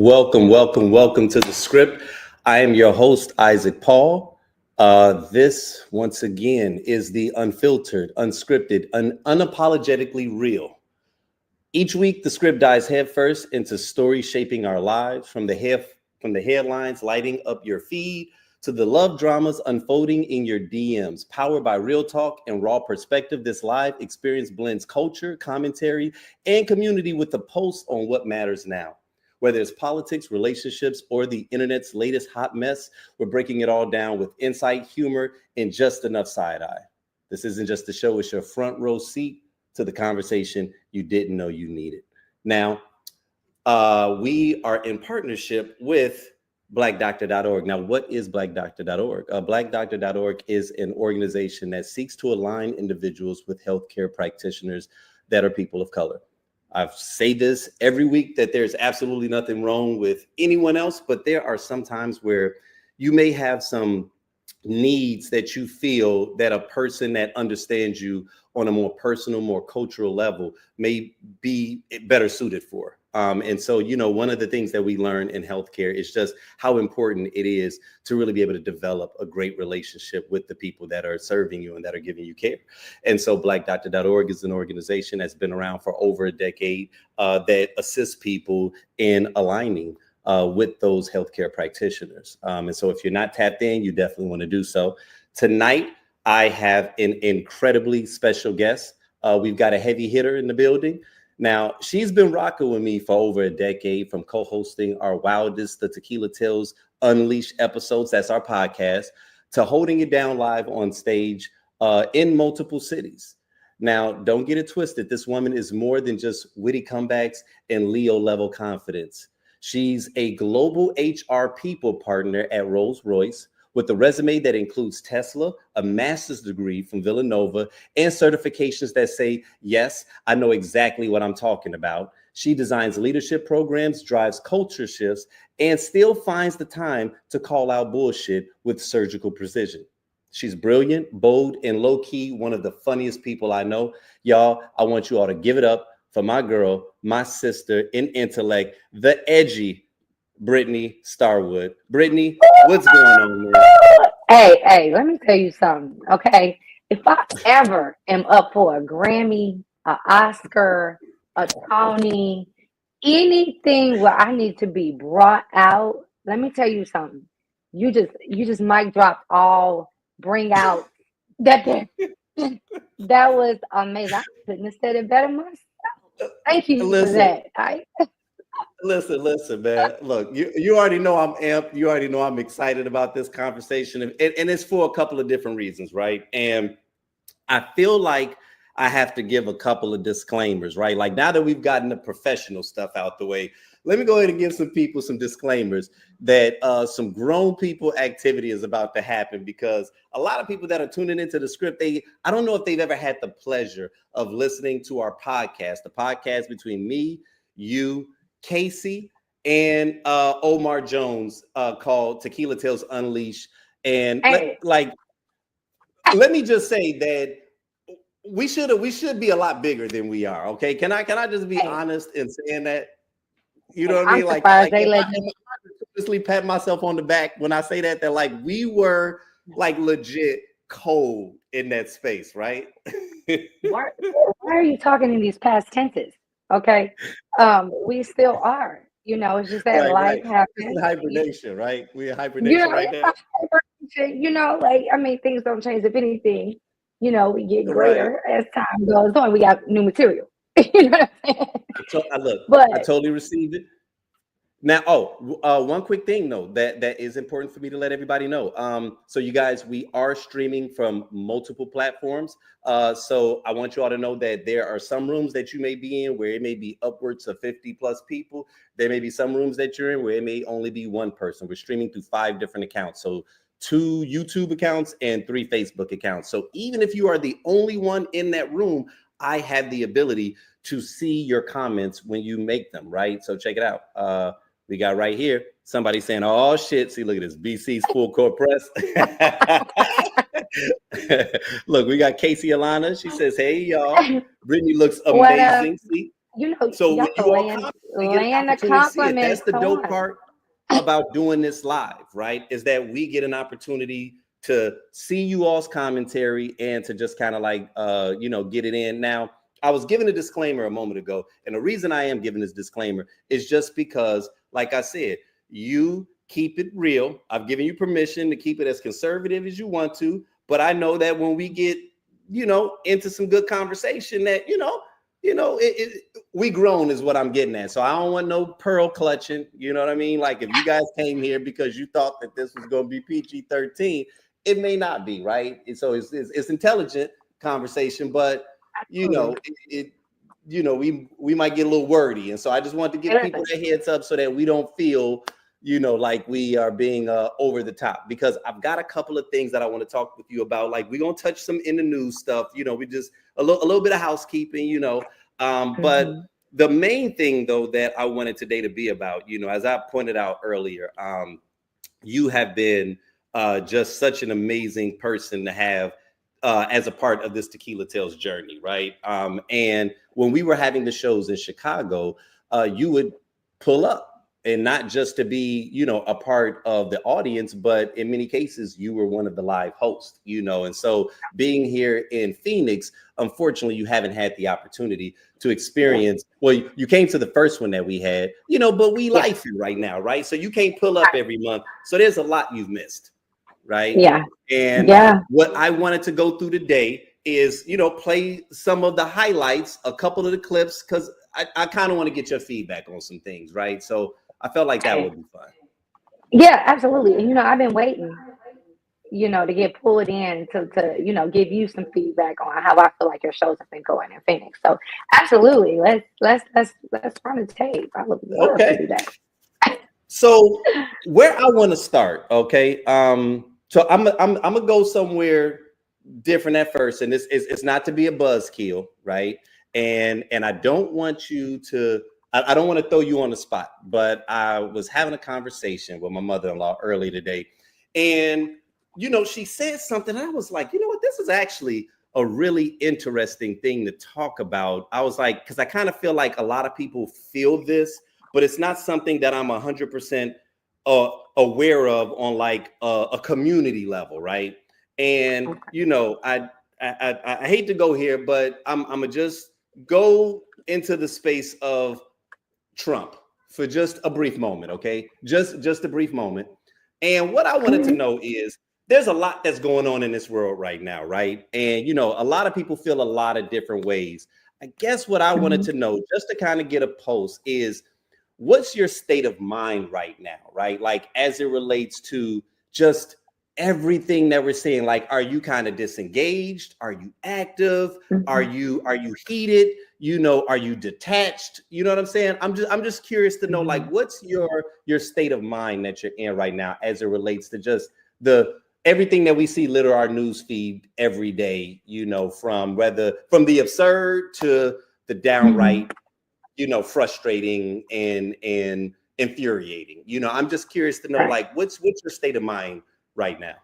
Welcome to the script. I am your host, Isaac Paul. This, once again, is the Unfiltered, Unscripted, Unapologetically Real. Each week, the script dives headfirst into stories shaping our lives, from the headlines lighting up your feed to the love dramas unfolding in your DMs. Powered by real talk and raw perspective, this live experience blends culture, commentary, and community with a pulse on what matters now. Whether it's politics, relationships, or the internet's latest hot mess, we're breaking it all down with insight, humor, and just enough side eye. This isn't just a show, it's your front row seat to the conversation you didn't know you needed. Now, we are in partnership with blackdoctor.org. Now, what is blackdoctor.org? Blackdoctor.org is an organization that seeks to align individuals with healthcare practitioners that are people of color. I say this every week that there's absolutely nothing wrong with anyone else, but there are some times where you may have some needs that you feel that a person that understands you on a more personal, more cultural level may be better suited for. And so, one of the things that we learn in healthcare is just how important it is to really be able to develop a great relationship with the people that are serving you and that are giving you care. And so blackdoctor.org is an organization that's been around for over a decade that assists people in aligning with those healthcare practitioners. And so if you're not tapped in, you definitely want to do so. Tonight, I have an incredibly special guest. We've got a heavy hitter in the building. Now, she's been rocking with me for over a decade, from co-hosting our wildest, the Tequila Tales Unleashed episodes, that's our podcast, to holding it down live on stage in multiple cities. Now, don't get it twisted. This woman is more than just witty comebacks and Leo-level confidence. She's a global HR people partner at Rolls-Royce, with a resume that includes Tesla, a master's degree from Villanova, and certifications that say, yes, I know exactly what I'm talking about. She designs leadership programs, drives culture shifts, and still finds the time to call out bullshit with surgical precision. She's brilliant, bold, and low-key, one of the funniest people I know. Y'all, I want you all to give it up for my girl, my sister in intellect, the edgy Brittany Starwood. Brittany, what's going on, man? Hey, let me tell you something, okay? If I ever am up for a Grammy, an Oscar, a Tony, anything where I need to be brought out, let me tell you something. You just mic drop all, bring out that that was amazing. I couldn't have said it better myself. Thank you for that. Listen, man. Look, you already know I'm amped. You already know I'm excited about this conversation. And it's for a couple of different reasons, right? And I feel like I have to give a couple of disclaimers, right? Like, now that we've gotten the professional stuff out the way, let me go ahead and give some people some disclaimers that some grown people activity is about to happen, because a lot of people that are tuning into the script, I don't know if they've ever had the pleasure of listening to our podcast, the podcast between me, you, Casey, and Omar Jones, called Tequila Tales Unleashed. And let me just say that we should be a lot bigger than we are. Okay, can I just be honest in saying that? You know what I mean? Like I honestly pat myself on the back when I say that like we were like legit cold in that space, right? Why are you talking in these past tenses? Okay. We still are. It's just that life happens. Hibernation, right? We're in hibernation right now. Things don't change. If anything, we get greater as time goes on. We got new material. You know what I'm saying? I totally received it. Now, one quick thing though that is important for me to let everybody know. So you guys, we are streaming from multiple platforms. So I want you all to know that there are some rooms that you may be in where it may be upwards of 50 plus people. There may be some rooms that you're in where it may only be one person. We're streaming through 5 different accounts. So 2 YouTube accounts and 3 Facebook accounts. So even if you are the only one in that room, I have the ability to see your comments when you make them, right? So check it out. We got right here somebody saying, "Oh shit!" See, look at this. BC's full court press. Look, we got Casey Alana. She says, "Hey y'all, Brittany looks amazing." See, So when y'all you can all comment, we get an land the opportunity to see it. That's compliments the dope on. part about doing this live, right? Is that we get an opportunity to see you all's commentary and to just kind of like get it in. Now, I was giving a disclaimer a moment ago, and the reason I am giving this disclaimer is just because, like I said, you keep it real. I've given you permission to keep it as conservative as you want to, but I know that when we get into some good conversation, that we grown is what I'm getting at. So I don't want no pearl clutching. You know what I mean? Like if you guys came here because you thought that this was going to be PG-13, it may not be, right? And so it's intelligent conversation, but we might get a little wordy. And so I just want to give people that heads up so that we don't feel like we are being over the top, because I've got a couple of things that I want to talk with you about. Like we're going to touch some in the news stuff, we just a little bit of housekeeping, but the main thing though that I wanted today to be about, as I pointed out earlier, you have been just such an amazing person to have as a part of this Tequila Tales journey, right? And when we were having the shows in Chicago, you would pull up, and not just to be, a part of the audience, but in many cases, you were one of the live hosts, and so being here in Phoenix, unfortunately, you haven't had the opportunity to experience, well, you came to the first one that we had, but we life you right now, right? So you can't pull up every month. So there's a lot you've missed, right? Yeah. And what I wanted to go through today is, play some of the highlights, a couple of the clips, because I kind of want to get your feedback on some things, right? So I felt like that would be fun. Yeah, absolutely. And I've been waiting, to get pulled in to give you some feedback on how I feel like your shows have been going in Phoenix. So absolutely, let's run a tape. I would love to do that. So where I want to start, okay? So I'm gonna go somewhere different at first, and it's not to be a buzzkill, right? And I don't want you to. I don't want to throw you on the spot, but I was having a conversation with my mother-in-law early today, and she said something, and I was like, what, this is actually a really interesting thing to talk about. I was like, because I kind of feel like a lot of people feel this, but it's not something that I'm 100% aware of on like a community level, right? And I hate to go here, but I'm gonna just go into the space of Trump for just a brief moment, okay? Just a brief moment. And what I wanted to know is, there's a lot that's going on in this world right now, right? And a lot of people feel a lot of different ways. I guess what I wanted to know, just to kind of get a pulse, is what's your state of mind right now, right? Like as it relates to just everything that we're seeing. Like, are you kind of disengaged? Are you active? Are you heated? Are you detached? You know what I'm saying? I'm just curious to know, like, what's your state of mind that you're in right now as it relates to just everything that we see litter our news feed every day, from the absurd to the downright, frustrating and infuriating. I'm just curious to know, like, what's your state of mind right now?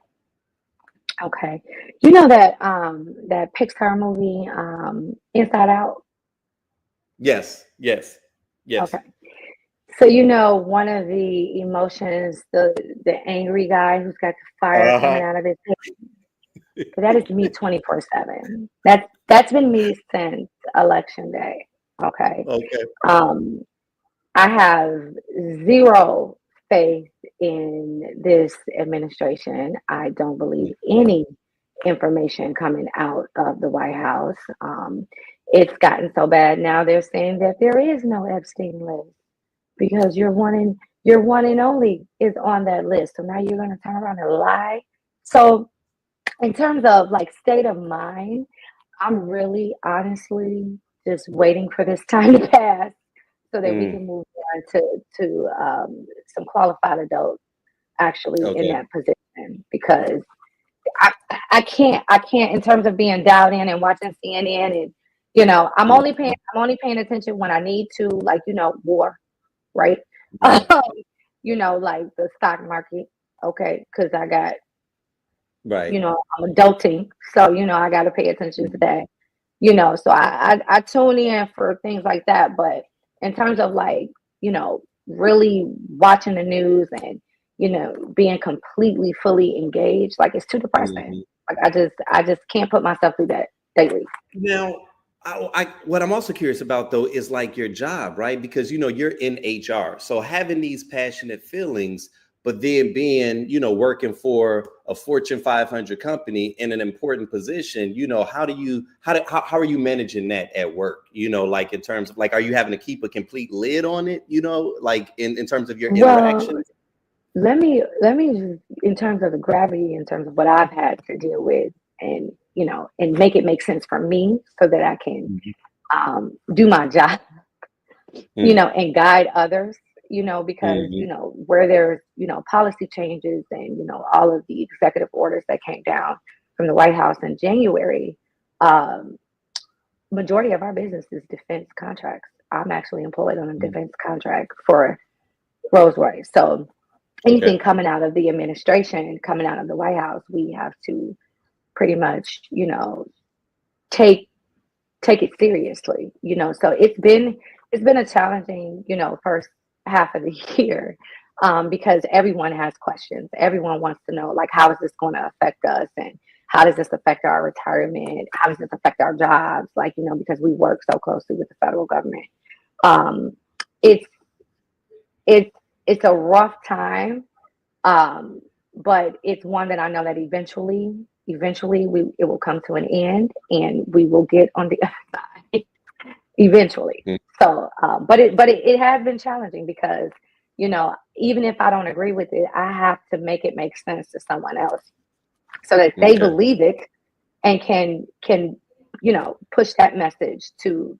Okay. You know that Pixar movie, Inside Out? Yes. Okay. So one of the emotions, the angry guy who's got the fire coming out of his head, that is me 24/7. That's been me since election day. Okay. I have zero faith in this administration. I don't believe any information coming out of the White House. It's gotten so bad now. They're saying that there is no Epstein list because your one and only is on that list. So now you're going to turn around and lie. So in terms of like state of mind, I'm really honestly just waiting for this time to pass so that we can move on to some qualified adults actually in that position, because I can't in terms of being dialed in and watching CNN, and I'm only paying attention when I need to, like war, right? Like the stock market, okay, because I got I'm adulting, so I got to pay attention to that. So I tune in for things like that. But in terms of like, really watching the news and, being completely fully engaged, like it's too depressing. Mhm. Like I just can't put myself through that daily. Now, what I'm also curious about though is like your job, right? Because you're in HR, so having these passionate feelings, but then being working for a Fortune 500 company in an important position, how are you managing that at work? Like in terms of like, are you having to keep a complete lid on it? Like in terms of your Well, interactions. let me just, in terms of the gravity, in terms of what I've had to deal with, and and make it make sense for me so that I can Mhm. do my job, Mm, and guide others, because, mhm. where there's, policy changes and, all of the executive orders that came down from the White House in January, um, majority of our business is defense contracts. I'm actually employed on a Mm. defense contract for Rolls-Royce. So anything Okay. coming out of the administration, coming out of the White House, we have to pretty much, take take it seriously. So it's been a challenging, first half of the year, because everyone has questions. Everyone wants to know, like, how is this going to affect us, and how does this affect our retirement? How does this affect our jobs? Like, because we work so closely with the federal government. Um, it's it's it's a rough time, um, but it's one that I know that eventually it will come to an end, and we will get on the other side eventually. Mm. So, but it has been challenging because, even if I don't agree with it, I have to make it make sense to someone else so that they Okay. believe it and can push that message to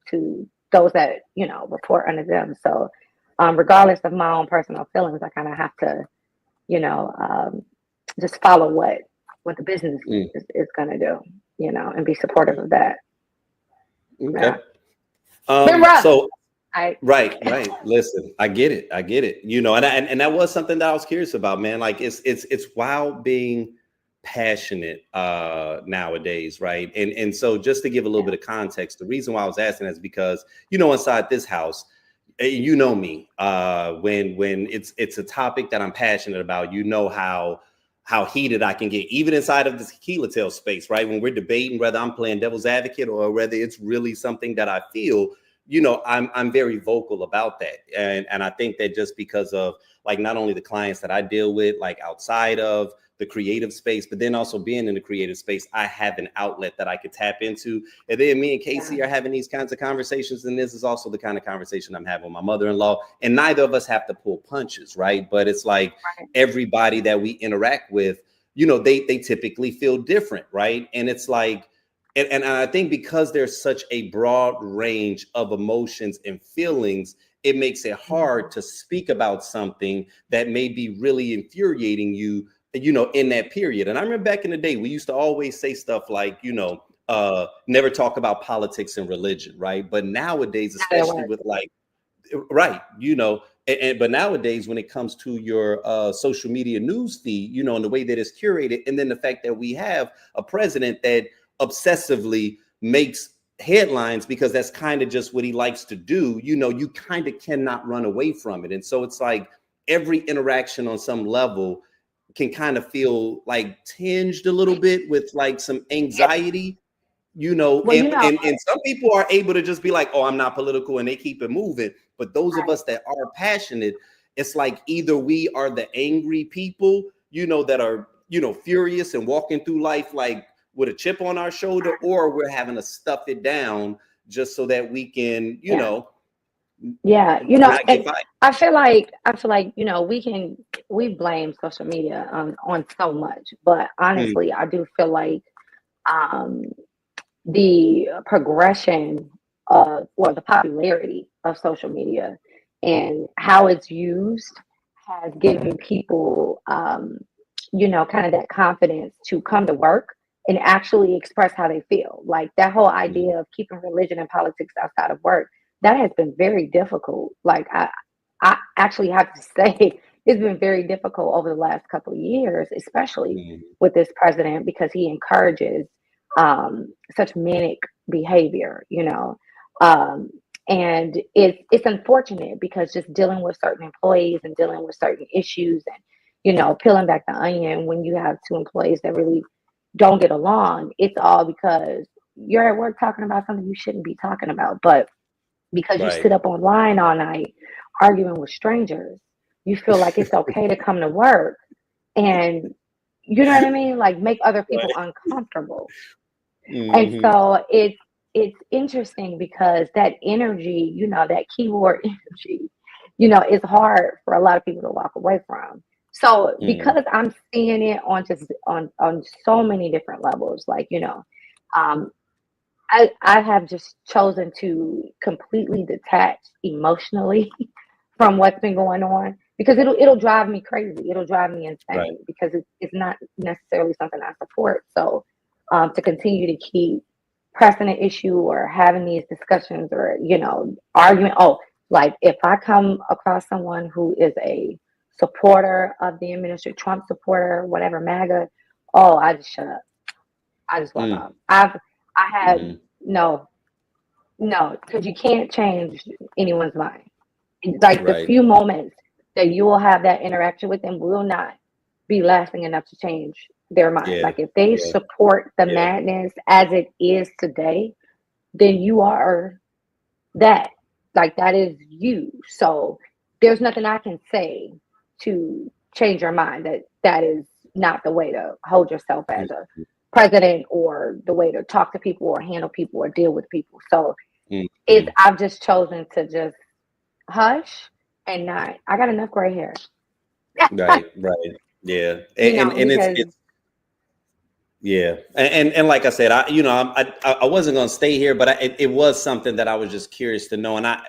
those that report under them. So, regardless of my own personal feelings, I kind of have to you know, um, just follow what the business Mm. is going to do, and be supportive of that. Okay. Yeah, been rough. So I right. Listen, I get it. I get it. And that was something that I was curious about, man. Like it's wild being passionate nowadays, right? And so just to give a little Yeah. bit of context, the reason why I was asking is because inside this house, me, when it's a topic that I'm passionate about, how heated I can get, even inside of the tequila tail space, right? When we're debating whether I'm playing devil's advocate or whether it's really something that I feel, I'm very vocal about that. And I think that just because of like not only the clients that I deal with, like outside of the creative space, but then also being in the creative space, I have an outlet that I could tap into. And then me and Yeah. Casey are having these kinds of conversations. And this is also the kind of conversation I'm having with my mother-in-law. And neither of us have to pull punches, right? But it's like Right. everybody that we interact with, they typically feel different, right? And it's like, and I think because there's such a broad range of emotions and feelings, it makes it hard Mhm. to speak about something that may be really infuriating you, in that period. And I remember back in the day, we used to always say stuff like, never talk about politics and religion, right? But nowadays, Not at especially work. with like, right, but nowadays when it comes to your social media news feed, and the way that it's curated, and then the fact that we have a president that obsessively makes headlines because that's kind of just what he likes to do, you kind of cannot run away from it. And so it's like every interaction on some level can kind of feel like tinged a little bit with like some Yeah. anxiety, Well, and some people are able to just be like, oh, I'm not political, and they keep it moving. But those of right. us that are passionate, it's like either we are the angry people, that are, furious and walking through life like with a chip on our shoulder, or we're having to stuff it down just so that we can, Yeah. Yeah. not get And fired. I feel like we blame social media on so much, but Mm, honestly, I do feel like um the progression of, or the popularity of social media and how it's used has given people, kind of that confidence to come to work and actually express how they feel. Like that whole mm, idea of keeping religion and politics outside of work, that has been very difficult. Like I actually have to say it's been very difficult over the last couple of years, especially mm, with this president, because he encourages such manic behavior, um, and it's unfortunate because just dealing with certain employees and dealing with certain issues and peeling back the onion when you have two employees that really don't get along, it's all because you're at work talking about something you shouldn't be talking about, but because you sit Right. up online all night arguing with strangers, you feel like it's okay to come to work and you know what I mean? Like make other people Right. uncomfortable. And Hmm. so it's interesting because that energy, that keyboard energy, is hard for a lot of people to walk away from. So Mm. because I'm seeing it on just on so many different levels, like, um, I have just chosen to completely detach emotionally from what's been going on because it'll drive me crazy. It'll drive me Right. insane because it's not necessarily something I support. So to continue to keep pressing an issue or having these discussions or arguing. Oh, like if I come across someone who is a supporter of the administration, Trump supporter, whatever, MAGA, oh, I just shut up. I just walk Mm. off. I had Hmm. no, no, because you can't change anyone's mind. Like the Right. few moments that you will have that interaction with them will not be lasting enough to change their mind. Yeah. Like if they Yeah. support the Yeah. madness as it is today, then you are that. Like that is you. So there's nothing I can say to change your mind that is not the way to hold yourself as a president or the way to talk to people or handle people or deal with people. So it's Mm-hmm. I've just chosen to just hush and not. I got enough gray hair, Right. Right. Yeah. And because it's yeah. And like I said, I wasn't gonna stay here, but it was something that I was just curious to know. And I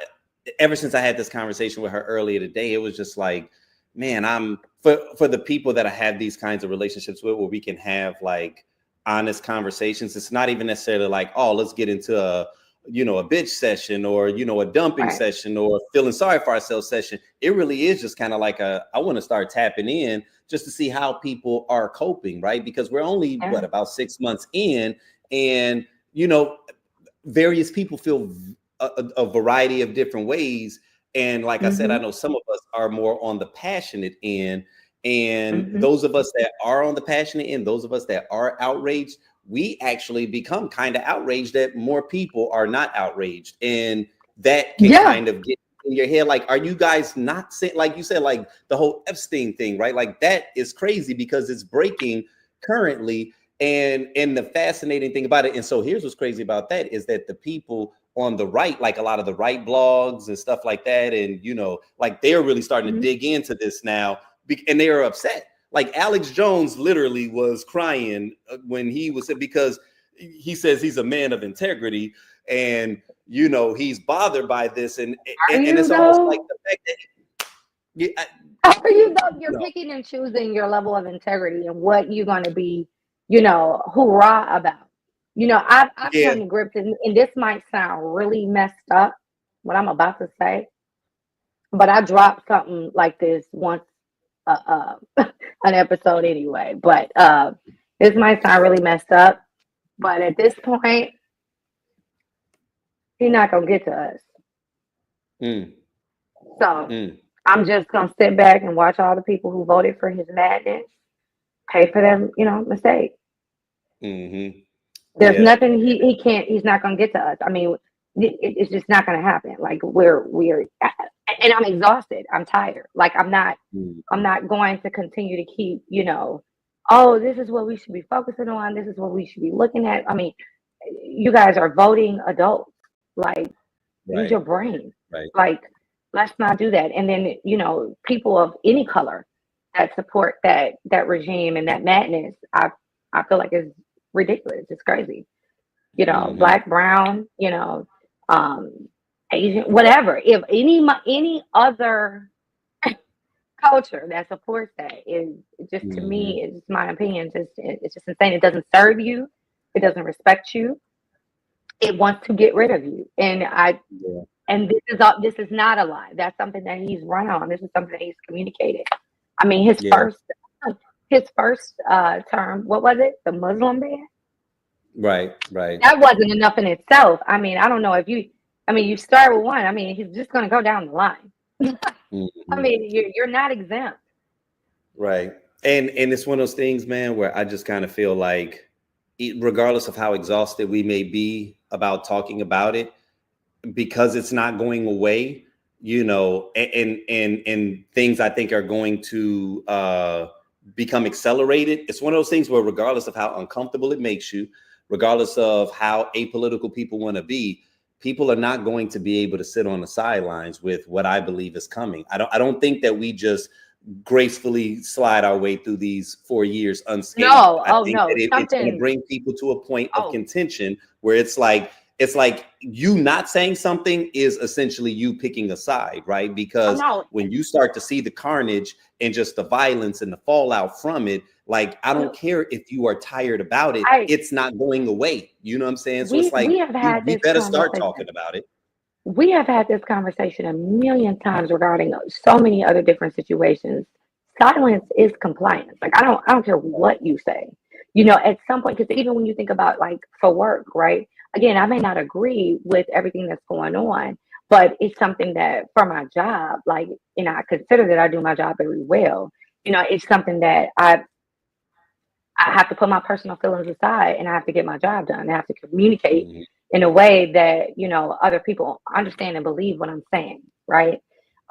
ever since I had this conversation with her earlier today, it was just like, man, I'm for the people that I have these kinds of relationships with, where we can have like honest conversations. It's not even necessarily like, oh, let's get into a bitch session or a dumping right, session or feeling sorry for ourselves session. It really is just kind of like I want to start tapping in just to see how people are coping, right? Because we're only yeah, about 6 months in, and you know various people feel a variety of different ways. And like I said, I mhm, know some of us are more on the passionate end. And mhm, those of us that are on the passionate end, those of us that are outraged, we actually become kind of outraged that more people are not outraged. And that can yeah, kind of get in your head. Like, are you guys not saying, like you said, like the whole Epstein thing, right? Like that is crazy because it's breaking currently. And the fascinating thing about it, and so here's what's crazy about that, is that the people on the right, like a lot of the right blogs and stuff like that, and like they're really starting to mhm, dig into this now, and they are upset. Like Alex Jones literally was crying when he was, because he says he's a man of integrity, and he's bothered by this, and are and you it's almost like though? the fact that yeah, Are you though? You're no, picking and choosing your level of integrity and what you're going to be, hoorah about. I've yeah, come to grips, and this might sound really messed up, what I'm about to say, but I dropped something like this once, an episode anyway. But this might sound really messed up, but at this point, he's not gonna get to us. mm, So mm, I'm just gonna sit back and watch all the people who voted for his madness pay for their, mistake. mm-hmm, There's yeah, nothing he can't. He's not gonna get to us. I mean, it's just not gonna happen. Like we're, and I'm exhausted. I'm tired. Like I'm mm, not going to continue to keep, oh, this is what we should be focusing on. This is what we should be looking at. I mean, you guys are voting adults. Like, use right, your brain. right, Like, let's not do that. And then, people of any color that support that regime and that madness, I feel like is ridiculous. It's crazy. mm-hmm, Black, brown, um, Asian, whatever. If any other culture that supports that is just, to mm-hmm, me, it's just my opinion, it's just insane. It doesn't serve you, it doesn't respect you, it wants to get rid of you. yeah, And this is not a lie. That's something that he's run on. This is something that he's communicated. I mean, yeah. his first term, what was it? The Muslim ban? Right, right. That wasn't enough in itself. I mean, I don't know if you, I mean, you start with one. I mean, he's just going to go down the line. I Mhm. mean, you're not exempt. Right. And it's one of those things, man, where I just kind of feel like, regardless of how exhausted we may be about talking about it, because it's not going away, and things I think are going to become accelerated. It's one of those things where, regardless of how uncomfortable it makes you, regardless of how apolitical people want to be, people are not going to be able to sit on the sidelines with what I believe is coming. I don't think that we just gracefully slide our way through these 4 years unscathed. No, I oh think that no, it's going to something. bring people to a point of Oh, contention where it's like you not saying something is essentially you picking a side, right? oh Because no. when you start to see the carnage and just the violence and the fallout from it, like, I don't care if you are tired about it, I it's not going away. You know what I'm saying? So it's we like, have we, had we this better start conversation. talking about it. We have had this conversation a million times regarding so many other different situations. Silence is compliance. Like I don't care what you say. You know, at some point, because even when you think about like for work, right? Again, I may not agree with everything that's going on, but it's something that for my job, like, and I consider that I do my job very well. You know, it's something that I have to put my personal feelings aside and I have to get my job done. I have to communicate Mhm. in a way that, you know, other people understand and believe what I'm saying, right?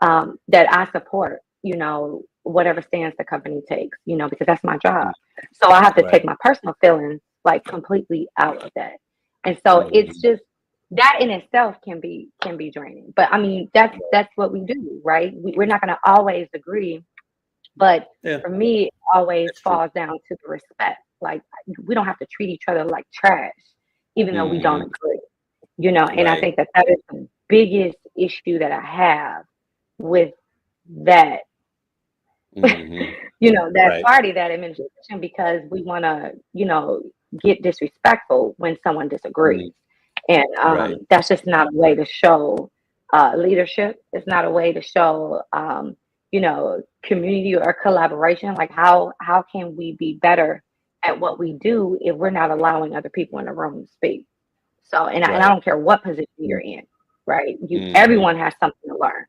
That I support, you know, whatever stance the company takes, you know, because that's my job. So I have to Right. take my personal feelings like completely out of that. And so it's Mhm. just that in itself can be draining. But I mean, that's what we do, right? We're not going to always agree, but Yeah, for me, it always that's true. falls down to the respect. Like we don't have to treat each other like trash, even though we don't Mhm. agree. You know, and I Right. think that that is the biggest issue that I have with that. Mhm. You know, that Right. party, that administration, because we want to, you know, get disrespectful when someone Mhm. disagrees, and Right. that's just not a way to show leadership. It's not a way to show, you know, community or collaboration. Like how can we be better at what we do if we're not allowing other people in the room to speak? So, and I Right. don't care what position you're in, right? Mhm. Everyone has something to learn.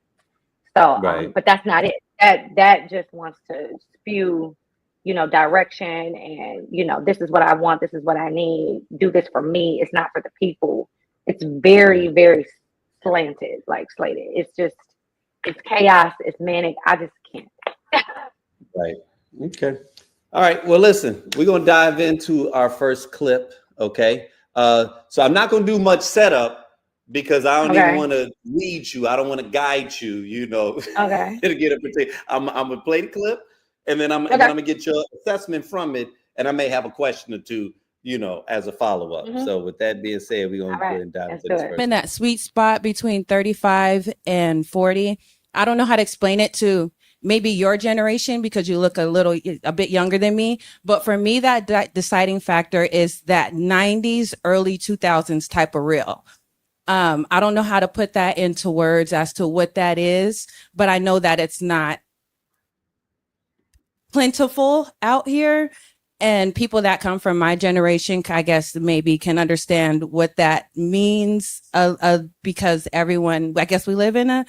So, Right. but that's not it. That just wants to spew, you know, direction and, you know, this is what I want, this is what I need, do this for me. It's not for the people. It's very, Mhm. very slanted, like slated. It's just it's chaos, it's manic. I just can't. Right. Okay. All right. Well, listen, we're gonna dive into our first clip. Okay. So I'm not gonna do much setup because I don't even Okay. want to lead you. I don't want to guide you. Okay. To get a particular. I'm gonna play the clip, and then I'm Okay. gonna get your assessment from it, and I may have a question or two, as a follow up. Hmm. So with that being said, we're All gonna go right. ahead and dive Let's into do this it. first In clip. that sweet spot between 35 and 40. I don't know how to explain it to maybe your generation because you look a bit younger than me. But for me, that deciding factor is that 90s, early 2000s type of real. I don't know how to put that into words as to what that is, but I know that it's not plentiful out here. And people that come from my generation, I guess, maybe can understand what that means because everyone, I guess we live in a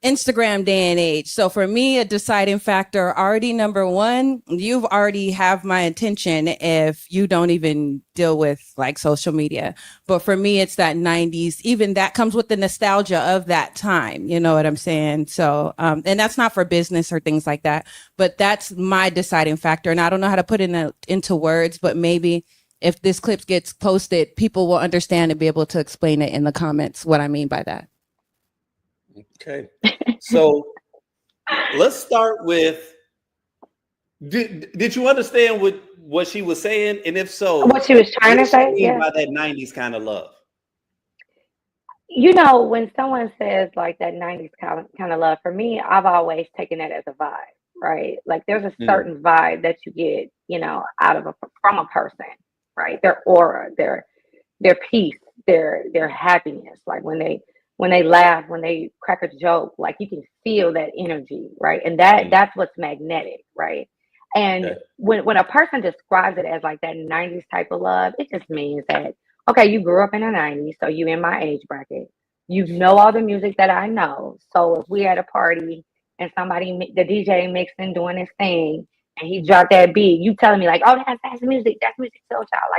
Instagram day and age. So for me, a deciding factor already number one, you've already have my attention if you don't even deal with like social media. But for me, it's that 90s, even that comes with the nostalgia of that time. You know what I'm saying? So, and that's not for business or things like that, but that's my deciding factor. And I don't know how to put it into words, but maybe if this clip gets posted, people will understand and be able to explain it in the comments what I mean by that. Okay. So let's start with. Did you understand what she was saying? And if What so, she was what trying to does she say, mean yes. by that 90s kind of love? You know, when someone says like that 90s kind of love, for me, I've always taken that as a vibe, right? Like there's a Mm, certain vibe that you get, you know, out of from a person, right? Their aura, their peace, their happiness. Like when they laugh, when they crack a joke, like you can feel that energy, right? And mm, that's what's magnetic, right? And Okay. when a person describes it as like that 90s type of love, it just means that, okay, you grew up in the 90s, so you in my age bracket. You know all the music that I know. So if we at a party and the DJ mixing, doing his thing, and he dropped that beat, you telling me like, oh, that's music, that's music, soul child.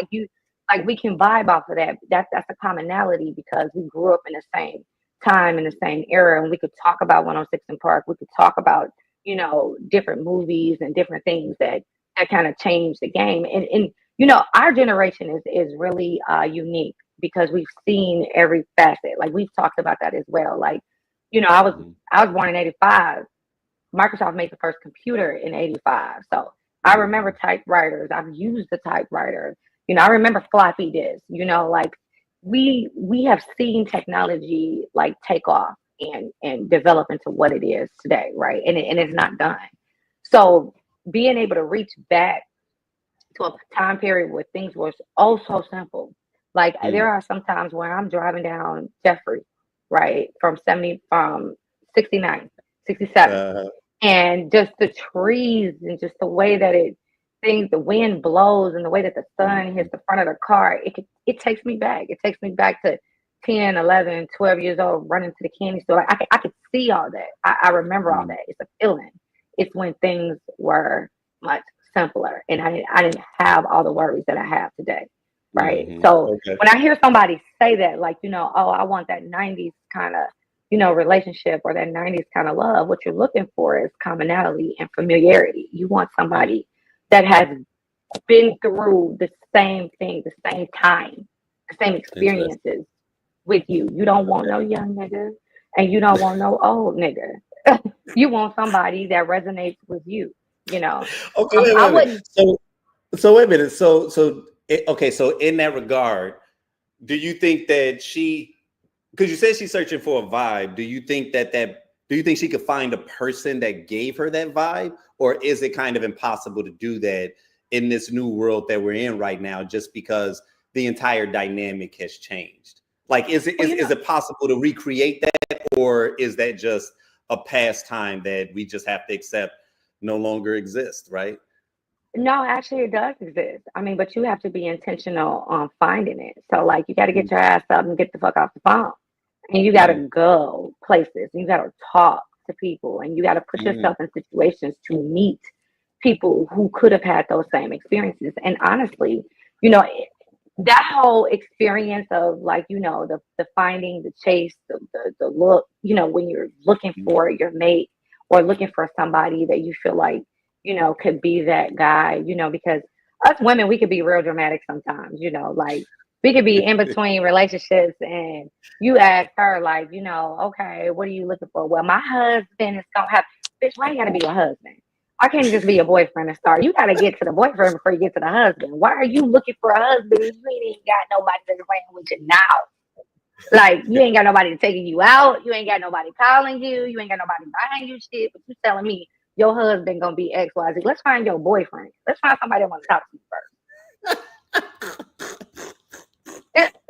Like we can vibe off of that. That's a commonality because we grew up in the same time in the same era, and we could talk about 106 in Park. We could talk about different movies and different things that kind of changed the game. And our generation is really unique because we've seen every facet. Like we've talked about that as well. Like, I was born in 85. Microsoft made the first computer in 85. So I remember typewriters. I've used the typewriter. I remember floppy disks, like we have seen technology like take off and develop into what it is today, right? And it's not done. So being able to reach back to a time period where things were so simple. Like there are some times where I'm driving down Jeffrey, right, from 69, 67, and just the trees and just the way that the wind blows and the way that the sun hits the front of the car, it takes me back. It takes me back to 10, 11, 12 years old, running to the candy store. Like I could see all that. I remember all that. It's a feeling. It's when things were much simpler and I didn't have all the worries that I have today. Right. So when I hear somebody say that, like, oh, I want that 90s kind of, relationship or that 90s kind of love, what you're looking for is commonality and familiarity. You want somebody that has been through the same thing, the same time, the same experiences with you. You don't want no young nigga and you don't want no old nigga. You want somebody that resonates with you, Okay, wait a minute. So wait a minute. So in that regard, do you think that because you said she's searching for a vibe, do you think she could find a person that gave her that vibe, or is it kind of impossible to do that in this new world that we're in right now, just because the entire dynamic has changed? Like, is it possible to recreate that, or is that just a pastime that we just have to accept no longer exists, right? No, actually, it does exist. I mean, but you have to be intentional on finding it. So, like, you got to get your ass up and get the fuck off the phone. And you got to go places. And you got to talk to people. And you got to put yourself in situations to meet people who could have had those same experiences. And honestly, that whole experience of, like, the finding, the chase, the look, when you're looking for your mate or looking for somebody that you feel like, could be that guy, because us women, we could be real dramatic sometimes, like we could be in between relationships and you ask her like, okay, what are you looking for? Well, my husband is gonna have, bitch, why you gotta be a husband? Why can't you just be a boyfriend and start? You gotta get to the boyfriend before you get to the husband. Why are you looking for a husband if you ain't even got nobody that's playing with you now? Like, you ain't got nobody taking you out. You ain't got nobody calling you. You ain't got nobody buying you shit. But you telling me your husband gonna be XYZ. Let's find your boyfriend. Let's find somebody that wants to talk to you first.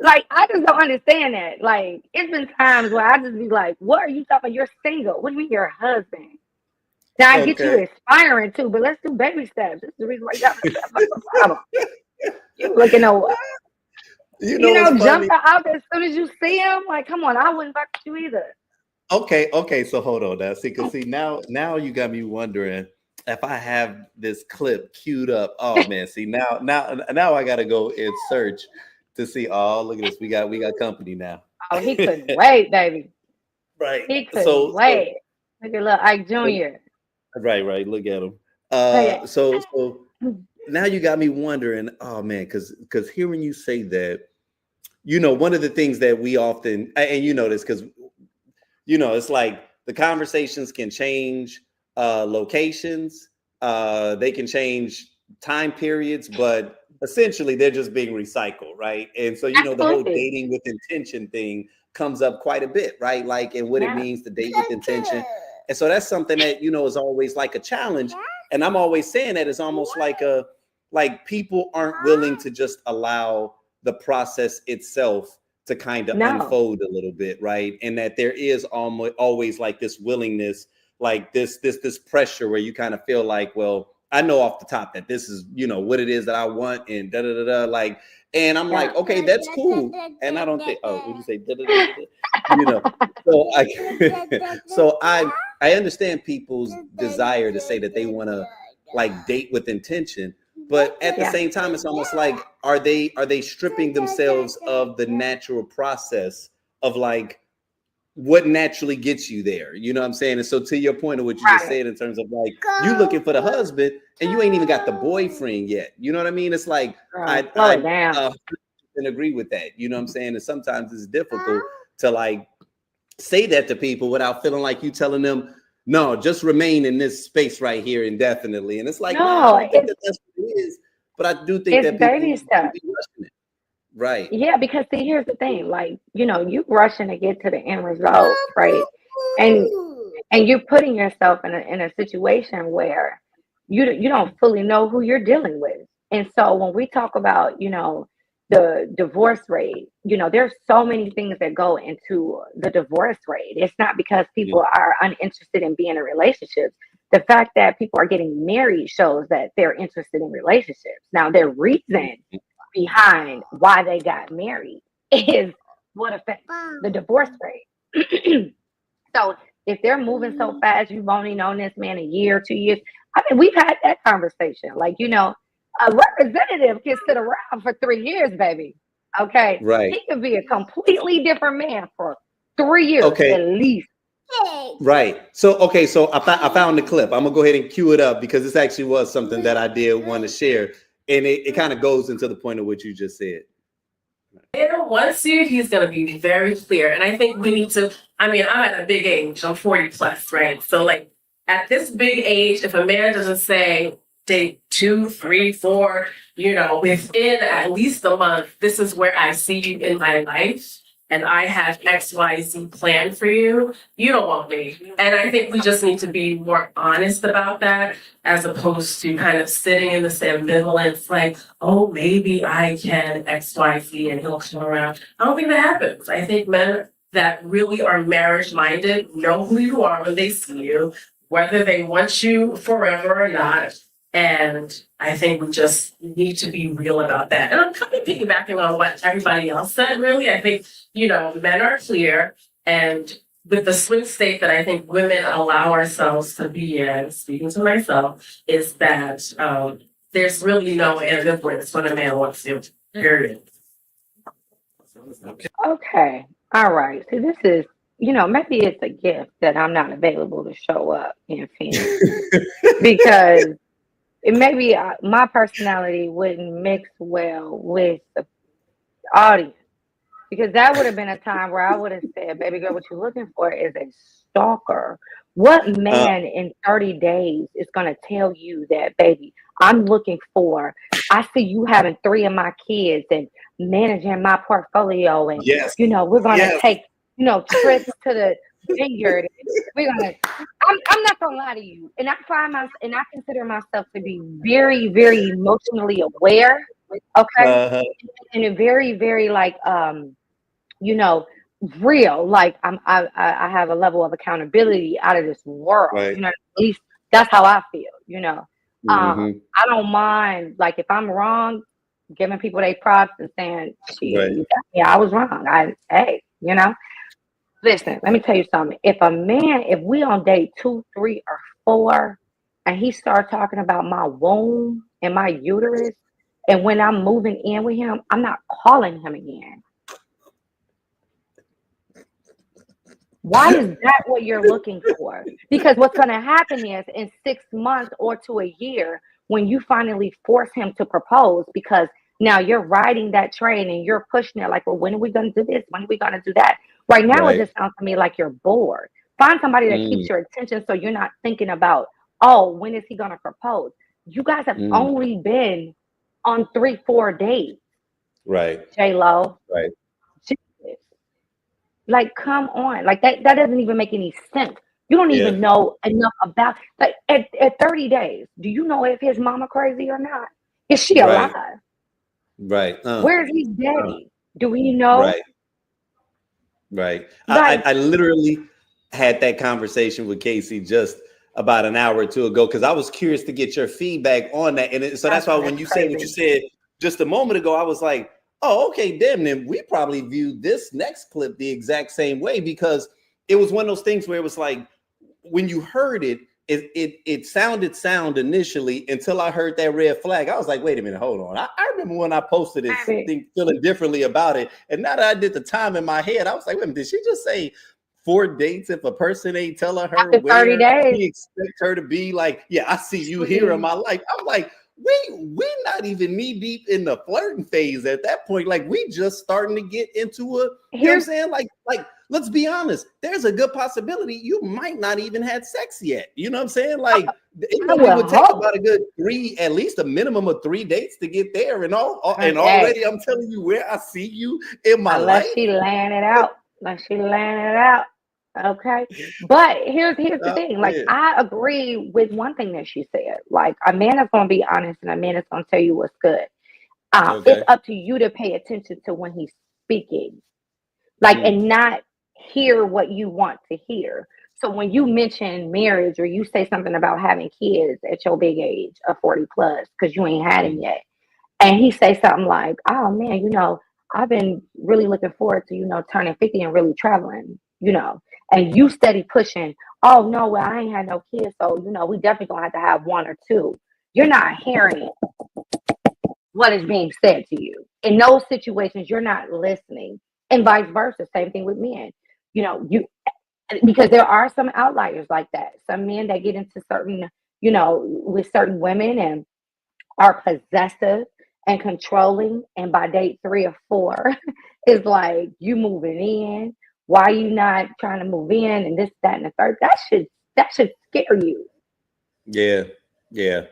Like, I just don't understand that. Like, it's been times where I just be like, what are you talking about? You're single. What do you mean you're a husband? Now I get you aspiring too, but let's do baby steps. This is the reason why you got the problem. You looking over. Jump out as soon as you see him. Like, come on, I wouldn't fuck with you either. Okay. So hold on now. See, now you got me wondering if I have this clip queued up. Oh man, see now I gotta go and search to see. Oh, look at this. We got company now. Oh, he couldn't wait, baby. Right. He couldn't wait. Look at little Ike Jr. Right. Look at him. So now you got me wondering. Oh man, because hearing you say that, one of the things that we often, and this because. It's like the conversations can change locations, they can change time periods, but essentially they're just being recycled, right? And so, the whole dating with intention thing comes up quite a bit, right? Like, and what it means to date with intention. And so that's something that, is always like a challenge. And I'm always saying that it's almost like people aren't willing to just allow the process itself to kind of unfold a little bit, right? And that there is always like this willingness, like this pressure where you kind of feel like, well, I know off the top that this is, what it is that I want and da da da da. Like, and I'm like, okay, that's cool. And I don't think, would you say da da da da? So I understand people's desire to say that they want to like date with intention, but at the same time, it's almost like, are they stripping themselves of the natural process of like what naturally gets you there? You know what I'm saying? And so to your point of what you just said in terms of like you looking for the husband and you ain't even got the boyfriend yet. You know what I mean? It's like I agree with that. You know what I'm saying? And sometimes it's difficult to like say that to people without feeling like you telling them, no, just remain in this space right here indefinitely. And it's like, no, I don't think that's what it is. But I do think that people be rushing it. Right. Yeah, because see, here's the thing, like, you rushing to get to the end result, right? And you're putting yourself in a situation where you don't fully know who you're dealing with. And so when we talk about, the divorce rate, there's so many things that go into the divorce rate. It's not because people are uninterested in being in relationships. The fact that people are getting married shows that they're interested in relationships. Now, their reason behind why they got married is what affects the divorce rate. So if they're moving so fast, you've only known this man a year, 2 years. I mean, we've had that conversation. Like, a representative can sit around for 3 years, baby. Okay. Right. He could be a completely different man for 3 years at least. Right. So I found the clip. I'm gonna go ahead and cue it up because this actually was something that I did want to share. And it kind of goes into the point of what you just said. Once he's going to be very clear. And I think we need to, I'm at a big age, I'm 40 plus, right? So like at this big age, if a man doesn't say date 2, 3, 4, within at least a month, this is where I see you in my life. And I have XYZ planned for you, you don't want me. And I think we just need to be more honest about that as opposed to kind of sitting in this ambivalence like, oh, maybe I can XYZ and he'll come around. I don't think that happens. I think men that really are marriage minded know who you are when they see you, whether they want you forever or not. And I think we just need to be real about that. And I'm kind of piggybacking on what everybody else said, really. I think, men are clear. And with the swing state that I think women allow ourselves to be in, speaking to myself, is that there's really no ambivalence when a man wants you, period. Okay. All right. So this is, maybe it's a gift that I'm not available to show up in Phoenix because maybe my personality wouldn't mix well with the audience, because that would have been a time where I would have said, baby girl, what you're looking for is a stalker. What man in 30 days is going to tell you that, baby, I'm looking for, I see you having 3 of my kids and managing my portfolio. And, we're going to take, trips to the vineyard. I'm not gonna lie to you, and I consider myself to be very, very emotionally aware. Okay, and a very, very like real. Like I have a level of accountability out of this world. Right. At least that's how I feel. I don't mind, like, if I'm wrong, giving people their props and saying, I was wrong. Listen, let me tell you something. If we on day 2, 3, or 4, and he starts talking about my womb and my uterus, and when I'm moving in with him, I'm not calling him again. Why is that what you're looking for? Because what's going to happen is in 6 months or to a year, when you finally force him to propose, because now you're riding that train and you're pushing it like, well, when are we going to do this? When are we going to do that? Right now, It just sounds to me like you're bored. Find somebody that keeps your attention so you're not thinking about, oh, when is he going to propose? You guys have only been on 3, 4 dates. Right. J-Lo. Right. Jesus. Like, come on. Like, that doesn't even make any sense. You don't even know enough about, like, at 30 days, do you know if his mama crazy or not? Is she alive? Right. Where's his daddy? Do we know? Right. I literally had that conversation with Casey just about an hour or two ago, because I was curious to get your feedback on that. And so that's why when you said what you said just a moment ago, I was like, oh, okay, damn, then we probably viewed this next clip the exact same way, because it was one of those things where it was like, when you heard it, it sounded sound initially until I heard that red flag. I was like, wait a minute, hold on. I remember when I posted it, feeling differently about it. And now that I did the time in my head, I was like, wait a minute, did she just say 4 dates if a person ain't telling her after 30 where days. he expects her to be? Like, yeah, I see you here in my life. I'm like, we not even knee deep in the flirting phase at that point. Like, we just starting to get into a, you know what I'm saying? Like, let's be honest. There's a good possibility you might not even had sex yet. You know what I'm saying? Like, it normally would take about a good 3, at least a minimum of 3 dates to get there. And and already I'm telling you where I see you in my life. She laying it out. Okay. But here's the thing. Like, I agree with one thing that she said. Like, a man is going to be honest and a man is going to tell you what's good. It's up to you to pay attention to when he's speaking, like, and not hear what you want to hear. So when you mention marriage or you say something about having kids at your big age of 40 plus, because you ain't had it yet, and he say something like, oh man, you know, I've been really looking forward to, you know, turning 50 and really traveling, you know, and you steady pushing, oh no, well, I ain't had no kids, so, you know, we definitely gonna have to have 1 or 2. You're not hearing what is being said to you. In those situations, you're not listening, and vice versa. Same thing with men. You know, because there are some outliers like that. Some men that get into certain, you know, with certain women and are possessive and controlling, and by date 3 or 4 is like, you moving in, why are you not trying to move in, and this, that, and the third. That should scare you.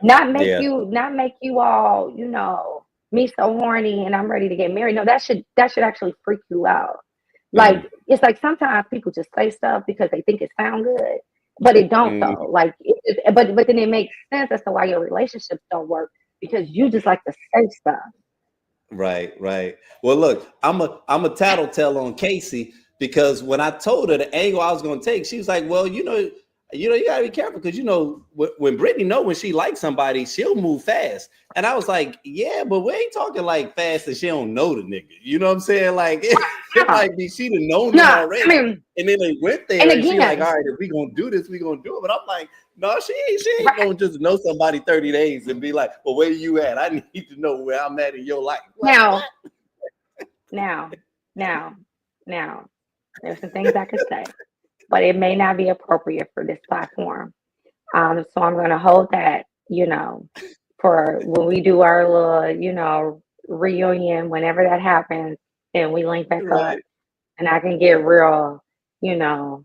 Not make you all, you know, me so horny and I'm ready to get married. No, that should actually freak you out. Like, it's like sometimes people just say stuff because they think it sounds good, but it don't though. Like, but then it makes sense as to why your relationships don't work, because you just like to say stuff. Right. Well, look, I'm a tattletale on Casey, because when I told her the angle I was going to take, she was like, well, you know, you gotta be careful, because, you know, when Brittany know when she likes somebody, she'll move fast. And I was like, yeah, but we ain't talking like fast and she don't know the nigga. You know what I'm saying? Like, it might be she done known them already. I mean, and then they went there and she like, all right, if we gonna do this, we gonna do it. But I'm like, no, she ain't gonna just know somebody 30 days and be like, well, where you at? I need to know where I'm at in your life. Like, now, there's some things I could say, but it may not be appropriate for this platform. So I'm going to hold that, you know, for when we do our little, you know, reunion, whenever that happens, and we link back up, and I can get real, you know,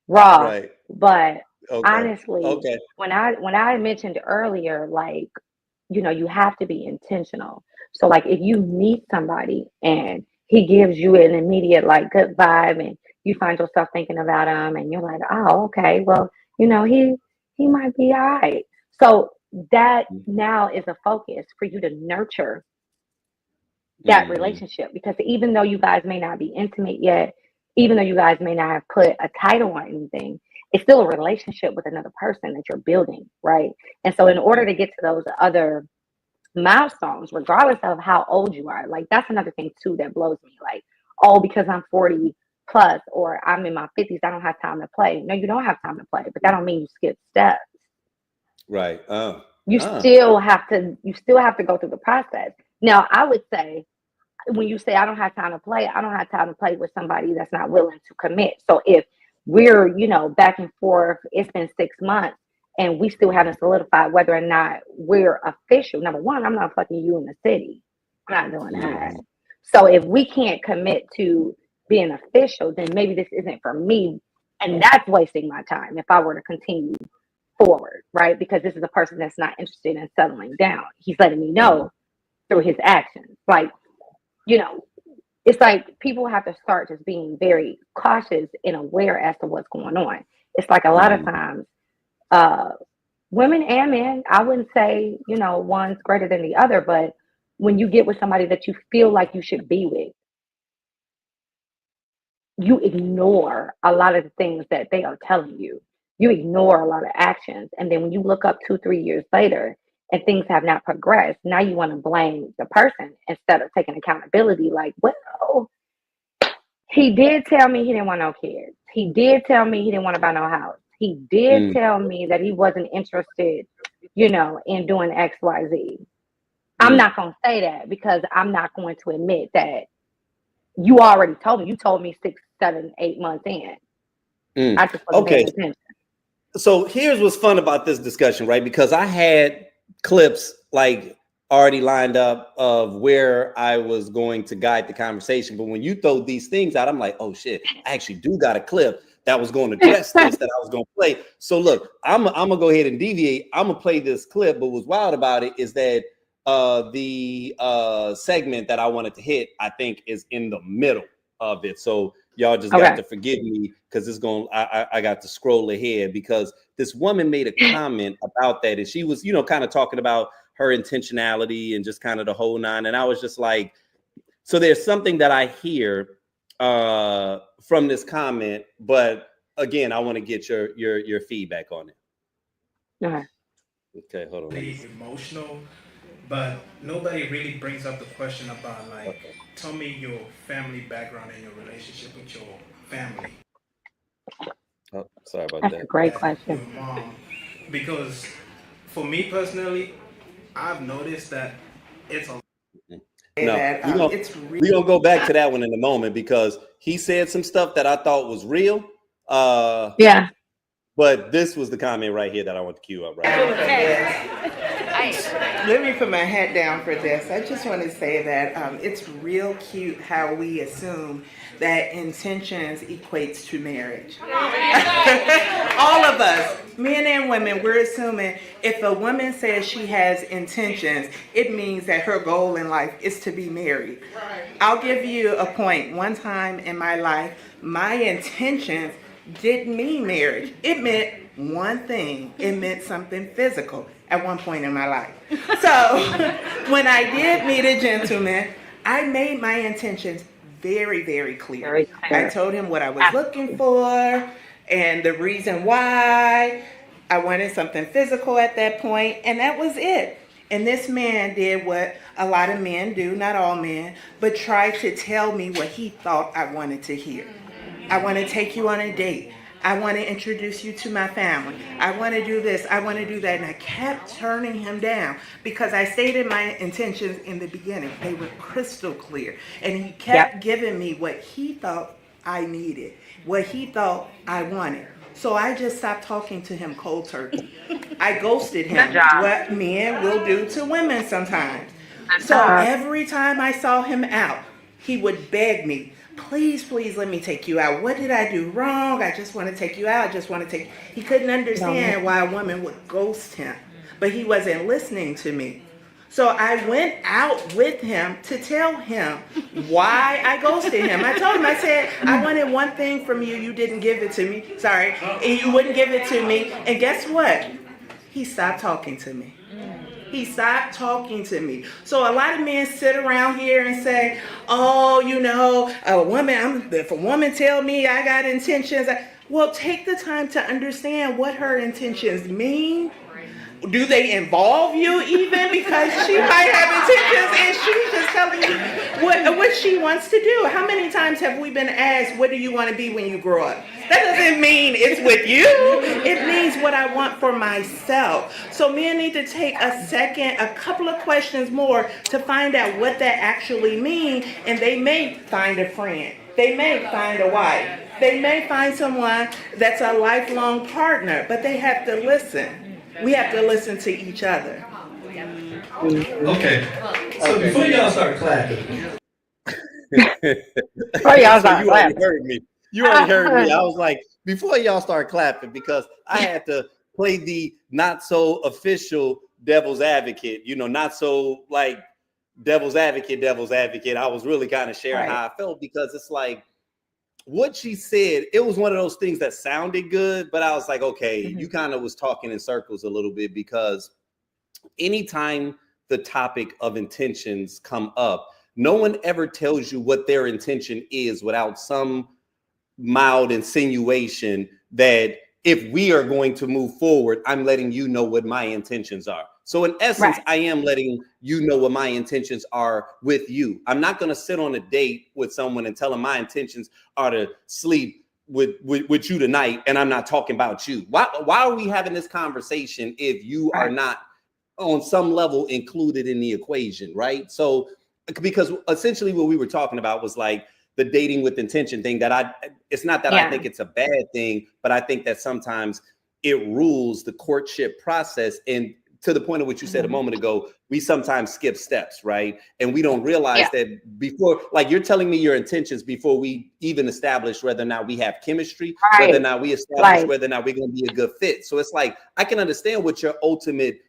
raw. But honestly, when I mentioned earlier, like, you know, you have to be intentional. So like, if you meet somebody and he gives you an immediate like good vibe, and you find yourself thinking about him, and you're like, oh, okay, well, you know, he might be all right. So that now is a focus for you to nurture that relationship, because even though you guys may not be intimate yet, even though you guys may not have put a title on anything, it's still a relationship with another person that you're building, right? And so in order to get to those other milestones, regardless of how old you are, like, that's another thing too that blows me. Like, oh, because I'm 40 plus or I'm in my 50s, I don't have time to play. No, you don't have time to play, but that don't mean you skip steps. Right. You still have to go through the process. Now, I would say, when you say I don't have time to play, I don't have time to play with somebody that's not willing to commit. So if we're, you know, back and forth, it's been 6 months and we still haven't solidified whether or not we're official. Number one, I'm not fucking you in the city. I'm not doing that. So if we can't commit to being official, then maybe this isn't for me. And that's wasting my time if I were to continue forward, right? Because this is a person that's not interested in settling down. He's letting me know through his actions. Like, you know, it's like people have to start just being very cautious and aware as to what's going on. It's like a lot of times, women and men, I wouldn't say, you know, one's greater than the other, but when you get with somebody that you feel like you should be with, you ignore a lot of the things that they are telling you. you ignore a lot of actions. And then when you look up 2-3 years later and things have not progressed, now you want to blame the person instead of taking accountability. Like, well, he did tell me he didn't want no kids. He did tell me he didn't want to buy no house. He did tell me that he wasn't interested, in doing X, Y, Z. I'm not going to say that because I'm not going to admit that you already told me. You told me 6, 7, 8 months in. I just wasn't paying attention. So here's what's fun about this discussion, right? Because I had clips like already lined up of where I was going to guide the conversation. But when you throw these things out, I'm like, oh shit, I actually do got a clip that was going to address this that I was going to play. So look, I'm gonna go ahead and deviate. I'm gonna play this clip. But what's wild about it is that the segment that I wanted to hit, I think, is in the middle of it. So y'all just got to forgive me because it's going. I got to scroll ahead because this woman made a comment about that, and she was, kind of talking about her intentionality and just kind of the whole nine. And I was just like, so there's something that I hear from this comment, but again, I want to get your feedback on it. Okay, hold on. Emotional, but nobody really brings up the question about tell me your family background and your relationship with your family. Oh, sorry about That's that. a great question. Your mom, because for me personally, I've noticed that it's a No, we're gonna go back to that one in a moment because he said some stuff that I thought was real. Yeah. But this was the comment right here that I want to cue up right now. Let me put my hat down for this. I just want to say that it's real cute how we assume that intentions equates to marriage. All of us, men and women, we're assuming if a woman says she has intentions, it means that her goal in life is to be married. I'll give you a point. One time in my life, my intentions didn't mean marriage. It meant one thing. It meant something physical at one point in my life. So when I did meet a gentleman, I made my intentions very, very clear. Very clear. I told him what I was looking for and the reason why. I wanted something physical at that point, and that was it. And this man did what a lot of men do, not all men, but tried to tell me what he thought I wanted to hear. I want to take you on a date. I want to introduce you to my family. I want to do this. I want to do that. And I kept turning him down because I stated my intentions in the beginning. They were crystal clear. And he kept giving me what he thought I needed, what he thought I wanted. So I just stopped talking to him cold turkey. I ghosted him, what men will do to women sometimes. So every time I saw him out, he would beg me, please, please let me take you out. What did I do wrong? I just want to take you out. I just want to take. He couldn't understand why a woman would ghost him, but he wasn't listening to me. So I went out with him to tell him why I ghosted him. I told him, I said, I wanted one thing from you. You didn't give it to me. Sorry. And you wouldn't give it to me. And guess what? He stopped talking to me. He stopped talking to me. So a lot of men sit around here and say, oh, if a woman tell me I got intentions, well, take the time to understand what her intentions mean. Do they involve you even? Because she might have intentions and she's just telling you what she wants to do. How many times have we been asked, what do you want to be when you grow up? That doesn't mean it's with you. It means what I want for myself. So men need to take a couple of questions more to find out what that actually means. And they may find a friend. They may find a wife. They may find someone that's a lifelong partner, but they have to listen. We have to listen to each other. Okay. So before y'all start clapping. You already heard me. You already heard me. I was like, before y'all start clapping, because I had to play the not so official devil's advocate, not so like devil's advocate. I was really kind of sharing how I felt because it's like, what she said, it was one of those things that sounded good, but I was like, okay, you kind of was talking in circles a little bit because anytime the topic of intentions come up, no one ever tells you what their intention is without some mild insinuation that if we are going to move forward, I'm letting you know what my intentions are. So in essence, Right. I am letting you know what my intentions are with you. I'm not going to sit on a date with someone and tell them my intentions are to sleep with you tonight, and I'm not talking about you. Why are we having this conversation if you are Right. not on some level included in the equation, right? So because essentially what we were talking about was like the dating with intention thing it's not that I Yeah. think it's a bad thing, but I think that sometimes it rules the courtship process. And to the point of what you said a moment ago, we sometimes skip steps, right? And we don't realize Yeah. that before, like you're telling me your intentions before we even establish whether or not we have chemistry, Right. whether or not we establish Right. whether or not we're going to be a good fit. So it's like, I can understand what your ultimate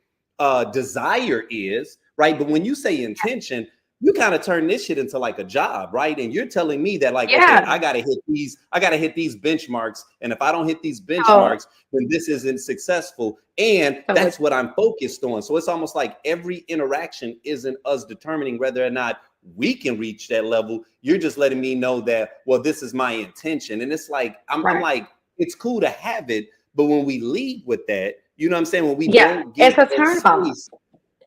desire is, right? But when you say intention, you kind of turn this shit into like a job, right? And you're telling me that like, okay, Yeah. I gotta hit these benchmarks. And if I don't hit these So, benchmarks, then this isn't successful. And so that's what I'm focused on. So it's almost like every interaction isn't us determining whether or not we can reach that level. You're just letting me know that, well, this is my intention. And it's like, I'm right. like, it's cool to have it, but when we lead with that, you know what I'm saying? When we Yeah. don't give It's a it turn off. space,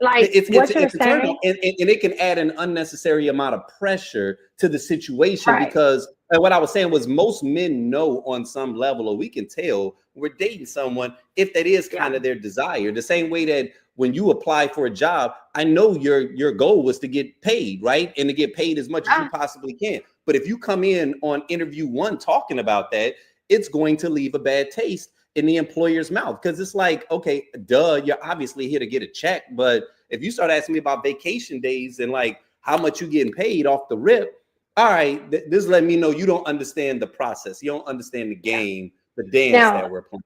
Like what you're it's a turn on, saying. and it can add an unnecessary amount of pressure to the situation Right. because what I was saying was most men know on some level, or we can tell when we're dating someone if that is kind Yeah. of their desire. The same way that when you apply for a job, I know your goal was to get paid, right? And to get paid as much as you Ah, possibly can. But if you come in on interview one talking about that, it's going to leave a bad taste in the employer's mouth, because it's like, okay, duh, you're obviously here to get a check, but if you start asking me about vacation days and like how much you getting paid off the rip, all right, this is letting me know you don't understand the process, you don't understand the yeah. game, the dance that Now, we're playing.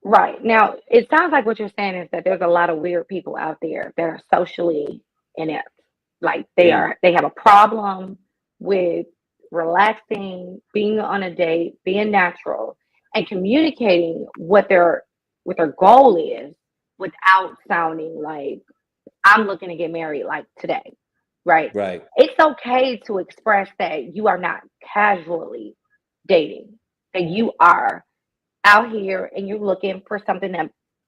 right. Now, it sounds like what you're saying is that there's a lot of weird people out there that are socially inept. Like they have a problem with relaxing, being on a date, being natural, and communicating what their goal is without sounding like I'm looking to get married like today. Right? Right. It's okay to express that you are not casually dating, that you are out here and you're looking for something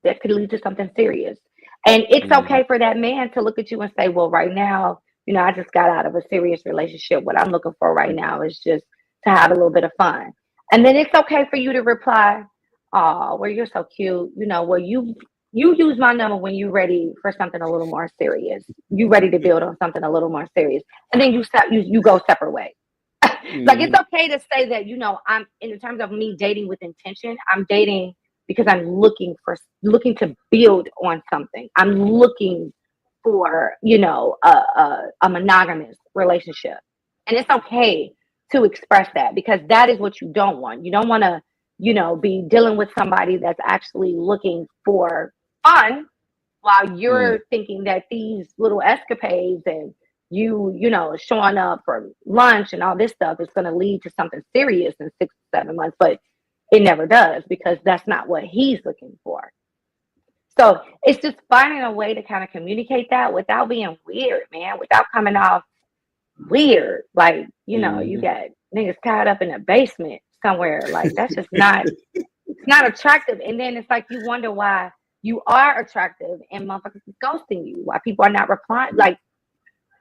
that could lead to something serious. And it's Mhm. okay for that man to look at you and say, well, right now, I just got out of a serious relationship. What I'm looking for right now is just to have a little bit of fun. And then it's okay for you to reply, oh, well, you're so cute. Well, you use my number when you're ready for something a little more serious. You ready to build on something a little more serious. And then you go separate ways. Like it's Mhm. okay to say that, I'm in terms of me dating with intention, I'm dating because I'm looking to build on something. I'm looking for, a monogamous relationship. And it's okay to express that because that is what you don't want. You don't want to, be dealing with somebody that's actually looking for fun while Mm. you're thinking that these little escapades and showing up for lunch and all this stuff is going to lead to something serious in 6 to 7 months, but it never does because that's not what he's looking for. So it's just finding a way to kind of communicate that without being weird, man, without coming off weird. Like, you Mhm. got niggas tied up in a basement somewhere. Like, that's just not, it's not attractive. And then it's like you wonder why you are attractive and motherfuckers is ghosting you, why people are not replying, like,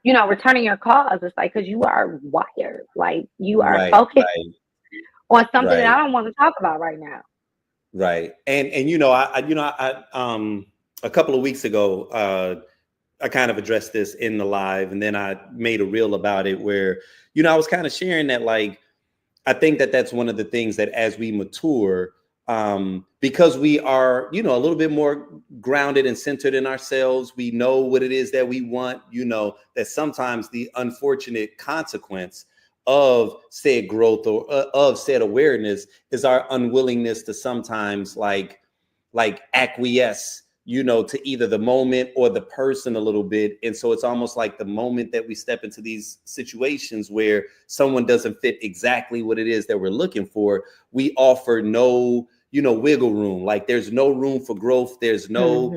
returning your calls. It's like, because you are wired, like you are Right, focused right, on something that right. I don't want to talk about right now. Right. And a couple of weeks ago, I kind of addressed this in the live, and then I made a reel about it where, I was kind of sharing that, like, I think that that's one of the things that as we mature, because we are, a little bit more grounded and centered in ourselves, we know what it is that we want, that sometimes the unfortunate consequence of said growth or of said awareness is our unwillingness to sometimes like acquiesce, to either the moment or the person a little bit. And so it's almost like the moment that we step into these situations where someone doesn't fit exactly what it is that we're looking for, we offer no, wiggle room. Like there's no room for growth. There's no,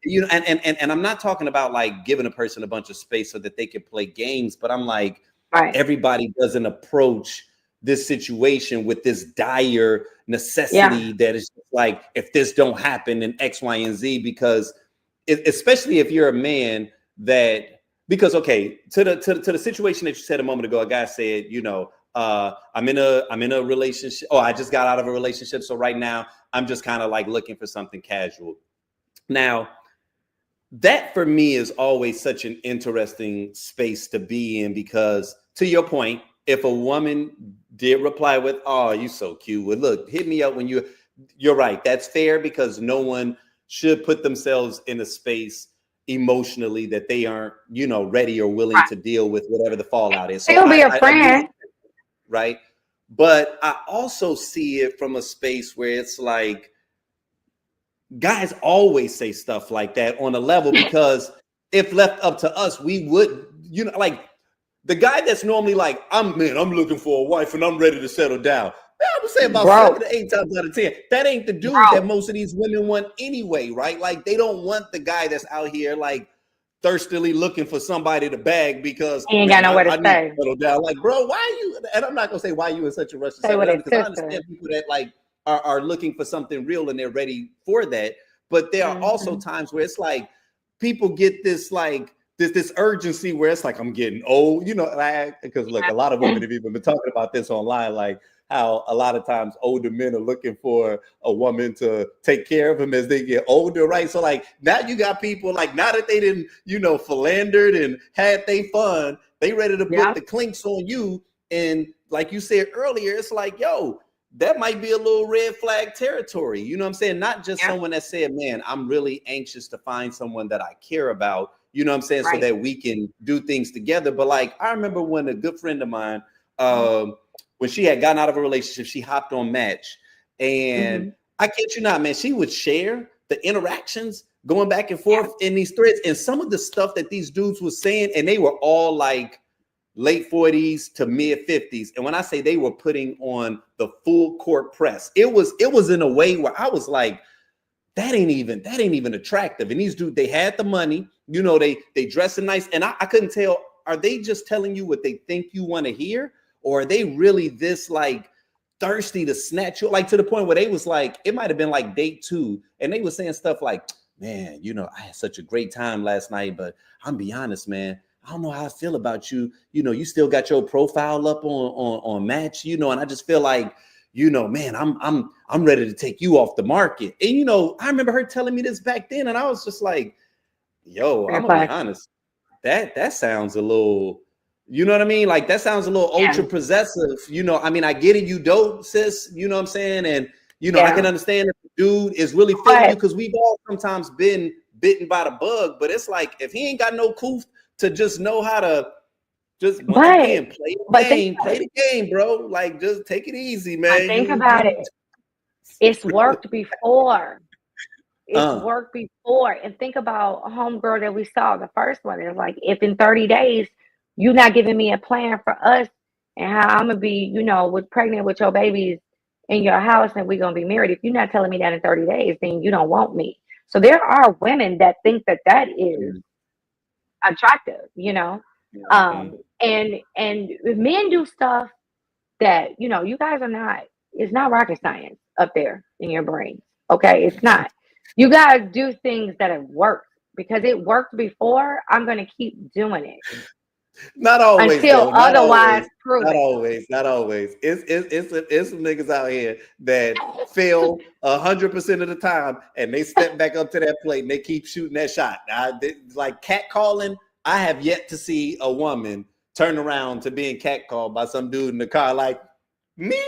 Mm-hmm. And I'm not talking about like giving a person a bunch of space so that they can play games, but I'm like, Right. everybody doesn't approach this situation with this dire necessity that is like, if this don't happen, then X, Y, and Z, because especially if you're a man that, because okay, to the situation that you said a moment ago, a guy said, you know, I'm in a relationship. Oh, I just got out of a relationship. So right now I'm just kind of like looking for something casual. Now, that for me is always such an interesting space to be in, because to your point, if a woman did reply with, "Oh, you so cute. Well, look, hit me up when you're right." That's fair, because no one should put themselves in a space emotionally that they aren't, you know, ready or willing to deal with whatever the fallout is. So She'll be a friend. Right. But I also see it from a space where it's like, guys always say stuff like that on a level, because if left up to us, we would, you know, like the guy that's normally like, I'm looking for a wife and I'm ready to settle down. Man, I would say about 7 to 8 times out of 10, that ain't the dude that most of these women want anyway, right? Like, they don't want the guy that's out here like thirstily looking for somebody to bag because he ain't got nowhere to I need stay. to settle down. Like, bro, why are you? And I'm not gonna say why you in such a rush to settle down, because I understand people that like are looking for something real and they're ready for that. But there are also times where it's like people get this like this urgency where it's like, I'm getting old, you know, because look, a lot of women have even been talking about this online, like how a lot of times older men are looking for a woman to take care of them as they get older, right? So like now you got people like, now that they didn't, you know, philandered and had they fun, they ready to put the clinks on you. And like you said earlier, it's like, yo, that might be a little red flag territory. You know what I'm saying? Not just someone that said, man, I'm really anxious to find someone that I care about, you know what I'm saying? So that we can do things together. But like, I remember when a good friend of mine, when she had gotten out of a relationship, she hopped on Match, and I kid you not, man, she would share the interactions going back and forth in these threads, and some of the stuff that these dudes were saying, and they were all like late 40s to mid 50s. And when I say they were putting on the full court press, it was in a way where I was like, that ain't even attractive. And these dudes, they had the money, you know, they dressing nice, and I couldn't tell, are they just telling you what they think you want to hear? Or are they really this like thirsty to snatch you? Like to the point where they was like, it might have been like date 2. And they were saying stuff like, man, you know, I had such a great time last night, but I'm be honest, man, I don't know how I feel about you. You know, you still got your profile up on Match, you know, and I just feel like, you know, man, I'm ready to take you off the market. And, you know, I remember her telling me this back then, and I was just like, yo, I'm gonna be honest. That sounds a little, you know what I mean? Like that sounds a little ultra possessive. You know, I mean, I get it, you dope, sis. You know what I'm saying? And you know, I can understand if the dude is really feeling you, because we've all sometimes been bitten by the bug. But it's like, if he ain't got no coof to just know how to just once again play the game, bro. Like just take it easy, man. Think about it. It's worked before. It's worked before. And think about a homegirl that we saw, the first one. It's like, if in 30 days you're not giving me a plan for us and how I'm gonna be, you know, pregnant with your babies in your house and we're gonna be married. If you're not telling me that in 30 days, then you don't want me. So there are women that think that that is attractive, you know. And men do stuff that, you know, you guys are not, it's not rocket science up there in your brain. Okay, it's not. You guys do things that have worked because it worked before. I'm gonna keep doing it. Not always, until otherwise proven. Not always. It's some niggas out here that fail 100% of the time, and they step back up to that plate and they keep shooting that shot. Like catcalling, I have yet to see a woman turn around to being catcalled by some dude in the car like me.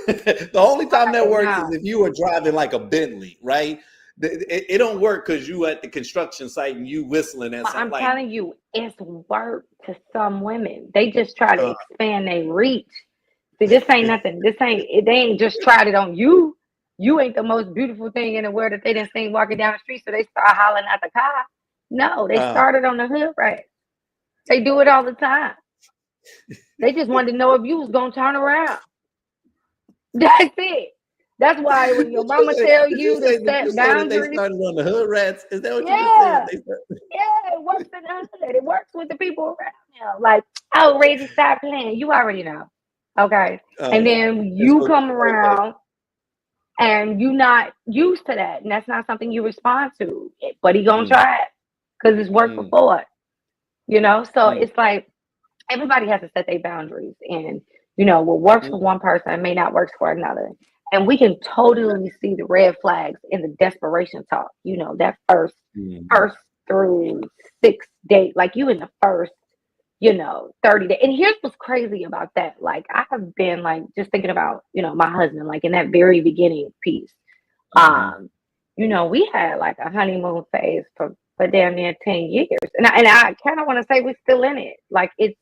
The only time that works is if you were driving like a Bentley, right? It don't work because you at the construction site and you whistling at something. I'm telling you, it's work to some women. They just try to expand their reach. See, this ain't nothing. They ain't just tried it on you. You ain't the most beautiful thing in the world that they didn't see walking down the street, so they start hollering at the car. No, they started on the hood right. They do it all the time. They just wanted to know if you was gonna turn around. That's it. That's why when your mama tell you to set boundaries, they started on the hood rats. Is that what you just said? It works in the hood. It works with the people around now. Like, oh, Reggie, stop playing. You already know. Okay. And then you come around and you're not used to that. And that's not something you respond to. But he gonna try it because it's worked before. You know? So it's like everybody has to set their boundaries. And, you know, what works for one person may not work for another. And we can totally see the red flags in the desperation talk. You know, that first through 6 date, like you in the first, you know, 30 days. And here's what's crazy about that. Like I have been like just thinking about, you know, my husband, like in that very beginning piece. You know, we had like a honeymoon phase for damn near 10 years. And I kind of want to say we're still in it. Like it's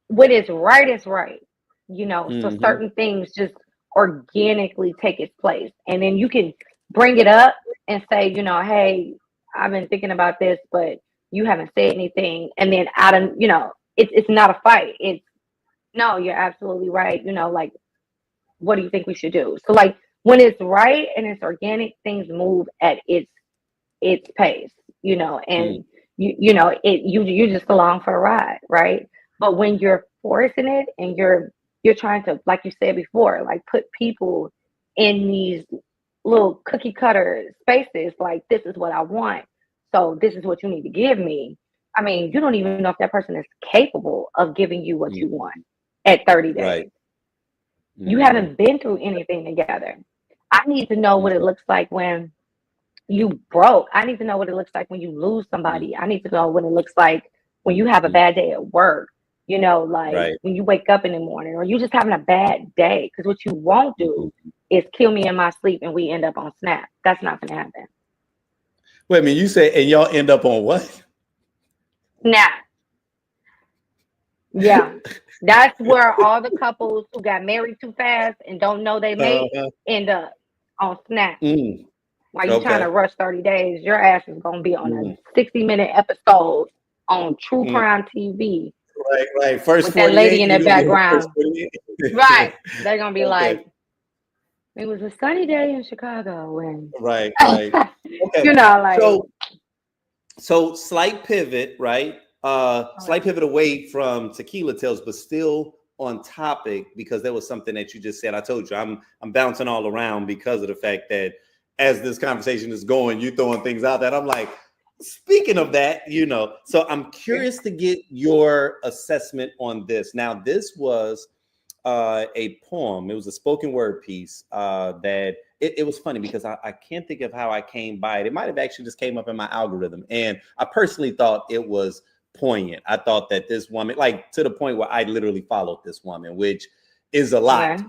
when it's right, you know. So certain things just organically take its place. And then you can bring it up and say, you know, hey, I've been thinking about this, but you haven't said anything. And then out of, you know, it's not a fight. It's no, you're absolutely right. You know, like, what do you think we should do? So like when it's right and it's organic, things move at its pace, you know, and you know, you just along for a ride, right? But when you're forcing it and you're trying to, like you said before, like put people in these little cookie cutter spaces, like this is what I want, so this is what you need to give me. I mean, you don't even know if that person is capable of giving you what you want at 30 days. Right. You haven't been through anything together. I need to know what it looks like when you broke. I need to know what it looks like when you lose somebody. I need to know what it looks like when you have a bad day at work. You know, like when you wake up in the morning or you just having a bad day. Because what you won't do is kill me in my sleep and we end up on Snap. That's not going to happen. Wait a minute, you say, and y'all end up on what? Snap. Yeah. That's where all the couples who got married too fast and don't know they mate end up on Snap. While you're trying to rush 30 days, your ass is going to be on a 60-minute episode on True Crime TV. Right. First with that lady in the background. Right. They're going to be like, it was a sunny day in Chicago. And right. You know, like. So slight pivot, right? Slight pivot away from tequila tales, but still on topic because there was something that you just said. I told you I'm bouncing all around because of the fact that as this conversation is going, you throwing things out that I'm like, speaking of that, you know, so I'm curious to get your assessment on this. Now, this was a poem. It was a spoken word piece that it was funny because I can't think of how I came by it. It might have actually just came up in my algorithm. And I personally thought it was poignant. I thought that this woman, like to the point where I literally followed this woman, which is a lot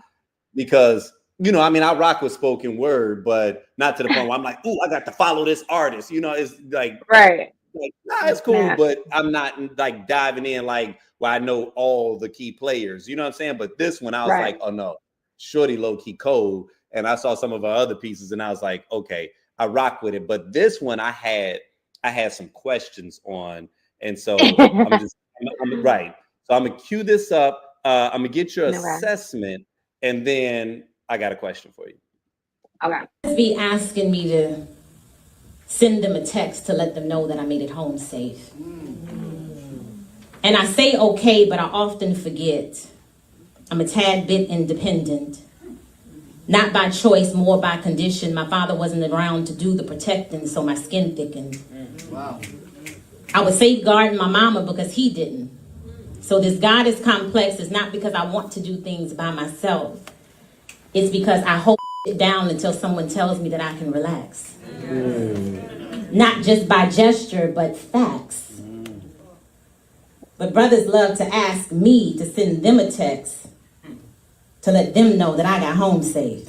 because, you know, I mean, I rock with spoken word, but not to the point where I'm like, oh, I got to follow this artist. You know, it's like, like, nah, it's cool, but I'm not like diving in like, well, I know all the key players. You know what I'm saying? But this one, I was like, oh no, shorty low key cold. And I saw some of our other pieces, and I was like, okay, I rock with it. But this one, I had some questions on, and so I'm right. So I'm gonna cue this up. I'm gonna get your assessment, and then I got a question for you. Okay. Be asking me to send them a text to let them know that I made it home safe. And I say okay, but I often forget. I'm a tad bit independent. Not by choice, more by condition. My father wasn't around to do the protecting, so my skin thickened. Wow. I was safeguarding my mama because he didn't. So this goddess complex is not because I want to do things by myself. It's because I hold it down until someone tells me that I can relax. Not just by gesture, but facts. But brothers love to ask me to send them a text to let them know that I got home safe.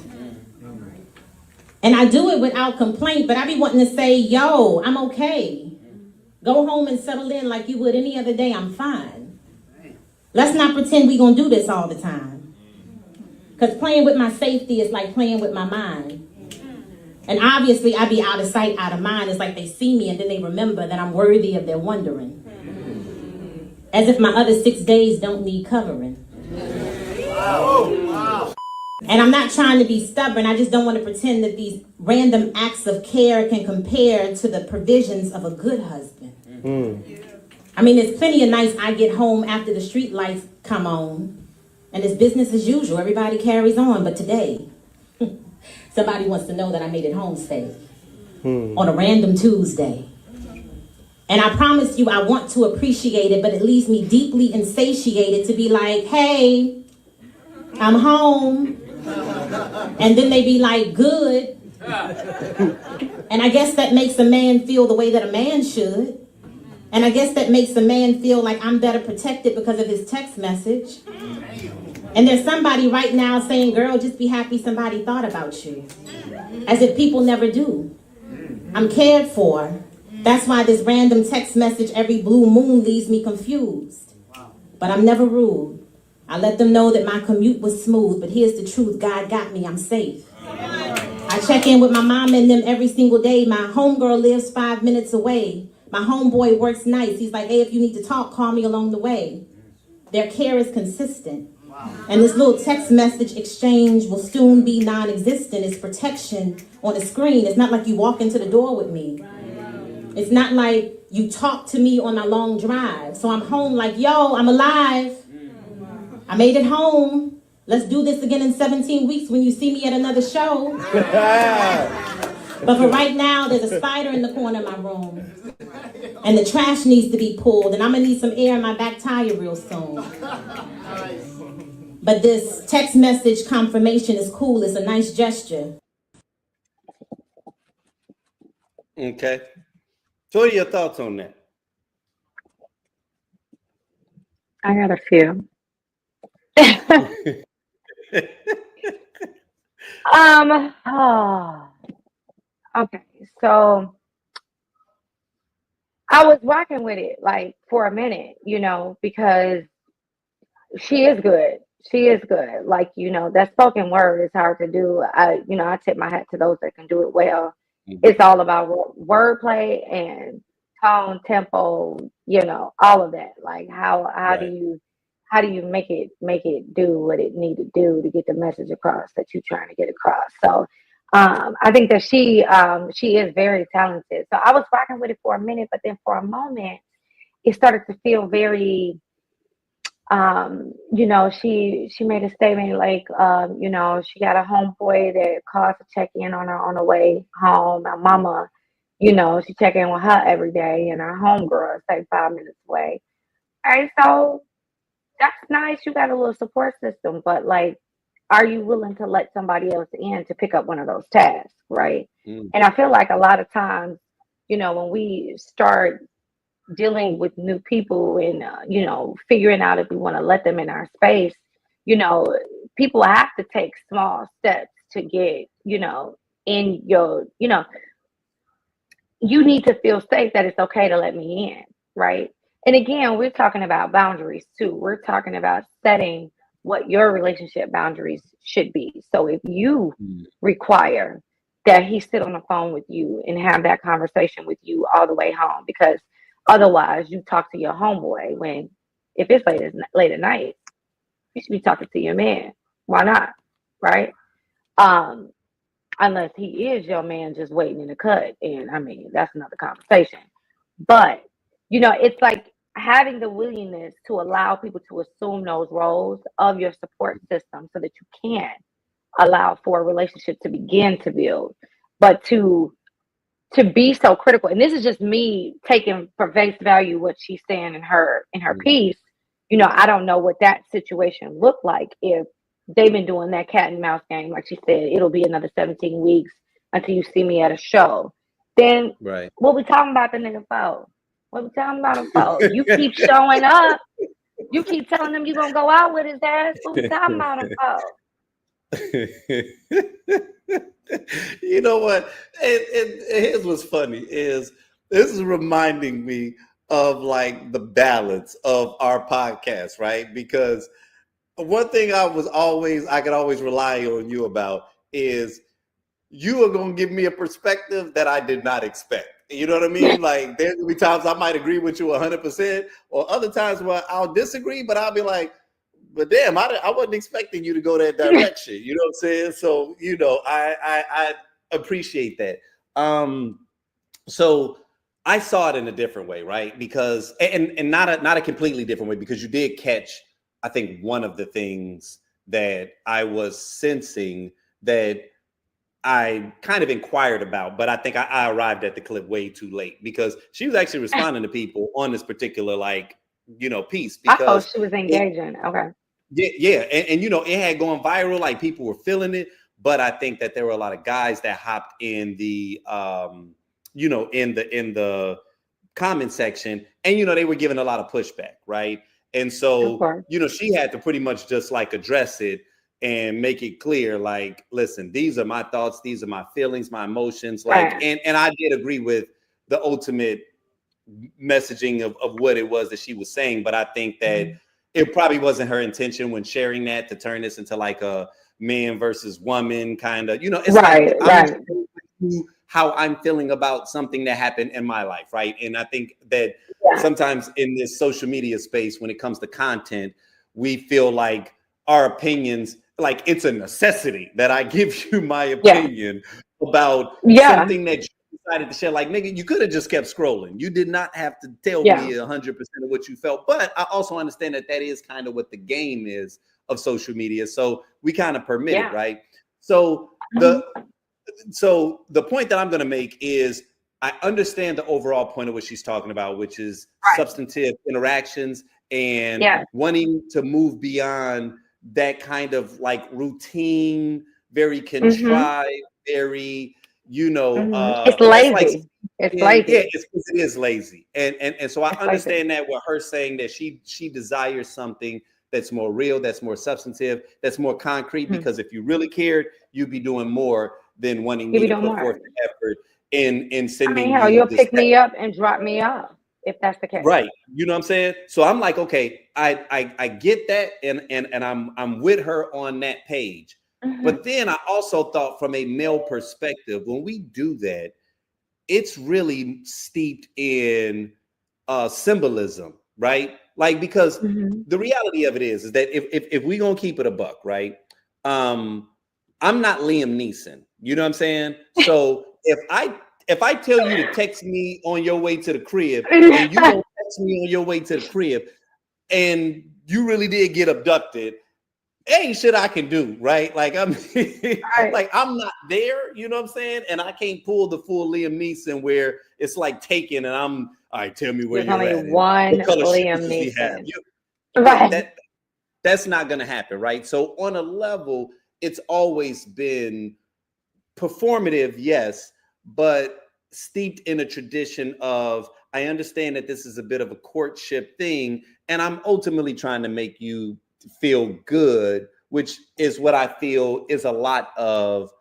And I do it without complaint, but I be wanting to say, yo, I'm okay. Go home and settle in like you would any other day, I'm fine. Let's not pretend we gonna do this all the time. Because playing with my safety is like playing with my mind. And obviously I be out of sight, out of mind. It's like they see me and then they remember that I'm worthy of their wondering. As if my other 6 days don't need covering. Wow. And I'm not trying to be stubborn. I just don't want to pretend that these random acts of care can compare to the provisions of a good husband. I mean, there's plenty of nights I get home after the street lights come on. And it's business as usual. Everybody carries on. But today, somebody wants to know that I made it home safe on a random Tuesday. And I promise you, I want to appreciate it, but it leaves me deeply insatiated to be like, hey, I'm home. And then they be like, good. And I guess that makes a man feel the way that a man should. And I guess that makes a man feel like I'm better protected because of his text message. And there's somebody right now saying, girl, just be happy somebody thought about you. As if people never do. I'm cared for. That's why this random text message every blue moon leaves me confused. But I'm never rude. I let them know that my commute was smooth, but here's the truth, God got me, I'm safe. I check in with my mom and them every single day. My homegirl lives 5 minutes away. My homeboy works nights. He's like, hey, if you need to talk, call me along the way. Their care is consistent. And this little text message exchange will soon be non-existent. It's protection on a screen. It's not like you walk into the door with me. It's not like you talk to me on a long drive. So I'm home like, yo, I'm alive. I made it home. Let's do this again in 17 weeks when you see me at another show. But for right now, there's a spider in the corner of my room. And the trash needs to be pulled. And I'm going to need some air in my back tire real soon. But this text message confirmation is cool. It's a nice gesture. Okay. So what are your thoughts on that? I got a few. Okay, so I was rocking with it like for a minute, because she is good. She is good. Like, that spoken word is hard to do. I tip my hat to those that can do it well. It's all about wordplay and tone, tempo, all of that. Like how do you make it do what it need to do to get the message across that you're trying to get across? So I think that she is very talented. So I was rocking with it for a minute, but then for a moment it started to feel very she made a statement like, she got a homeboy that calls to check in on her on the way home. My mama, she check in with her every day, and her homegirl is like 5 minutes away. All right, so that's nice. You got a little support system, but like, are you willing to let somebody else in to pick up one of those tasks, right? And I feel like a lot of times, when we start dealing with new people and figuring out if we want to let them in our space, people have to take small steps to get in your you need to feel safe that it's okay to let me in, right? And again, we're talking about boundaries too. We're talking about setting what your relationship boundaries should be. So if you require that he sit on the phone with you and have that conversation with you all the way home, because otherwise, you talk to your homeboy if it's late at night, you should be talking to your man. Why not? Right? Unless he is your man just waiting in the cut. And I mean, that's another conversation. But, it's like having the willingness to allow people to assume those roles of your support system so that you can allow for a relationship to begin to build. But to be so critical, and this is just me taking for face value what she's saying in her piece. I don't know what that situation looked like if they've been doing that cat and mouse game. Like she said, it'll be another 17 weeks until you see me at a show. Then what we talking about the nigga for? What we talking about him for? You keep showing up. You keep telling him you gonna go out with his ass. What we talking about him for? You know what? And here's what's funny is this is reminding me of like the balance of our podcast, right? Because one thing I could always rely on you about is you are going to give me a perspective that I did not expect. You know what I mean? Like there's going to be times I might agree with you 100%, or other times where I'll disagree, but I'll be like, but damn, I wasn't expecting you to go that direction. You know what I'm saying? So, I appreciate that. So I saw it in a different way, right? Because, and not a completely different way, because you did catch I think one of the things that I was sensing that I kind of inquired about, but I think I arrived at the clip way too late, because she was actually responding to people on this particular, like, piece, Oh, because she was it, engaging. Okay. yeah, and it had gone viral, like people were feeling it, but I think that there were a lot of guys that hopped in the in the comment section, and they were giving a lot of pushback, right? And Of so course. she had to pretty much just like address it and make it clear, like, listen, these are my thoughts, these are my feelings, my emotions, like, Right. and I did agree with the ultimate messaging of what it was that she was saying, but I think that it probably wasn't her intention when sharing that to turn this into like a man versus woman kind of, it's like, Right. I'm Right. sharing with you how I'm feeling about something that happened in my life, right? And I think that Yeah. sometimes in this social media space, when it comes to content, we feel like our opinions, like it's a necessity that I give you my Yeah. opinion about Yeah. something that you decided to share. Like, nigga, you could have just kept scrolling. You did not have to tell Yeah. me 100% of what you felt. But I also understand that that is kind of what the game is of social media. So we kind of permit it, Yeah. right? So the point that I'm going to make is, I understand the overall point of what she's talking about, which is Right. substantive interactions and Yeah. wanting to move beyond that kind of like routine, very Mm-hmm. contrived, very, It's it's like, lazy. It's lazy. it is lazy. And so I It's lazy. understand that with her saying that she desires something that's more real, that's more substantive, that's more concrete, because if you really cared, you'd be doing more than wanting You me be to doing put forth more. the effort in I mean, sending hell, you you'll this pick me up and drop me off if that's the case. right. You know what I'm saying? So I'm like, okay, I get that, and I'm with her on that page. Mm-hmm. But then I also thought, from a male perspective, when we do that, it's really steeped in symbolism, right? Like, because the reality of it is that if we gonna keep it a buck, right? I'm not Liam Neeson. You know what I'm saying? So if I tell you to text me on your way to the crib, and you don't text me on your way to the crib, and you really did get abducted, ain't shit I can do, right? Like, I'm Right. like, I'm not there, you know what I'm saying? And I can't pull the full Liam Neeson where it's like Taken, and I'm, all right, tell me where There's you're only at and one what color shoes Liam does he have. Neeson. Yeah, Right. that's not gonna happen, right? So on a level, it's always been performative, yes, but steeped in a tradition of, I understand that this is a bit of a courtship thing, and I'm ultimately trying to make you feel good, which is what I feel is a lot of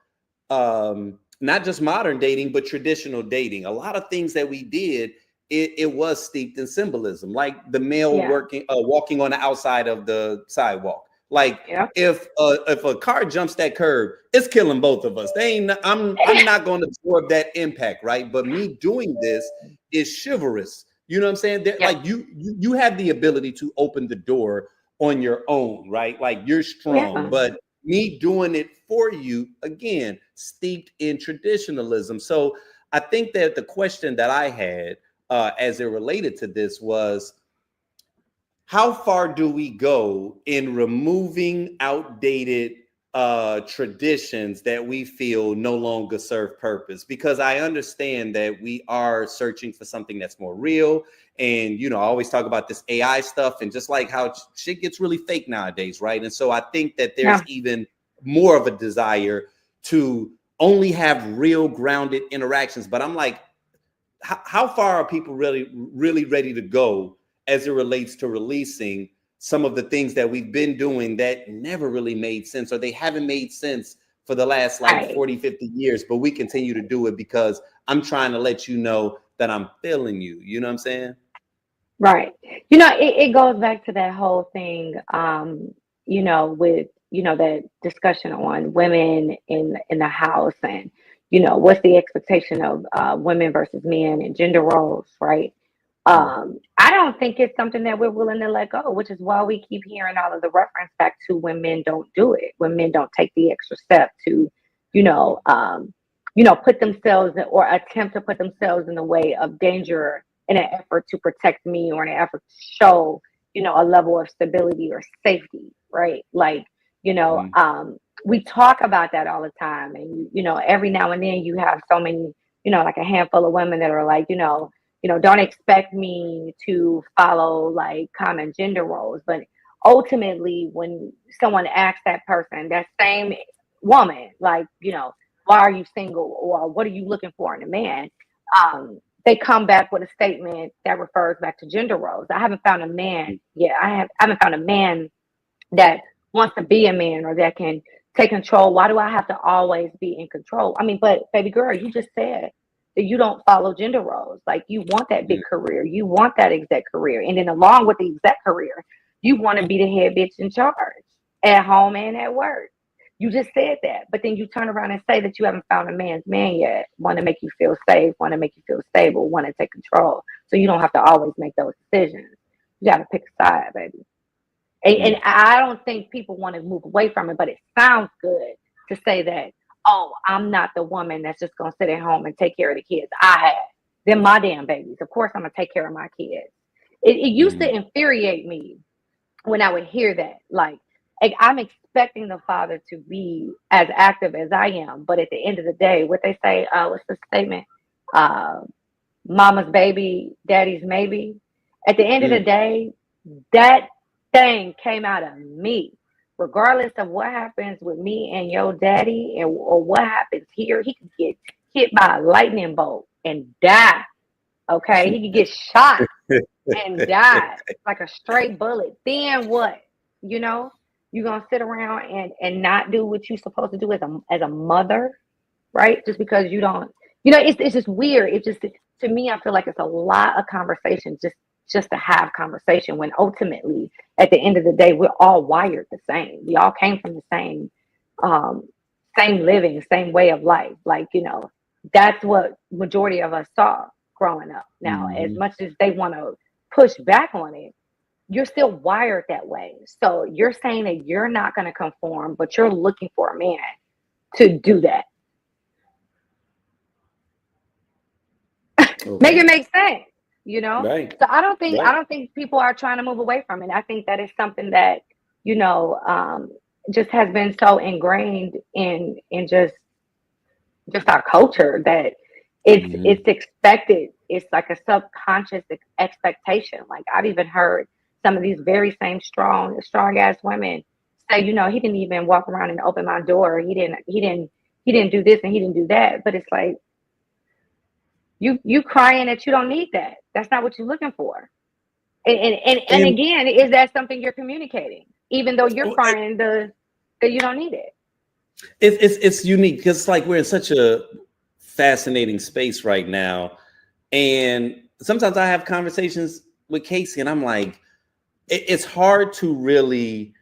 not just modern dating, but traditional dating. A lot of things that we did, it was steeped in symbolism, like the male Yeah. walking on the outside of the sidewalk. Like, Yeah. if a car jumps that curb, it's killing both of us. I'm not going to absorb that impact, right? But me doing this is chivalrous. You know what I'm saying? Yeah. Like, you have the ability to open the door on your own, right? Like, you're strong, Yeah. but me doing it for you, again, steeped in traditionalism. So I think that the question that I had as it related to this was, how far do we go in removing outdated traditions that we feel no longer serve purpose? Because I understand that we are searching for something that's more real. And, I always talk about this AI stuff, and just like how shit gets really fake nowadays, right? And so I think that there's Yeah. even more of a desire to only have real grounded interactions. But I'm like, how far are people really ready to go as it relates to releasing some of the things that we've been doing that never really made sense, or they haven't made sense for the last like Right. 40, 50 years, but we continue to do it because I'm trying to let you know that I'm feeling you. You know what I'm saying? Right. It goes back to that whole thing, with, that discussion on women in the house, and, what's the expectation of women versus men and gender roles, right? I don't think it's something that we're willing to let go, which is why we keep hearing all of the reference back to when men don't do it, when men don't take the extra step to, put themselves or attempt to put themselves in the way of danger in an effort to protect me, or in an effort to show a level of stability or safety, right? Like, we talk about that all the time. And, every now and then you have so many, like a handful of women that are like, don't expect me to follow like common gender roles. But ultimately, when someone asks that person, that same woman, like, why are you single, or what are you looking for in a man? They come back with a statement that refers back to gender roles. I haven't found a man. Yeah, I haven't found a man that wants to be a man or that can take control. Why do I have to always be in control? I mean, but baby girl, you just said that you don't follow gender roles. Like, you want that big career, you want that exec career, and then along with the exec career, you want to be the head bitch in charge at home and at work. You just said that, but then you turn around and say that you haven't found a man's man yet. Want to make you feel safe, want to make you feel stable, want to take control, so you don't have to always make those decisions. You got to pick a side, baby. And I don't think people want to move away from it, but it sounds good to say that, oh, I'm not the woman that's just going to sit at home and take care of the kids. I have. They're my damn babies. Of course, I'm going to take care of my kids. It used to infuriate me when I would hear that. Like, I'm expecting the father to be as active as I am. But at the end of the day, what they say, what's the statement? Mama's baby, daddy's maybe. At the end of the day, that thing came out of me. Regardless of what happens with me and your daddy, or what happens here, he could get hit by a lightning bolt and die. Okay, he could get shot and die like a straight bullet. Then what? You're gonna sit around and not do what you're supposed to do as a mother, right? Just because you don't, it's just weird. It's just, to me, I feel like it's a lot of conversation just to have conversation, when ultimately at the end of the day, we're all wired the same. We all came from the same living, same way of life. Like, that's what majority of us saw growing up. Now, as much as they want to push back on it, you're still wired that way. So you're saying that you're not going to conform, but you're looking for a man to do that. Okay. Make it make sense. Right. So I don't think people are trying to move away from it. I think that is something that just has been so ingrained in just our culture that it's expected. It's like a subconscious expectation. Like, I've even heard some of these very same strong ass women say, he didn't even walk around and open my door. He didn't do this and he didn't do that. But it's like, you crying that you don't need that. That's not what you're looking for. And again, is that something you're communicating, even though you're crying that you don't need it? It's unique because it's like we're in such a fascinating space right now. And sometimes I have conversations with Casey and I'm like, it's hard to really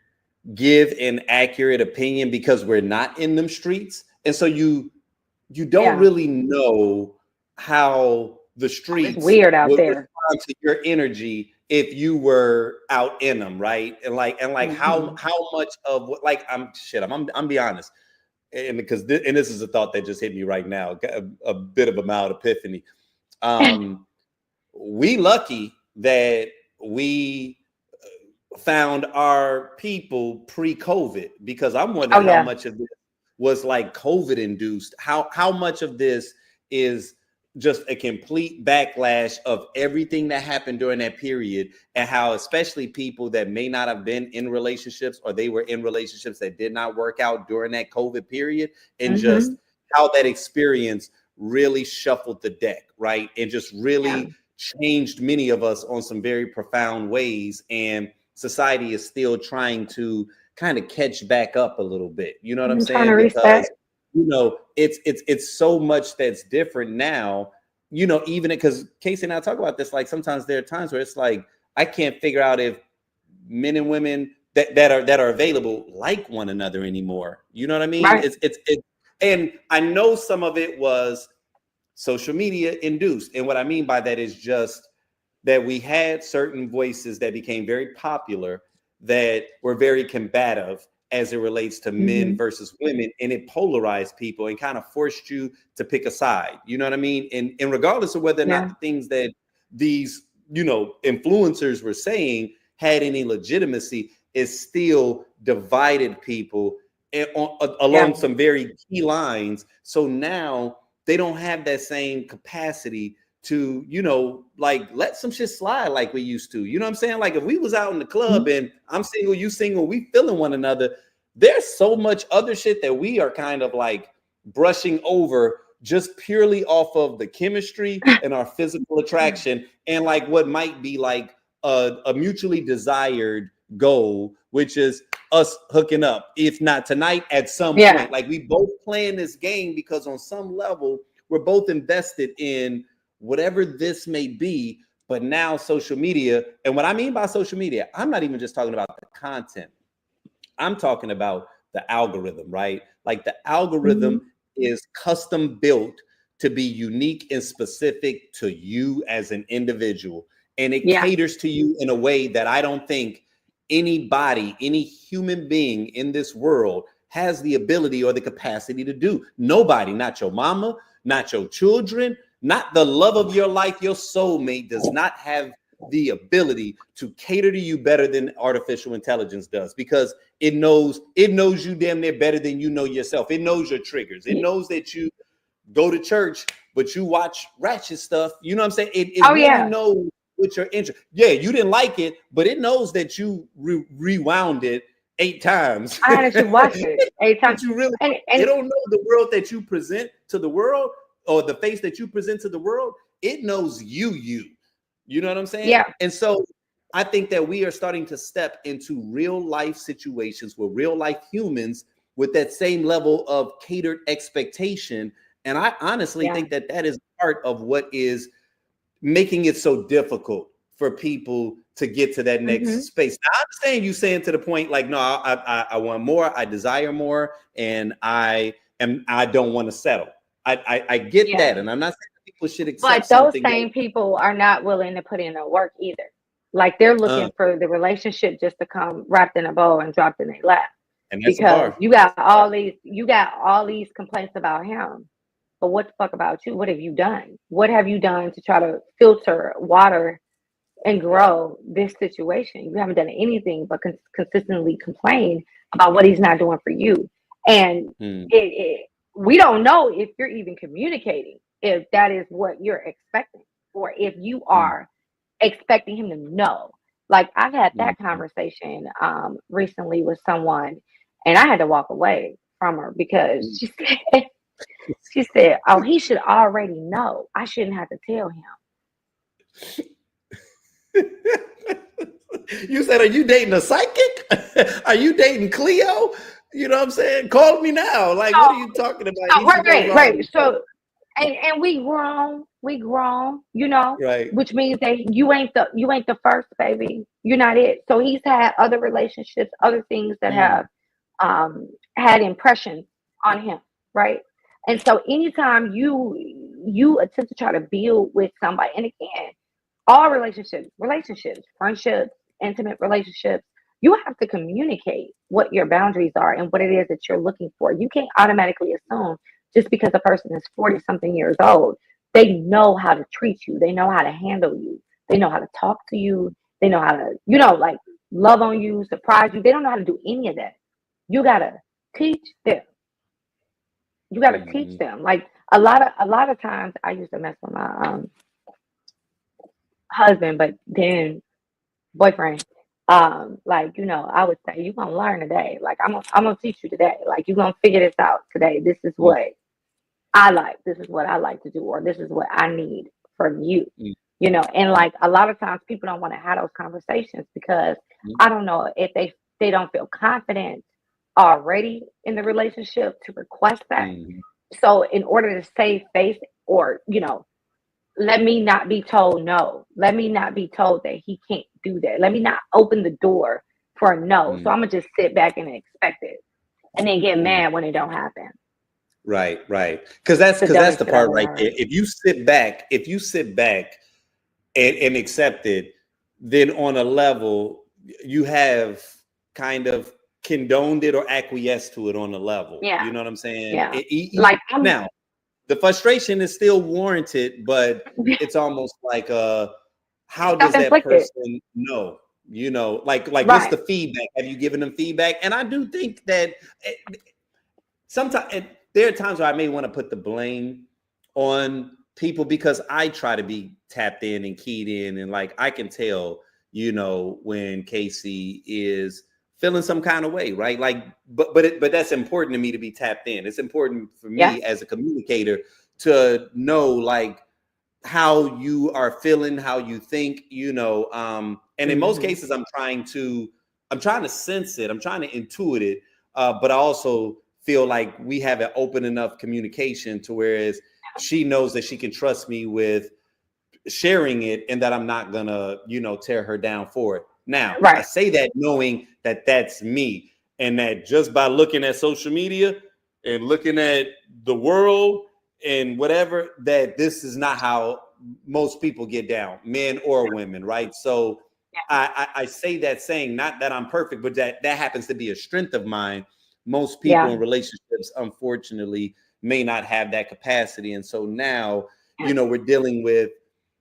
give an accurate opinion because we're not in them streets. And so you don't really know how the streets it's weird out there respond to your energy if you were out in them, right? And how much of what, like, I'm be honest, and because this is a thought that just hit me right now, a bit of a mild epiphany. We lucky that we found our people pre-COVID, because I'm wondering how much of this was like COVID induced, how much of this is just a complete backlash of everything that happened during that period, and how especially people that may not have been in relationships, or they were in relationships that did not work out during that COVID period, and just how that experience really shuffled the deck, right? And just really changed many of us on some very profound ways. And society is still trying to kind of catch back up a little bit. You know what I'm saying? Because it's so much that's different now, even because Casey and I talk about this, like sometimes there are times where it's like, I can't figure out if men and women that are available like one another anymore. You know what I mean? Right. It's and I know some of it was social media induced. And what I mean by that is just that we had certain voices that became very popular that were very combative as it relates to men versus women, and it polarized people and kind of forced you to pick a side. You know what I mean? And regardless of whether or not the things that these, influencers were saying had any legitimacy, it still divided people along some very key lines. So now they don't have that same capacity to, you know, like let some shit slide like we used to. You know what I'm saying? Like if we was out in the club and I'm single, you single, we feeling one another. There's so much other shit that we are kind of like brushing over just purely off of the chemistry and our physical attraction and like what might be like a mutually desired goal, which is us hooking up, if not tonight, at some point. Like we both playing this game because on some level we're both invested in whatever this may be. But now social media, and what I mean by social media, I'm not even just talking about the content. I'm talking about the algorithm, right? Like the algorithm is custom built to be unique and specific to you as an individual. And it caters to you in a way that I don't think anybody, any human being in this world has the ability or the capacity to do. Nobody, not your mama, not your children, not the love of your life, your soulmate does not have the ability to cater to you better than artificial intelligence does, because it knows you damn near better than you know yourself. It knows your triggers. It knows that you go to church, but you watch ratchet stuff. You know what I'm saying? It really knows what your interest. Yeah, you didn't like it, but it knows that you rewound it 8 times. I actually watched it 8 times. You really, and they don't know the world that you present to the world, or the face that you present to the world. It knows you. You know what I'm saying? Yeah. And so I think that we are starting to step into real life situations with real life humans with that same level of catered expectation. And I honestly think that that is part of what is making it so difficult for people to get to that next space. Now, I understand you saying to the point like, no, I want more, I desire more, and I don't want to settle. I get that, and I'm not saying people should accept. But those same people are not willing to put in the work either. Like they're looking for the relationship just to come wrapped in a bow and dropped in their lap. And that's because you got all these complaints about him. But what the fuck about you? What have you done? What have you done to try to filter, water, and grow this situation? You haven't done anything but consistently complain about what he's not doing for you. And we don't know if you're even communicating, if that is what you're expecting, or if you are expecting him to know. Like I've had that conversation recently with someone, and I had to walk away from her because she said, oh, he should already know. I shouldn't have to tell him. You said, are you dating a psychic? Are you dating Cleo? You know what I'm saying? Call me now. Like, what are you talking about? Right. So, and we grown, you know, which means that you ain't the first, baby. You're not it. So he's had other relationships, other things that have had impressions on him, right? And so anytime you attempt to try to build with somebody, and again, all relationships, friendships, intimate relationships, you have to communicate what your boundaries are and what it is that you're looking for. You can't automatically assume just because a person is 40-something years old, they know how to treat you. They know how to handle you. They know how to talk to you. They know how to, you know, like love on you, surprise you. They don't know how to do any of that. You got to teach them. You got to teach them. Like a lot of times I used to mess with my husband, but then boyfriend. Like, you know, I would say, you're gonna learn today. Like I'm gonna teach you today. Like you're gonna figure this out today. This is what I like. This is what I like to do, or this is what I need from you. You know, and like a lot of times people don't want to have those conversations because I don't know if they don't feel confident already in the relationship to request that. So in order to save face, or, you know, let me not be told no. Let me not be told that he can't do that. Let me not open the door for a no. So I'm gonna just sit back and expect it, and then get mad when it don't happen. Right. Because that's the part right there. If you sit back and accept it, then on a level you have kind of condoned it or acquiesced to it on a level. Yeah. You know what I'm saying? Yeah. Like now, the frustration is still warranted, but it's almost like how does that person know? You know, like what's Right. the feedback? Have you given them feedback? And I do think that sometimes there are times where I may want to put the blame on people because I try to be tapped in and keyed in, and like I can tell, you know, when Casey is feeling some kind of way, right? Like, but that's important to me to be tapped in. It's important for Yeah. me as a communicator to know like how you are feeling, how you think, you know. And in most cases, I'm trying to sense it, I'm trying to intuit it, but I also feel like we have an open enough communication to whereas she knows that she can trust me with sharing it and that I'm not gonna, you know, tear her down for it. Now, I Right. say that knowing that that's me, and that just by looking at social media and looking at the world and whatever, that this is not how most people get down, men or women, right? So I say that saying not that I'm perfect, but that happens to be a strength of mine. Most people in relationships, unfortunately, may not have that capacity. And so now, you know, we're dealing with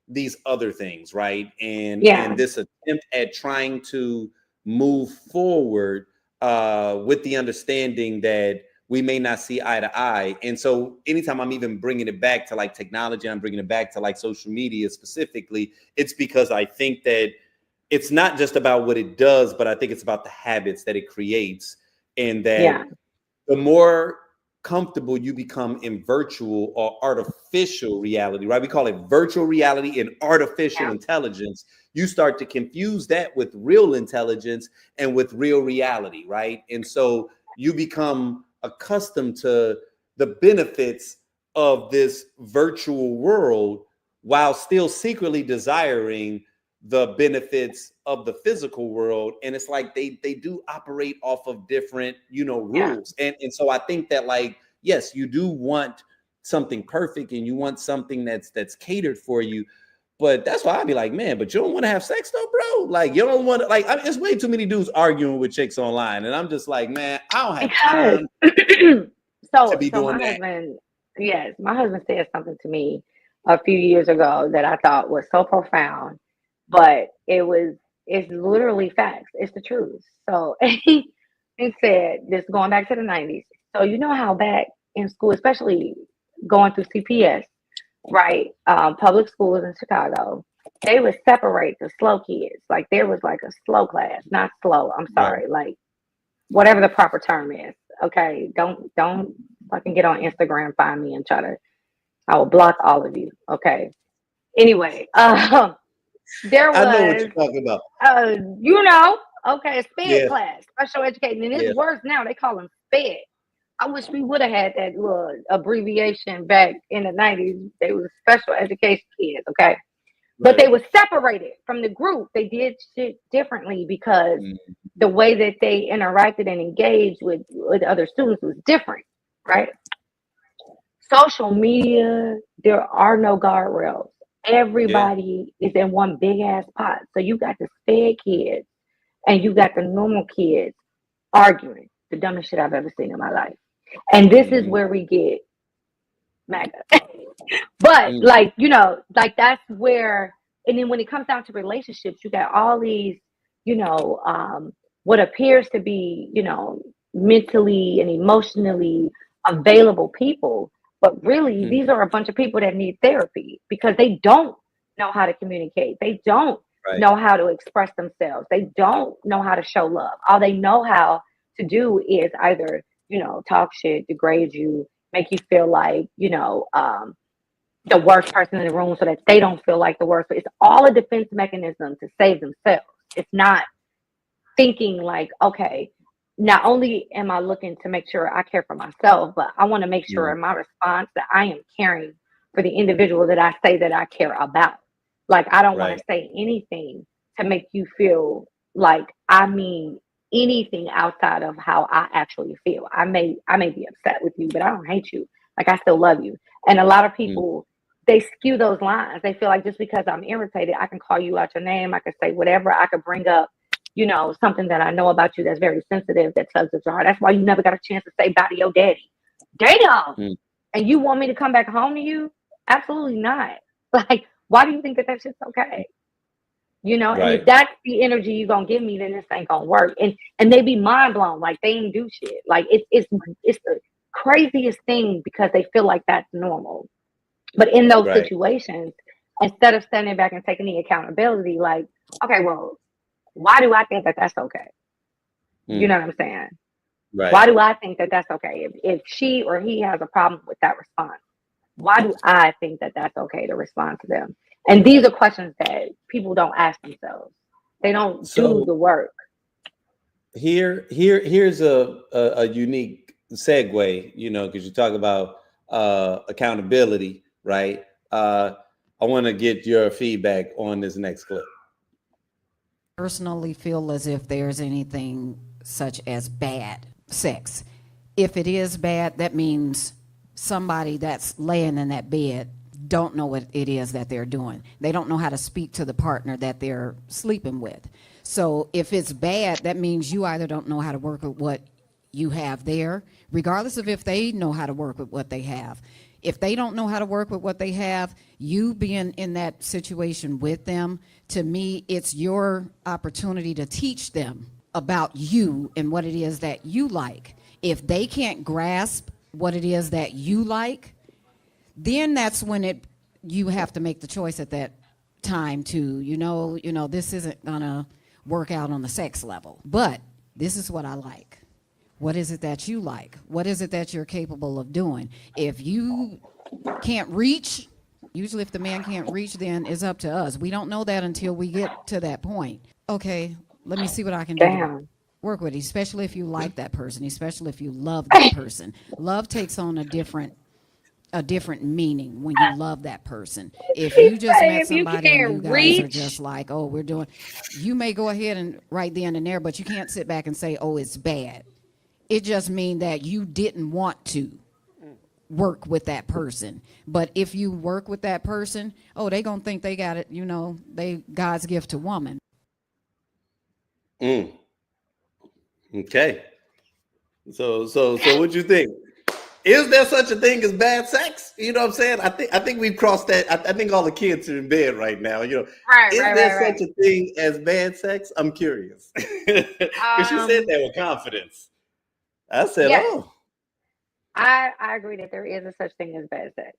these other things, right? And this attempt at trying to move forward with the understanding that we may not see eye to eye. And so anytime I'm even bringing it back to like technology, I'm bringing it back to like social media specifically, it's because I think that it's not just about what it does, but I think it's about the habits that it creates. And that the more comfortable you become in virtual or artificial reality, right? We call it virtual reality and artificial intelligence. You start to confuse that with real intelligence and with real reality, right? And so you become accustomed to the benefits of this virtual world while still secretly desiring the benefits of the physical world. And it's like they do operate off of different, you know, rules. And so I think that like, yes, you do want something perfect and you want something that's catered for you. But that's why I'd be like, man, but you don't want to have sex though, bro. Like you don't want to, like, there's way too many dudes arguing with chicks online. And I'm just like, man, I don't have time to be doing my that. husband, yes, my husband said something to me a few years ago that I thought was so profound, but it's literally facts. It's the truth. So he said, this going back to the 90s. So you know how back in school, especially going through CPS, right? Public schools in Chicago, they would separate the slow kids. Like there was like a slow class, not slow. I'm sorry, like whatever the proper term is. Okay, don't fucking get on Instagram, find me and try to. I will block all of you. Okay. Anyway, there I know what was, you're talking about. you know, okay, a SPED Yeah. class, special education, and it's worse now. They call them SPED. I wish we would have had that little abbreviation back in the 90s. They were special education kids, okay? But they were separated from the group. They did shit differently because the way that they interacted and engaged with other students was different, right? Social media, there are no guardrails. Everybody is in one big ass pot. So you got the SPED kids and you got the normal kids arguing. The dumbest shit I've ever seen in my life. And this is where we get MAGA. But like, you know, like that's where, and then when it comes down to relationships, you got all these, you know, what appears to be, you know, mentally and emotionally available people. But really, these are a bunch of people that need therapy because they don't know how to communicate. They don't know how to express themselves. They don't know how to show love. All they know how to do is either, you know, talk shit, degrade you, make you feel like, you know, the worst person in the room so that they don't feel like the worst. But it's all a defense mechanism to save themselves. It's not thinking like, okay, not only am I looking to make sure I care for myself, but I want to make sure in my response that I am caring for the individual that I say that I care about. Like, I don't want to say anything to make you feel like I mean anything outside of how I actually feel. I may be upset with you, but I don't hate you. Like, I still love you. And a lot of people, they skew those lines. They feel like just because I'm irritated, I can call you out your name. I can say whatever. I could bring up, you know, something that I know about you that's very sensitive, that tugs at your heart. That's why you never got a chance to say bye to your daddy. Damn. And you want me to come back home to you? Absolutely not. Like, why do you think that shit's okay? And Right. if that's the energy you're gonna give me, then this ain't gonna work. And they be mind blown, like they ain't do shit. Like it's the craziest thing because they feel like that's normal. But in those Right. situations, instead of standing back and taking the accountability, like, okay, well, why do I think that that's okay? You know what I'm saying? Right. Why do I think that that's okay? If she or he has a problem with that response, why do I think that that's okay to respond to them? And these are questions that people don't ask themselves. They don't do So the work. here's a unique segue, because you talk about accountability, right? I want to get your feedback on this next clip. Personally feel as if there's anything such as bad sex. If it is bad, that means somebody that's laying in that bed don't know what it is that they're doing. They don't know how to speak to the partner that they're sleeping with. So if it's bad, that means you either don't know how to work with what you have there, regardless of if they know how to work with what they have. If they don't know how to work with what they have, you being in that situation with them, to me, it's your opportunity to teach them about you and what it is that you like. If they can't grasp what it is that you like, then that's when you have to make the choice at that time to, this isn't gonna work out on the sex level, but this is what I like. What is it that you like? What is it that you're capable of doing? If you can't reach, usually if the man can't reach, then it's up to us. We don't know that until we get to that point. Okay, let me see what I can do to work with, especially if you like that person, especially if you love that person. Love takes on a different meaning when you love that person. If you just met somebody and you guys are just like, oh, you may go ahead and right then and there, but you can't sit back and say, oh, it's bad. It just means that you didn't want to work with that person. But if you work with that person, oh, they gonna think they got it, they God's gift to woman. Okay. So what you think? Is there such a thing as bad sex? You know what I'm saying? I think we've crossed that. I think all the kids are in bed right now. Is there such a thing as bad sex? I'm curious. Because you said that with confidence. I said, yes, oh. I agree that there is a such thing as bad sex.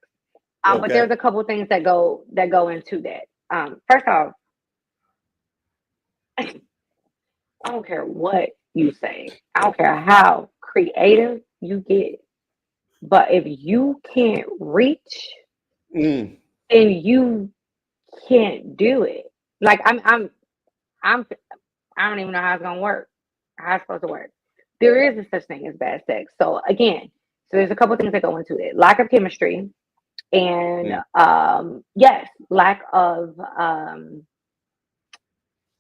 Okay. But there's a couple things that go into that. First off, I don't care what you say. I don't care how creative you get. But if you can't reach, then you can't do it. Like I don't even know how it's gonna work. How it's supposed to work. There is a such thing as bad sex. So again, there's a couple things that go into it. Lack of chemistry and yes, lack of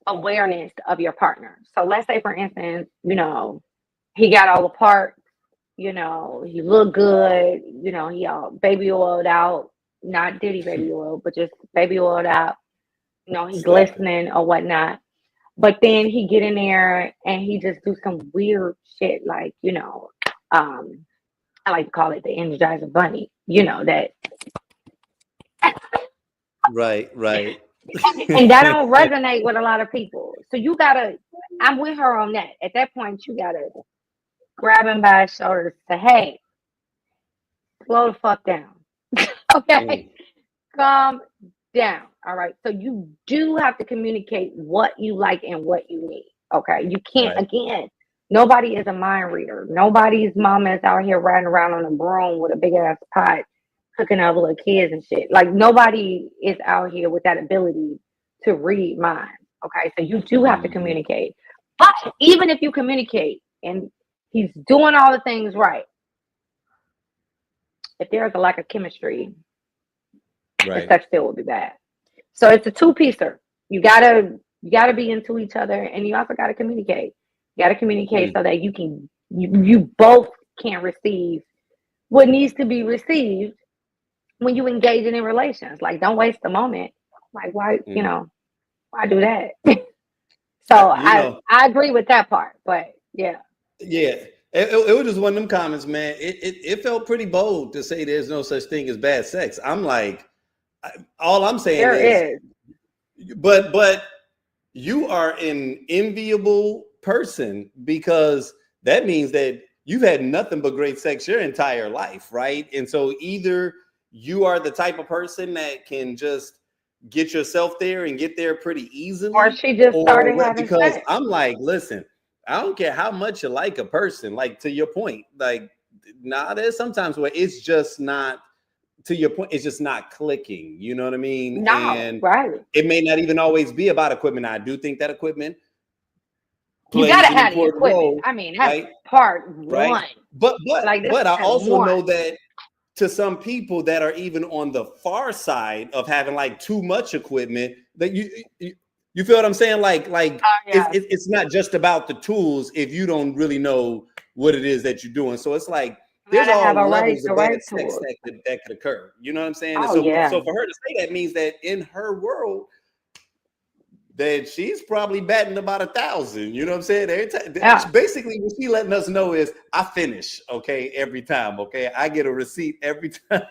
awareness of your partner. So let's say for instance, he got all the parts, he looked good, he all baby oiled out, not Diddy baby oil, but just baby oiled out, he's glistening or whatnot. But then he get in there and he just do some weird shit like, I like to call it the Energizer Bunny, that. Right. And that don't resonate with a lot of people. So I'm with her on that. At that point, you gotta grab him by his shoulders and say, hey, slow the fuck down. Okay? Calm down. All right. So you do have to communicate what you like and what you need. Okay. You can't, again, nobody is a mind reader. Nobody's mama is out here riding around on a broom with a big ass pot cooking up little kids and shit. Like nobody is out here with that ability to read minds. Okay. So you do have to communicate. But even if you communicate and he's doing all the things right, if there's a lack of chemistry, the sex still will be bad. So it's a two-piecer. You gotta be into each other, and you also gotta communicate. You gotta communicate so that you both can receive what needs to be received when you engage in relations. Like, don't waste the moment. Like, why why do that? So I agree with that part, but yeah. It was just one of them comments, man. It felt pretty bold to say there's no such thing as bad sex. I'm like, all I'm saying is, but you are an enviable person, because that means that you've had nothing but great sex your entire life, right? And so either you are the type of person that can just get yourself there and get there pretty Or easily, she just or started what? having Because sex. I'm like, listen, I don't care how much you like a person, like, to your point, like, nah, there's sometimes where it's just not, to your point, it's just not clicking. You know what I mean? No, And right. it may not even always be about equipment. I do think that equipment You plays gotta an have the important equipment. role, I mean, that's right? part Right. one. But Like that's I step also one. know that to some people that are even on the far side of having like too much equipment, that you feel what I'm saying? Like Yeah. it's not just about the tools if you don't really know what it is that you're doing. So it's like You there's gotta have all a right levels of the bad right sex tools. that could occur. You know what I'm saying? And Oh so yeah. for her to say that means that in her world, that she's probably batting about 1,000. You know what I'm saying? Every time, Yeah. basically, what she letting us know is, I finish, okay, every time, okay? I get a receipt every time.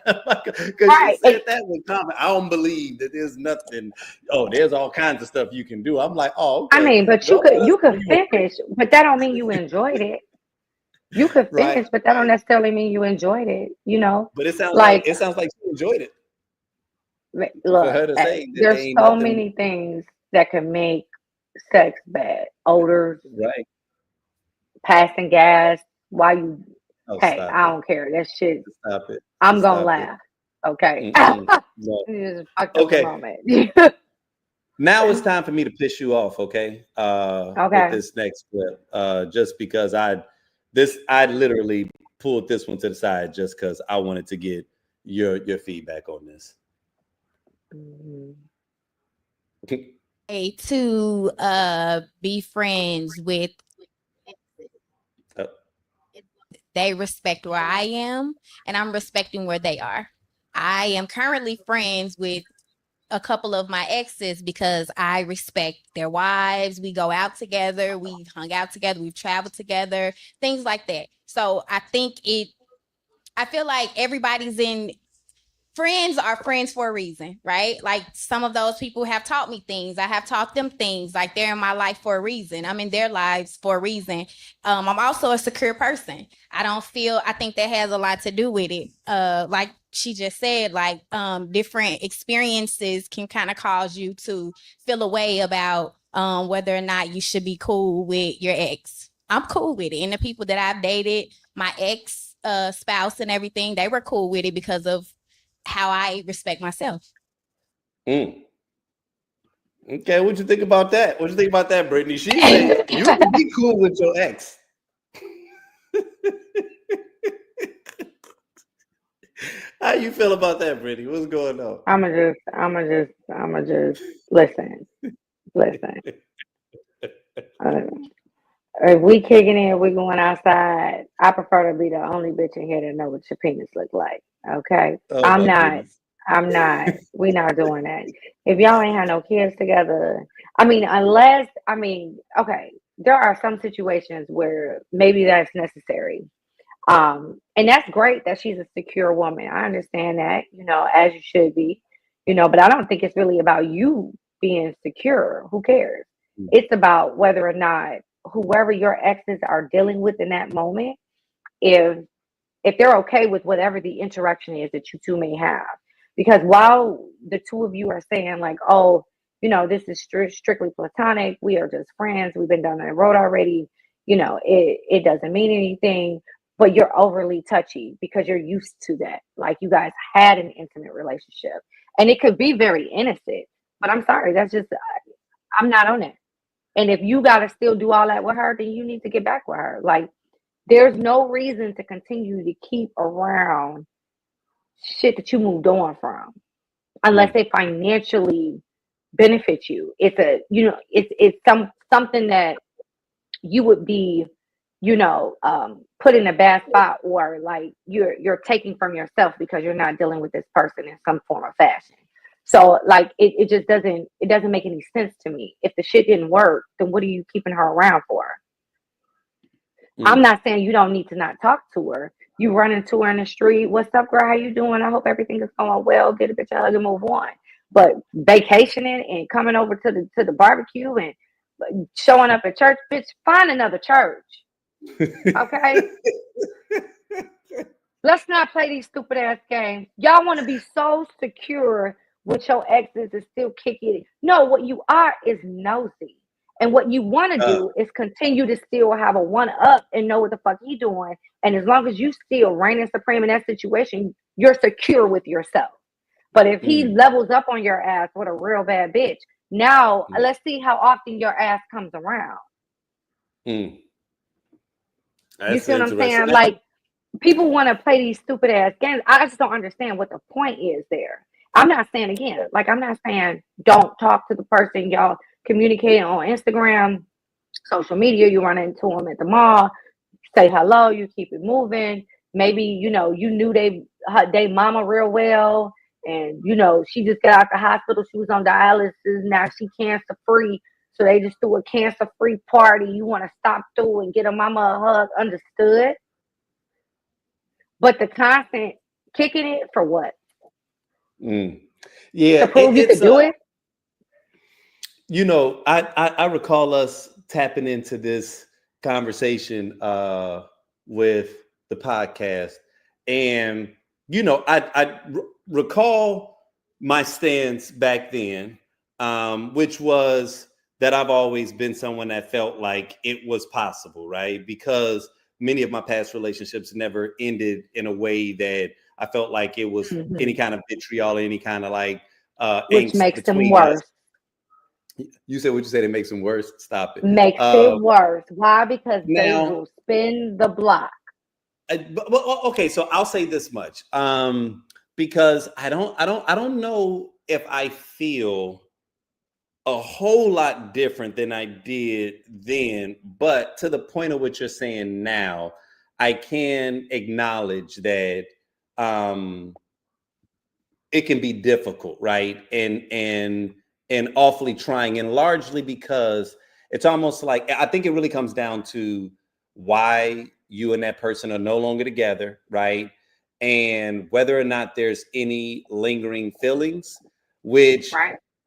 Because she Right. said that with comment. I don't believe that there's nothing. Oh, there's all kinds of stuff you can do. I'm like, oh, I okay. mean, but Go you could you finish, but that don't mean you enjoyed it. You could right, finish, but that don't right. necessarily mean you enjoyed it, you know? But Like, it sounds like she enjoyed it. For look, her to say that there there's ain't so nothing many things that can make sex bad. Odors, right. passing gas, why you, Oh, hey, stop I it. don't care. That shit, Stop it. I'm Just gonna stop it. laugh. Okay. Mm-mm. No. It's just fucked up the Okay. moment. Now it's time for me to piss you off, okay? With Okay. this next clip. Just because I literally pulled this one to the side just because I wanted to get your feedback on this. Mhm. To be friends with, Uh, they respect where I am, and I'm respecting where they are. I am currently friends with a couple of my exes because I respect their wives. We go out together, we've hung out together, we've traveled together, things like that. So I feel like everybody's in, friends are friends for a reason, right? Like some of those people have taught me things. I have taught them things. Like they're in my life for a reason. I'm in their lives for a reason. I'm also a secure person. I think that has a lot to do with it. Like she just said, like different experiences can kind of cause you to feel a way about whether or not you should be cool with your ex. I'm cool with it. And the people that I've dated, my ex spouse and everything, they were cool with it because of how I respect myself. mm. Okay, what you think about that? What you think about that, Brittany? She said you can be cool with your ex. How you feel about that, Brittany? What's going on? I'ma just listen. Listen. Uh, if we kicking it, we going outside. I prefer to be the only bitch in here that know what your penis look like. Okay, Oh I'm my not. goodness. I'm not. We not doing that. If y'all ain't had no kids together, I mean, okay, there are some situations where maybe that's necessary. And that's great that she's a secure woman. I understand that, as you should be, but I don't think it's really about you being secure. Who cares? It's about whether or not whoever your exes are dealing with in that moment, if they're okay with whatever the interaction is that you two may have. Because while the two of you are saying like, oh, this is strictly platonic, we are just friends, we've been down that road already, it doesn't mean anything, but you're overly touchy because you're used to that. Like you guys had an intimate relationship and it could be very innocent, but I'm sorry, I'm not on it. And if you got to still do all that with her, then you need to get back with her. Like, there's no reason to continue to keep around shit that you moved on from unless they financially benefit you. It's something that you would be, put in a bad spot, or like you're taking from yourself because you're not dealing with this person in some form or fashion. So like it doesn't make any sense to me. If the shit didn't work, then what are you keeping her around for? I'm not saying you don't need to not talk to her. You run into her in the street. What's up, girl? How you doing? I hope everything is going well. Get a bitch a hug and move on. But vacationing and coming over to the barbecue and showing up at church, bitch, find another church. Okay? Let's not play these stupid ass games. Y'all want to be so secure with your exes and still kick it. No, what you are is nosy. And what you want to do is continue to still have a one up and know what the fuck he doing. And as long as you still reigning supreme in that situation, you're secure with yourself. But if he levels up on your ass with a real bad bitch, now let's see how often your ass comes around. You see what I'm saying? Like, people want to play these stupid ass games. I just don't understand what the point is there. I'm not saying again, like, I'm not saying don't talk to the person. Y'all communicate on Instagram, social media. You run into them at the mall, say hello, you keep it moving. Maybe, you know, you knew they mama real well, and you know, she just got out the hospital, she was on dialysis, now she cancer free, so they just threw a cancer free party. You want to stop through and get a mama a hug, understood. But the constant kicking it for what? Yeah, to prove you could do it. You know, I recall us tapping into this conversation with the podcast, and you know, I recall my stance back then, which was that I've always been someone that felt like it was possible, right? Because many of my past relationships never ended in a way that I felt like it was any kind of vitriol, any kind of like which makes them worse. You said what you said, it makes them worse. Stop it. Makes it worse. Why? Because they will spin the block. Okay, so I'll say this much. Because I don't know if I feel a whole lot different than I did then, but to the point of what you're saying now, I can acknowledge that it can be difficult, right? And awfully trying, and largely because it's almost like, I think it really comes down to why you and that person are no longer together, right? And whether or not there's any lingering feelings, which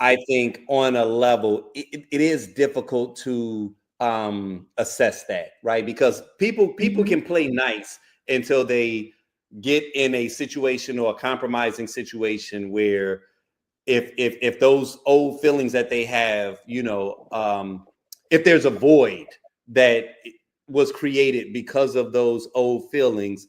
I think on a level, it is difficult to assess that, right? Because people can play nice until they get in a situation or a compromising situation where if those old feelings that they have, you know, if there's a void that was created because of those old feelings,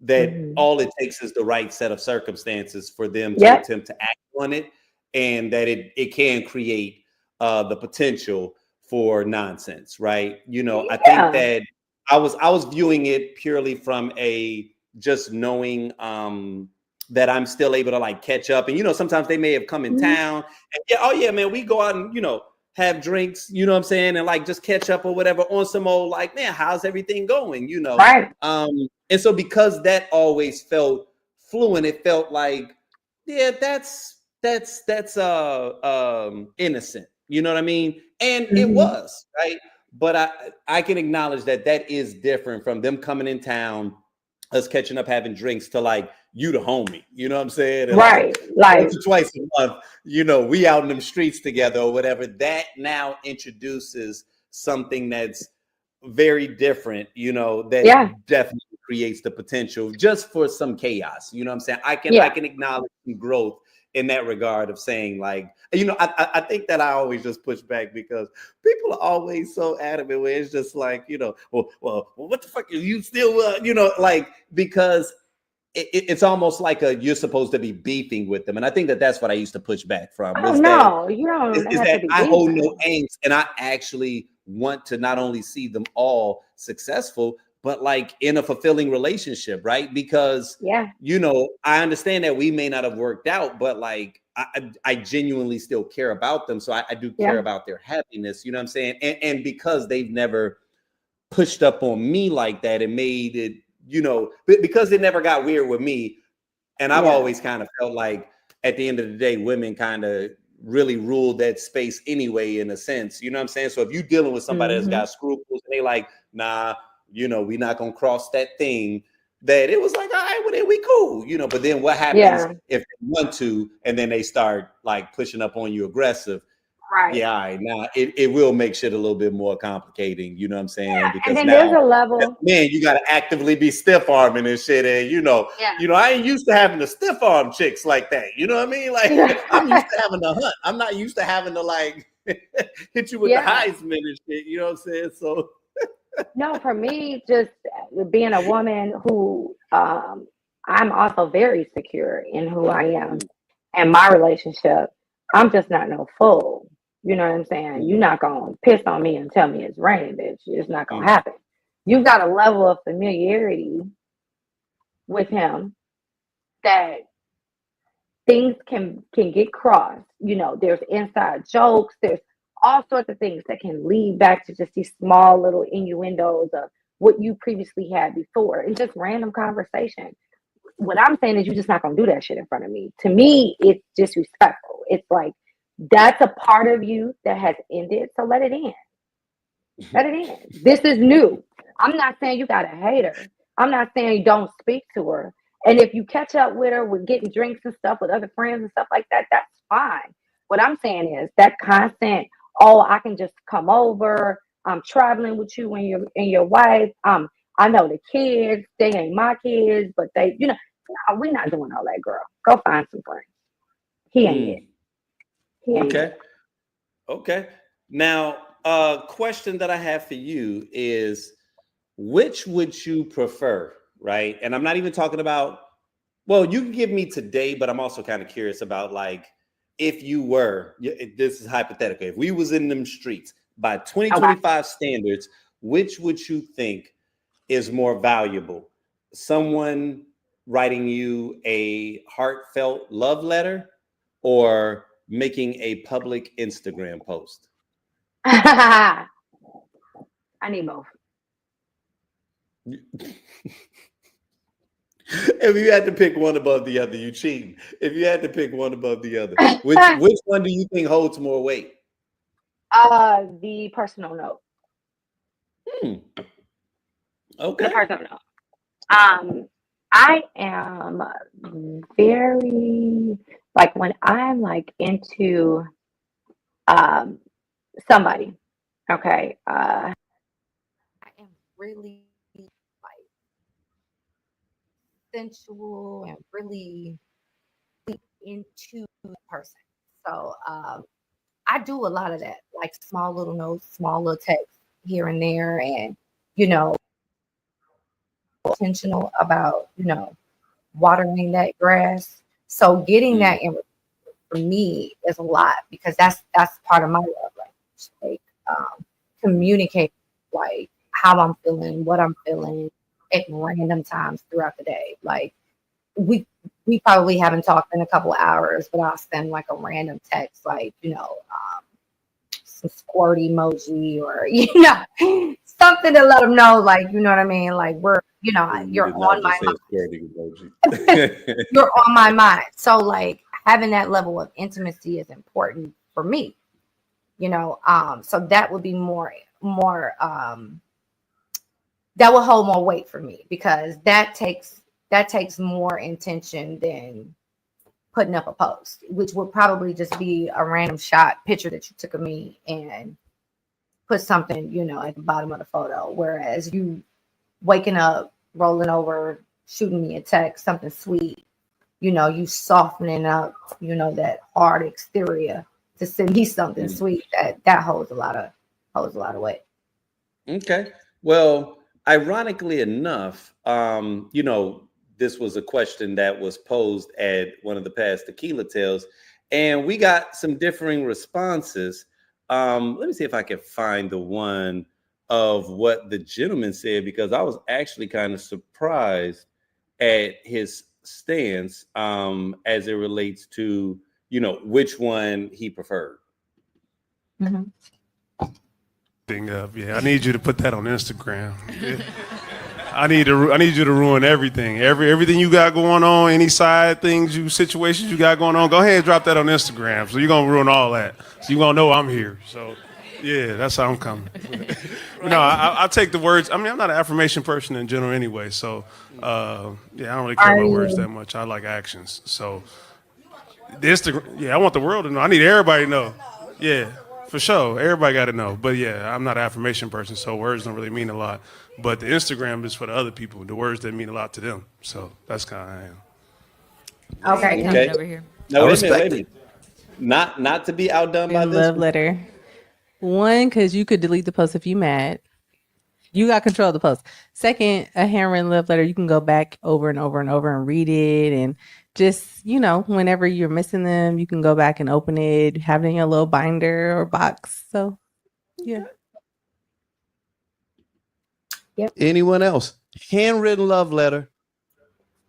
that all it takes is the right set of circumstances for them to attempt to act on it, and that it can create the potential for nonsense, right? You know, I think that I was viewing it purely from a just knowing that I'm still able to like catch up. And, you know, sometimes they may have come in town and oh yeah, man, we go out and, you know, have drinks, you know what I'm saying? And like, just catch up or whatever on some old, like, man, how's everything going? You know? And so because that always felt fluent, it felt like, yeah, that's innocent. You know what I mean? And it was, right? But I can acknowledge that that is different from them coming in town, us catching up, having drinks, to like, you the homie, you know what I'm saying? And like once or twice a month, you know, we out in them streets together or whatever. That now introduces something that's very different, you know, that definitely creates the potential just for some chaos. You know what I'm saying? I can acknowledge some growth in that regard of saying, like, you know, I think that I always just push back because people are always so adamant where it's just like, you know, well what the fuck are you still, you know, like, because it's almost like you're supposed to be beefing with them. And I think that that's what I used to push back from. You don't is have that to be I beefing. hold no angst, and I actually want to not only see them all successful, but like in a fulfilling relationship, right? Because, you know, I understand that we may not have worked out, but like, I genuinely still care about them. So I do care about their happiness, you know what I'm saying? And because they've never pushed up on me like that and made it, you know, because it never got weird with me. And I've always kind of felt like at the end of the day, women kind of really ruled that space anyway, in a sense, you know what I'm saying? So if you're dealing with somebody that's got scruples and they like, nah, you know, we're not going to cross that thing, that it was like, all right, well, we cool, you know. But then what happens Yeah. if they want to, and then they start like pushing up on you aggressive? Right. Yeah, all right, now it will make shit a little bit more complicating, you know what I'm saying? Yeah. And Because then there's a now, level. man, you got to actively be stiff arming and shit, and Yeah. I ain't used to having to stiff arm chicks like that. You know what I mean? Like I'm used to having to hunt. I'm not used to having to like hit you with the Yeah. Heisman and shit. You know what I'm saying? So No, for me, just being a woman who I'm also very secure in who I am and my relationship. I'm just not no fool. You know what I'm saying? You're not gonna piss on me and tell me it's raining, bitch. It's not gonna happen. You've got a level of familiarity with him that things can get crossed. You know, there's inside jokes, there's all sorts of things that can lead back to just these small little innuendos of what you previously had before. It's just random conversation. What I'm saying is you're just not gonna do that shit in front of me. To me, it's disrespectful. It's like that's a part of you that has ended, so let it in. Let it in. This is new. I'm not saying you gotta hate her. I'm not saying you don't speak to her. And if you catch up with her with getting drinks and stuff with other friends and stuff like that, that's fine. What I'm saying is that constant, oh, I can just come over. I'm traveling with you and your wife. I know the kids, they ain't my kids, but they, no, we're not doing all that, girl. Go find some friends. He ain't it. He ain't it. Okay. Now, question that I have for you is, which would you prefer, right? And I'm not even talking about, well, you can give me today, but I'm also kind of curious about like, if you were, this is hypothetical, if we was in them streets by 2025 standards, which would you think is more valuable? Someone writing you a heartfelt love letter or making a public Instagram post? I need both. If you had to pick one above the other, you cheating. If you had to pick one above the other, which one do you think holds more weight? The personal note. Okay. The personal note. I am very like when I'm like into somebody, okay. I am really like sensual and really into the person. So I do a lot of that, like small little notes, small little texts here and there, and intentional about watering that grass. So getting that in for me is a lot because that's part of my love language. Like communicate like how I'm feeling, what I'm feeling at random times throughout the day. Like we probably haven't talked in a couple of hours, but I'll send like a random text, like some squirt emoji or something to let them know, like you know what I mean. Like we're you're on my mind. You're on my mind. So like having that level of intimacy is important for me. So that would be more that will hold more weight for me because that takes more intention than putting up a post, which would probably just be a random shot picture that you took of me and put something, at the bottom of the photo. Whereas you waking up, rolling over, shooting me a text, something sweet, you softening up, that hard exterior to send me something sweet that holds a lot of weight. Okay. Well, ironically enough, this was a question that was posed at one of the past Tequila Tales, and we got some differing responses. Let me see if I can find the one of what the gentleman said, because I was actually kind of surprised at his stance as it relates to, which one he preferred. Yeah, I need you to put that on Instagram. Yeah. I need you to ruin everything. Everything you got going on, any side things, situations you got going on. Go ahead and drop that on Instagram. So you're gonna ruin all that. So you're gonna know I'm here. So Yeah, that's how I'm coming. No, I take the words. I mean, I'm not an affirmation person in general anyway. So, yeah, I don't really care Are about words you? that much. I like actions. So, the Instagram, yeah, I want the world to know. I need everybody to know. Yeah, for sure. Everybody got to know. But yeah, I'm not an affirmation person, so words don't really mean a lot. But the Instagram is for the other people, the words that mean a lot to them. So that's kind of how I am. Okay. Okay. Over here. Now I wait a minute. respect Wait a it. minute. Not to be outdone by In this. love letter. One, because you could delete the post if you mad. You got control of the post. Second, a handwritten love letter, you can go back over and over and over and read it. And just, whenever you're missing them, you can go back and open it, have it in your little binder or box. So, yeah. Anyone else? Handwritten love letter.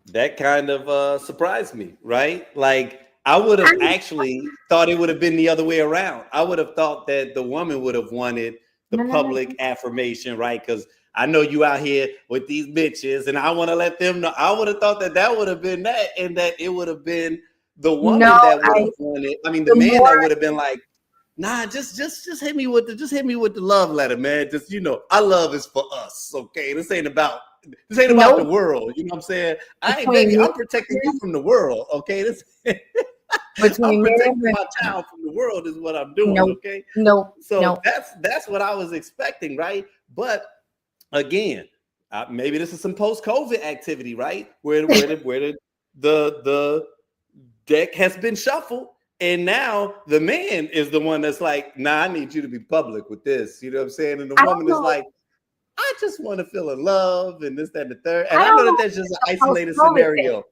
That kind of surprised me, right? Like I would have actually thought it would have been the other way around. I would have thought that the woman would have wanted the public affirmation, right? Because I know you out here with these bitches, and I want to let them know. I would have thought that would have been that, and that it would have been the woman No, that would have wanted. I mean, the man that would have been like, nah, just hit me with the love letter, man. Just our love is for us, okay? This ain't about the world. You know what I'm saying? I'm protecting you from the world, okay? I'm protecting my child from the world is what I'm doing, okay? So that's what I was expecting, right? But again, maybe this is some post-COVID activity, right? Where the deck has been shuffled, and now the man is the one that's like, nah, I need you to be public with this. You know what I'm saying? And the woman is like, I just want to feel in love and this, that, and the third. And I know that that's just an isolated scenario.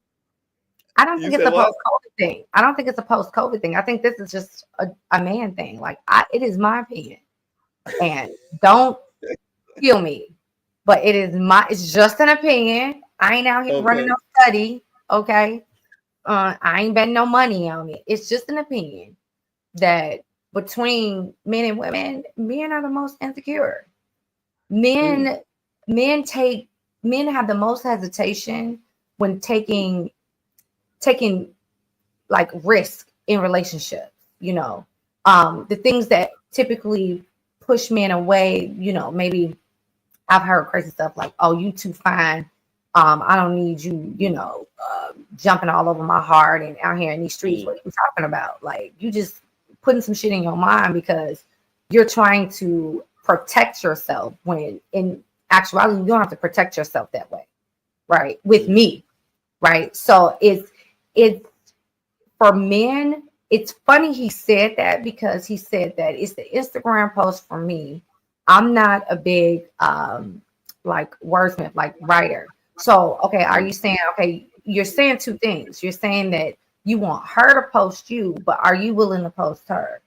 I don't think it's a post-COVID thing. I don't think it's a post-COVID thing. I think this is just a man thing. Like, it is my opinion. And don't kill me. But it's just an opinion. I ain't out here running no study. Okay. I ain't betting no money on it. It's just an opinion that between men and women, men are the most insecure. Men have the most hesitation when taking like risk in relationships, the things that typically push men away, maybe I've heard crazy stuff like, oh, you too fine. I don't need you, jumping all over my heart and out here in these streets. What are you talking about? Like, you just putting some shit in your mind because you're trying to protect yourself when in actuality, you don't have to protect yourself that way. Right. With me. Right. So it's for men. It's funny he said that because he said that it's the Instagram post for me. I'm not a big like wordsmith, like writer. So, okay, are you saying, you're saying two things. You're saying that you want her to post you, but are you willing to post her?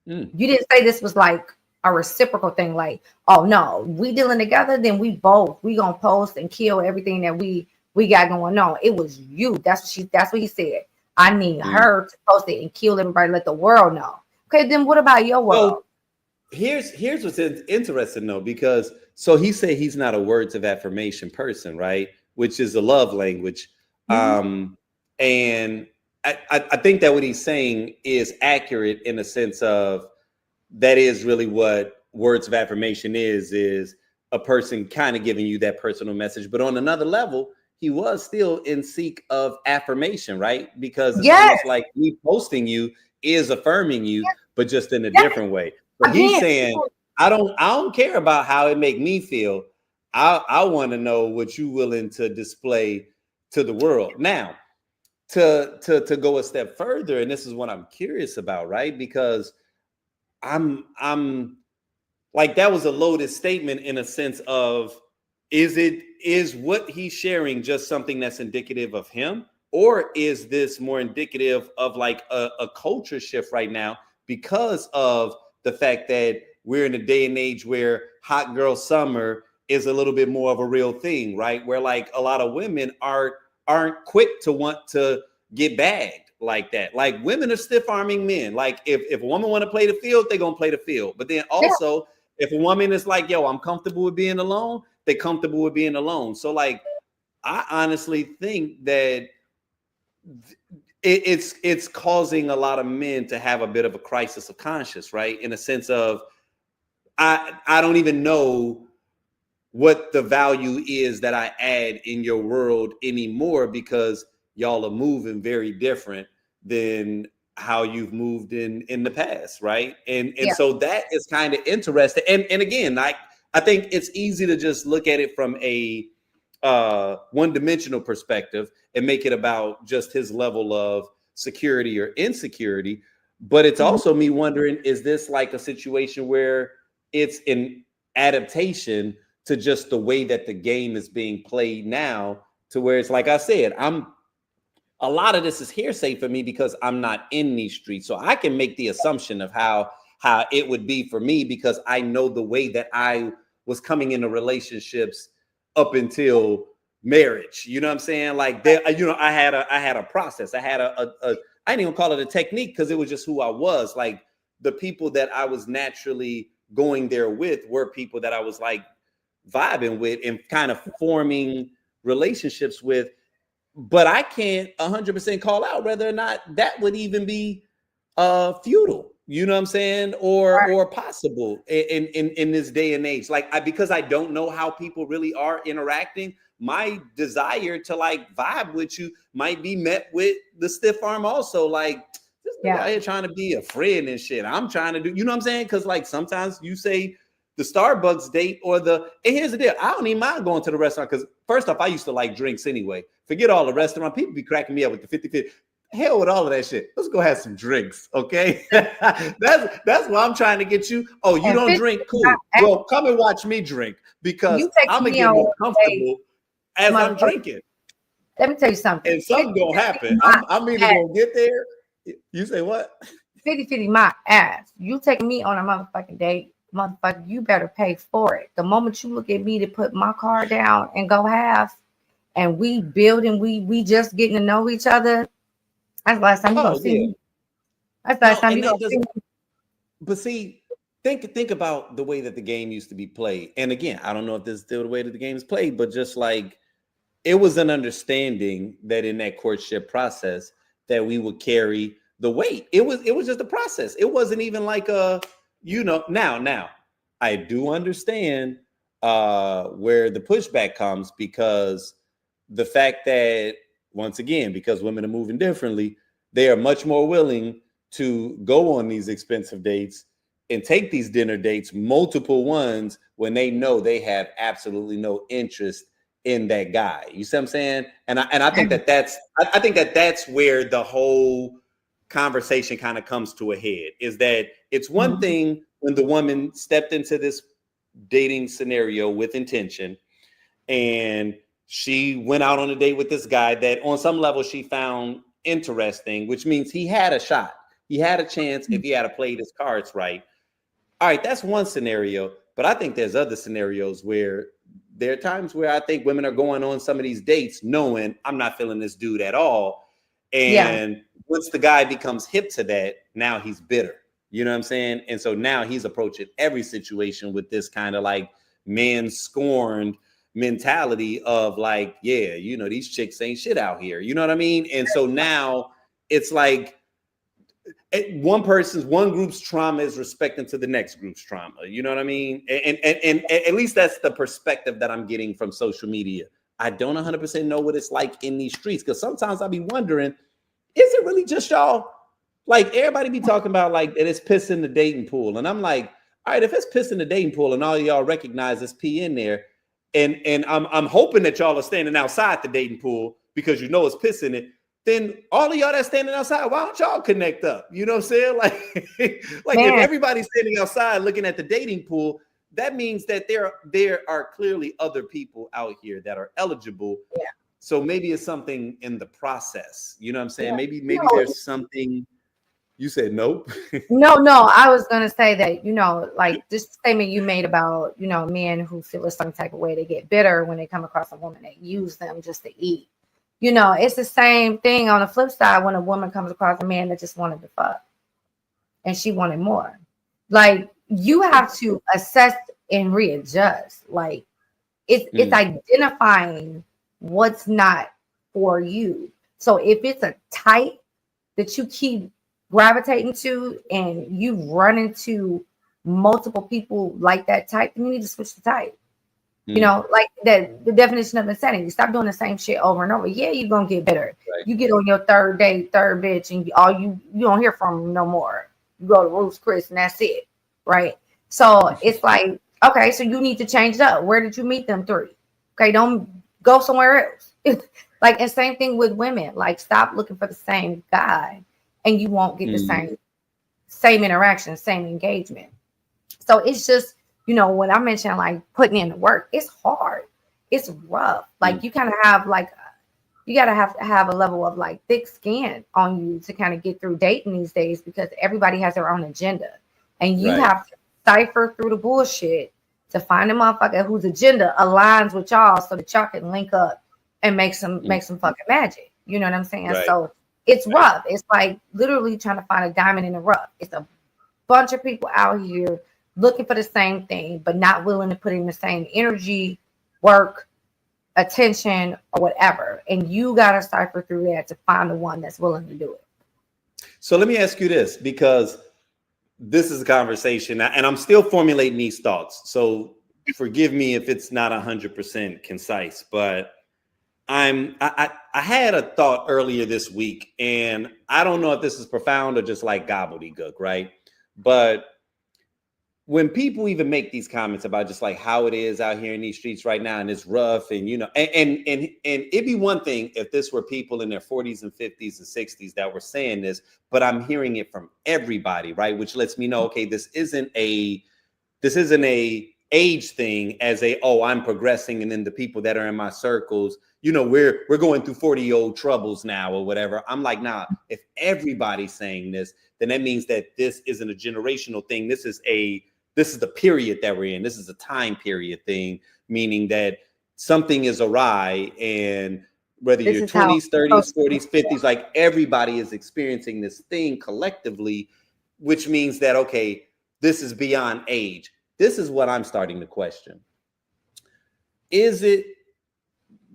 You didn't say this was like a reciprocal thing, like, oh no, we dealing together, then we gonna post and kill everything that we got going on. It was you. That's what he said. I need her to post it and kill everybody, let the world know. Okay, then what about your world? Well, here's what's interesting though, because so he said he's not a words of affirmation person, right? Which is a love language. And I think that what he's saying is accurate in the sense of that is really what words of affirmation is a person kind of giving you that personal message. But on another level, he was still in seek of affirmation, right? Because it's almost like me posting you is affirming you, but just in a different way. So he's saying, I don't care about how it make me feel. I want to know what you willing to display to the world. Now, to go a step further, and this is what I'm curious about, right? Because I'm like, that was a loaded statement in a sense of, is what he's sharing just something that's indicative of him? Or is this more indicative of like a culture shift right now because of the fact that we're in a day and age where hot girl summer is a little bit more of a real thing, right? Where like a lot of women aren't quick to want to get bagged like that. Like, women are stiff arming men. Like, if a woman want to play the field, they're gonna play the field. But then also, if a woman is like, yo, I'm comfortable with being alone, they're comfortable with being alone. So like, I honestly think that it's causing a lot of men to have a bit of a crisis of conscience, right? In a sense of I don't even know what the value is that I add in your world anymore, because y'all are moving very different than how you've moved in the past, right? And so that is kind of interesting. And again, like, I think it's easy to just look at it from a one-dimensional perspective and make it about just his level of security or insecurity. But it's also me wondering, is this like a situation where it's an adaptation to just the way that the game is being played now, to where it's like I said, a lot of this is hearsay for me because I'm not in these streets. So I can make the assumption of how it would be for me, because I know the way that I was coming into relationships up until marriage. You know what I'm saying? Like, there, you know, I had a process. I had I didn't even call it a technique, because it was just who I was. Like, the people that I was naturally going there with were people that I was like vibing with and kind of forming relationships with. But I can't 100% call out whether or not that would even be futile, you know what I'm saying, or possible in this day and age. Like, because I don't know how people really are interacting, my desire to like vibe with you might be met with the stiff arm also. Like, this guy out here trying to be a friend and shit. I'm trying to do, you know what I'm saying? Because like sometimes you say the Starbucks date and here's the deal. I don't even mind going to the restaurant, because first off, I used to like drinks anyway. Forget all the restaurant. People be cracking me up with the 50-50. Hell with all of that shit. Let's go have some drinks, okay? that's why I'm trying to get you. Oh, you don't drink? Cool. Well, come and watch me drink, because I'm gonna get more comfortable as I'm drinking. Let me tell you something. And something gonna happen. I'm either gonna get there. You say what? 50-50 my ass. You take me on a motherfucking date, motherfucker, you better pay for it. The moment you look at me to put my car down and go half, and we building, we just getting to know each other, that's the last time you gonna see me. That's the last time you gonna see me. But see, think about the way that the game used to be played. And again, I don't know if this is still the way that the game is played, but just like, it was an understanding that in that courtship process that we would carry the weight. It was just a process. It wasn't even like a, you know, now I do understand where the pushback comes, because the fact that, once again, because women are moving differently, they are much more willing to go on these expensive dates and take these dinner dates, multiple ones, when they know they have absolutely no interest in that guy. You see what I'm saying? And I think that's where the whole conversation kind of comes to a head, is that it's one thing when the woman stepped into this dating scenario with intention, and she went out on a date with this guy that on some level she found interesting, which means he had a shot. He had a chance if he had to play his cards right. All right, that's one scenario. But I think there's other scenarios where there are times where I think women are going on some of these dates knowing, I'm not feeling this dude at all. And once the guy becomes hip to that, now he's bitter. You know what I'm saying? And so now he's approaching every situation with this kind of like man scorned mentality of like, yeah, you know, these chicks ain't shit out here. You know what I mean? And so now it's like one group's trauma is respecting to the next group's trauma. You know what I mean? And at least that's the perspective that I'm getting from social media. I don't 100% know what it's like in these streets, because sometimes I'll be wondering, is it really just y'all? Like, everybody be talking about like that it's piss in the dating pool. And I'm like, all right, if it's piss in the dating pool and all y'all recognize it's pee in there, and I'm hoping that y'all are standing outside the dating pool because you know it's piss in it, then all of y'all that's standing outside, why don't y'all connect up? You know what I'm saying? Like, if everybody's standing outside looking at the dating pool, that means that there are clearly other people out here that are eligible. Yeah. So maybe it's something in the process. You know what I'm saying? Yeah. Maybe there's something. You said nope. No. I was gonna say that, you know, like this statement you made about, you know, men who feel a certain type of way, they get bitter when they come across a woman that use them just to eat. You know, it's the same thing on the flip side when a woman comes across a man that just wanted to fuck and she wanted more. Like, you have to assess and readjust. Like, it's identifying what's not for you. So if it's a tight that you keep gravitating to and you run into multiple people like that type, then you need to switch the type. You know, like the definition of insanity. You stop doing the same shit over and over. Yeah, you're gonna get better. Right. You get on your third date, third bitch, and you don't hear from them no more. You go to Ruth's Chris and that's it. Right. So it's like, okay, so you need to change it up. Where did you meet them through? Okay, don't go somewhere else. Like, and same thing with women. Like, stop looking for the same guy and you won't get the same interaction, same engagement. So it's just, you know, when I mentioned like putting in the work, it's hard. It's rough. Like you kind of have like, you got to have a level of like thick skin on you to kind of get through dating these days, because everybody has their own agenda and you have to cipher through the bullshit to find a motherfucker whose agenda aligns with y'all so that y'all can link up and make some fucking magic. You know what I'm saying? Right. So it's rough. It's like literally trying to find a diamond in the rough. It's a bunch of people out here looking for the same thing, but not willing to put in the same energy, work, attention, or whatever. And you got to cipher through that to find the one that's willing to do it. So let me ask you this, because this is a conversation and I'm still formulating these thoughts. So forgive me if it's not 100% concise, but I had a thought earlier this week, and I don't know if this is profound or just like gobbledygook, right? But when people even make these comments about just like how it is out here in these streets right now, and it's rough, and you know, and it'd be one thing if this were people in their 40s and 50s and 60s that were saying this, but I'm hearing it from everybody, right? Which lets me know, okay, this isn't a age thing as a, oh, I'm progressing, and then the people that are in my circles, you know, we're going through 40-year-old troubles now or whatever. I'm like, nah, if everybody's saying this, then that means that this isn't a generational thing. This is the period that we're in. This is a time period thing, meaning that something is awry, and whether you're 20s, 30s, 40s, 50s, like everybody is experiencing this thing collectively, which means that, okay, this is beyond age. This is what I'm starting to question. Is it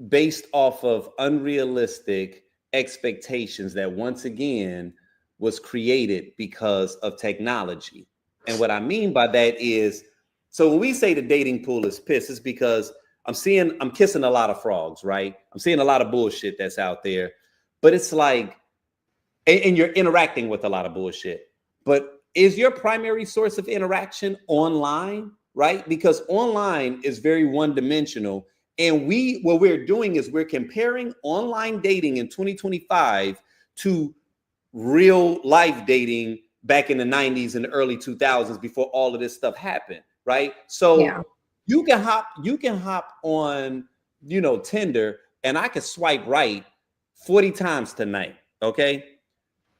based off of unrealistic expectations that once again was created because of technology? And what I mean by that is, so when we say the dating pool is pissed, it's because I'm kissing a lot of frogs, right? I'm seeing a lot of bullshit that's out there, but it's like, and you're interacting with a lot of bullshit, but is your primary source of interaction online, right? Because online is very one-dimensional. And what we're doing is we're comparing online dating in 2025 to real life dating back in the 90s and the early 2000s before all of this stuff happened, right? So you can hop on, you know, Tinder, and I could swipe right 40 times tonight, okay?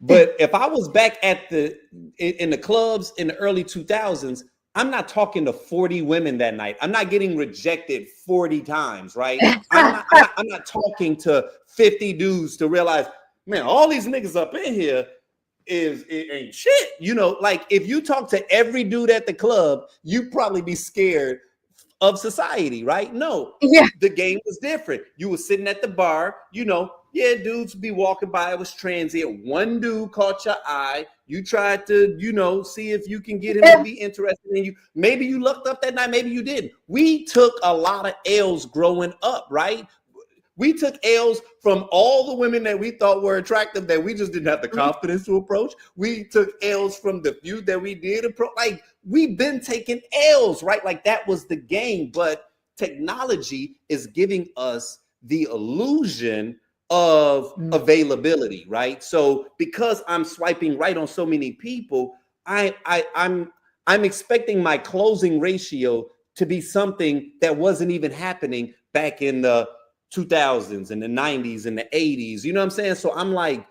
But if I was back in the clubs in the early 2000s, I'm not talking to 40 women that night. I'm not getting rejected 40 times, right? I'm not talking to 50 dudes to realize, man, all these niggas up in here it ain't shit. You know, like if you talk to every dude at the club, you'd probably be scared of society, right? No, the game was different. You were sitting at the bar, you know, dudes be walking by, it was transient. One dude caught your eye. You tried to, you know, see if you can get him to be interested in you. Maybe you looked up that night, maybe you didn't. We took a lot of L's growing up, right? We took L's from all the women that we thought were attractive that we just didn't have the confidence to approach. We took L's from the few that we did approach. Like, we've been taking L's, right? Like, that was the game. But technology is giving us the illusion of availability, right? So because I'm swiping right on so many people, I'm expecting my closing ratio to be something that wasn't even happening back in the 2000s and the 90s and the 80s. You know what I'm saying? So I'm like,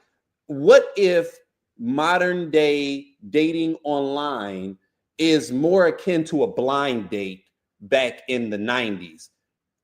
what if modern day dating online is more akin to a blind date back in the 90s?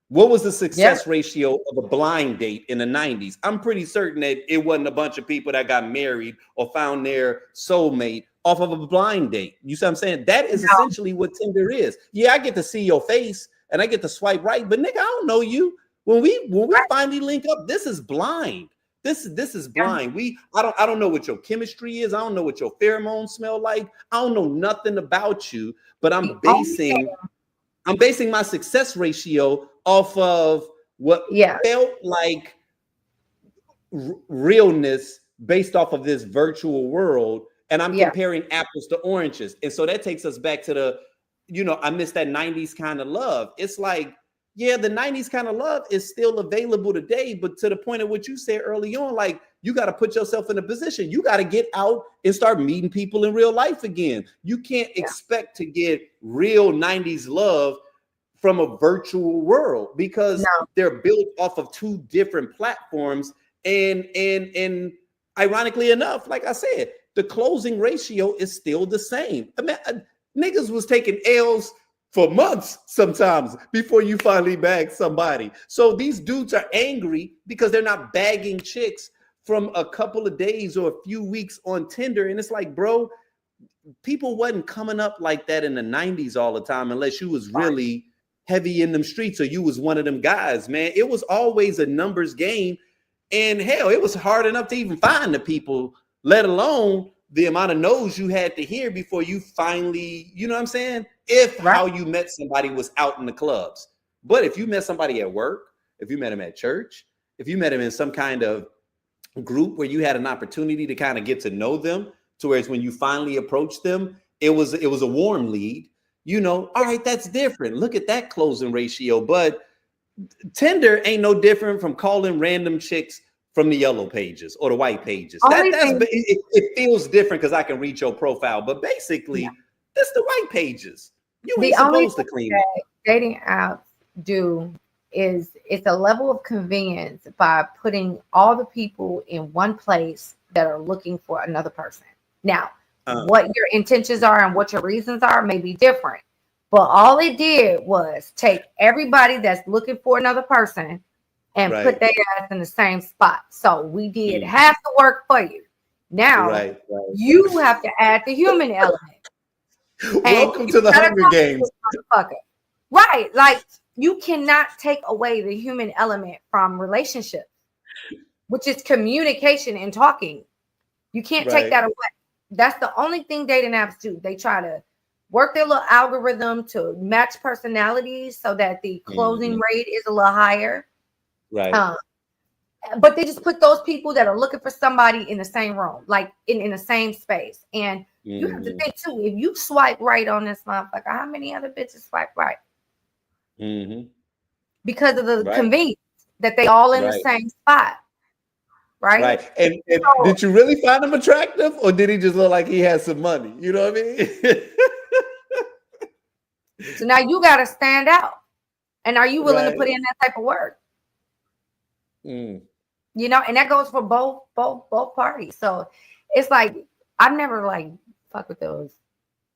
What was the success ratio of a blind date in the 90s? I'm pretty certain that it wasn't a bunch of people that got married or found their soulmate off of a blind date. You see what I'm saying? That is essentially what Tinder is. Yeah, I get to see your face and I get to swipe right, but nigga, I don't know you. When we finally link up, this is blind. This is blind. I don't know what your chemistry is. I don't know what your pheromones smell like. I don't know nothing about you, but I'm basing my success ratio off of what felt like realness based off of this virtual world, and I'm comparing apples to oranges. And so that takes us back to the, I miss that 90s kind of love. It's like, yeah, the 90s kind of love is still available today, but to the point of what you said early on, like, you got to put yourself in a position. You got to get out and start meeting people in real life again. You can't expect to get real 90s love from a virtual world, because they're built off of two different platforms. And ironically enough, like I said, the closing ratio is still the same. I mean, niggas was taking L's for months sometimes before you finally bag somebody. So these dudes are angry because they're not bagging chicks from a couple of days or a few weeks on Tinder. And it's like, bro, people wasn't coming up like that in the 90s all the time unless you was really heavy in them streets or you was one of them guys, man. It was always a numbers game. And hell, it was hard enough to even find the people, let alone the amount of no's you had to hear before you finally, you know what I'm saying? If how you met somebody was out in the clubs. But if you met somebody at work, if you met him at church, if you met him in some kind of group where you had an opportunity to kind of get to know them, to whereas when you finally approached them, it was a warm lead, all right, that's different. Look at that closing ratio. But Tinder ain't no different from calling random chicks from the yellow pages or the white pages. It feels different because I can read your profile, but basically, that's the white pages. You ain't supposed to clean it. Dating apps do is it's a level of convenience by putting all the people in one place that are looking for another person. Now, what your intentions are and what your reasons are may be different. But all it did was take everybody that's looking for another person and put their ass in the same spot. So we did half the work for you. Now you have to add the human element. Welcome to the Hunger Games. Right. Like, you cannot take away the human element from relationships, which is communication and talking. You can't take that away. That's the only thing dating apps do. They try to work their little algorithm to match personalities so that the closing rate is a little higher. Right. But they just put those people that are looking for somebody in the same room, like in the same space. And you have to think too, if you swipe right on this motherfucker, how many other bitches swipe right? Because of the convenience that they all in the same spot. Right. And so, did you really find him attractive, or did he just look like he had some money? You know what I mean? So now you got to stand out. And are you willing to put in that type of work? And that goes for both parties. So it's like, I've never fuck with those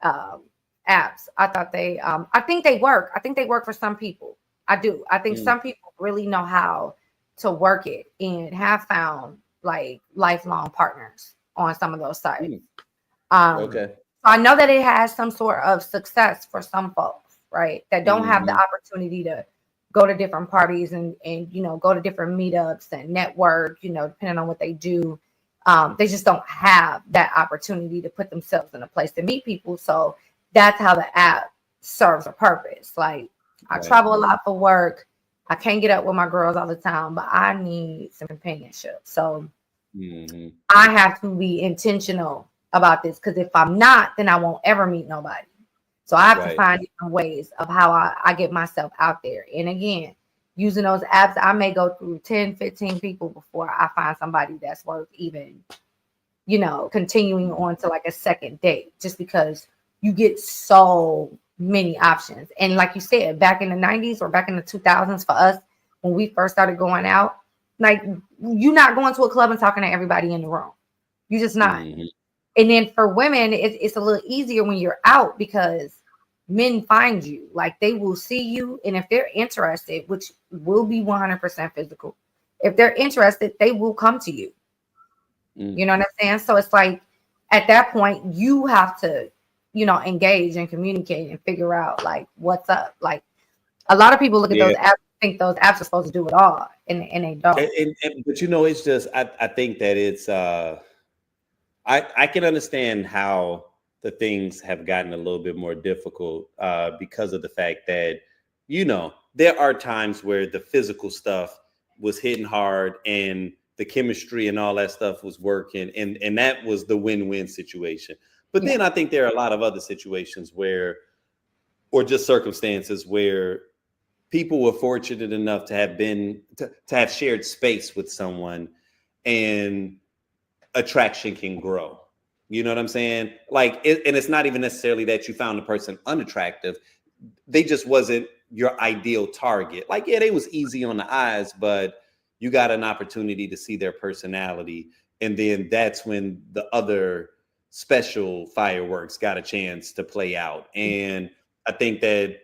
apps. I thought I think they work. I think they work for some people. I do. I think some people really know how to work it and have found lifelong partners on some of those sites. So I know that it has some sort of success for some folks, right? That don't have the opportunity to go to different parties and go to different meetups and network, depending on what they do. They just don't have that opportunity to put themselves in a place to meet people. So that's how the app serves a purpose. Like, I travel a lot for work. I can't get up with my girls all the time, but I need some companionship. So I have to be intentional about this, because if I'm not, then I won't ever meet nobody. So I have to find different ways of how I get myself out there. And again, using those apps, I may go through 10, 15 people before I find somebody that's worth even, continuing on to a second date, just because you get so many options. And like you said, back in the 90s or back in the 2000s for us, when we first started going out, you're not going to a club and talking to everybody in the room. You're just not. And then for women, it's a little easier when you're out, because men find you. They will see you, and if they're interested, which will be 100% physical, if they're interested, they will come to you. You know what I'm saying? So it's at that point, you have to, engage and communicate and figure out what's up. A lot of people look at those apps, think those apps are supposed to do it all. and they don't. But it's just I think that it's I can understand how the things have gotten a little bit more difficult because of the fact that there are times where the physical stuff was hitting hard and the chemistry and all that stuff was working, and that was the win-win situation. But then I think there are a lot of other situations where, or just circumstances where people were fortunate enough to have been to have shared space with someone, and attraction can grow. You know what I'm saying? Like, and it's not even necessarily that you found the person unattractive. They just wasn't your ideal target. Like, yeah, they was easy on the eyes, but you got an opportunity to see their personality. And then that's when the other special fireworks got a chance to play out. And I think that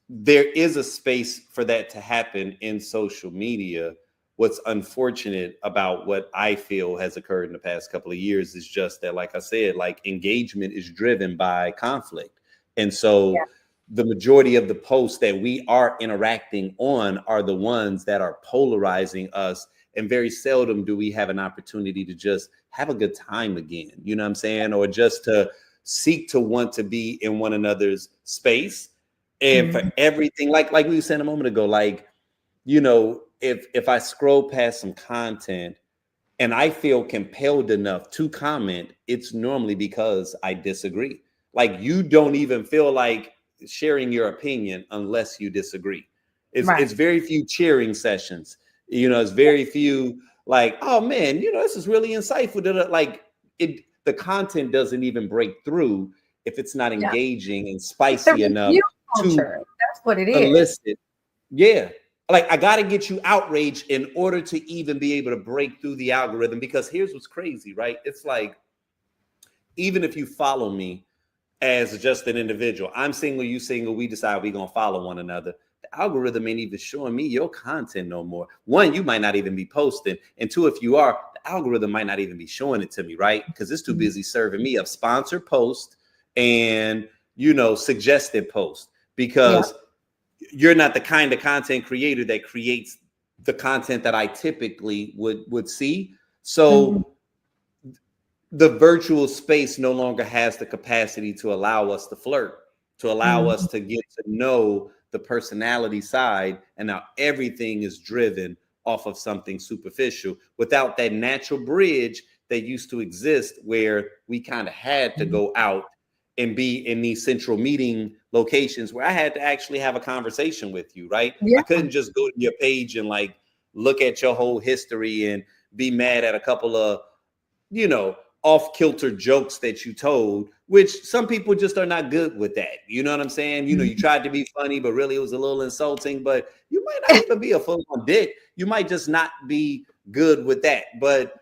there is a space for that to happen in social media. What's unfortunate about what I feel has occurred in the past couple of years is just that, like I said, like, engagement is driven by conflict. And so the majority of the posts that we are interacting on are the ones that are polarizing us. And very seldom do we have an opportunity to just have a good time again. You know what I'm saying? Or just to seek to want to be in one another's space. And for everything, like we were saying a moment ago, like, if I scroll past some content and I feel compelled enough to comment, it's normally because I disagree. Like, you don't even feel like sharing your opinion unless you disagree. It's very few cheering sessions. It's very few like, oh man, this is really insightful. Like, the content doesn't even break through if it's not engaging and spicy enough to that's what it is. elicit. Yeah. Like, I got to get you outraged in order to even be able to break through the algorithm, because here's what's crazy, right? It's like, even if you follow me as just an individual, I'm single, you single, we decide we're going to follow one another. The algorithm ain't even showing me your content no more. One, you might not even be posting. And two, if you are, the algorithm might not even be showing it to me, right? Because it's too busy serving me up sponsored posts and, suggested posts, because you're not the kind of content creator that creates the content that I typically would see. So the virtual space no longer has the capacity to allow us to flirt, to allow us to get to know the personality side. And now everything is driven off of something superficial without that natural bridge that used to exist, where we kind of had to go out and be in these central meeting locations where I had to actually have a conversation with you, right? I couldn't just go to your page and like look at your whole history and be mad at a couple of, off-kilter jokes that you told, which some people just are not good with that. You know what I'm saying? You tried to be funny, but really it was a little insulting, but you might not even be a full-on dick. You might just not be good with that. But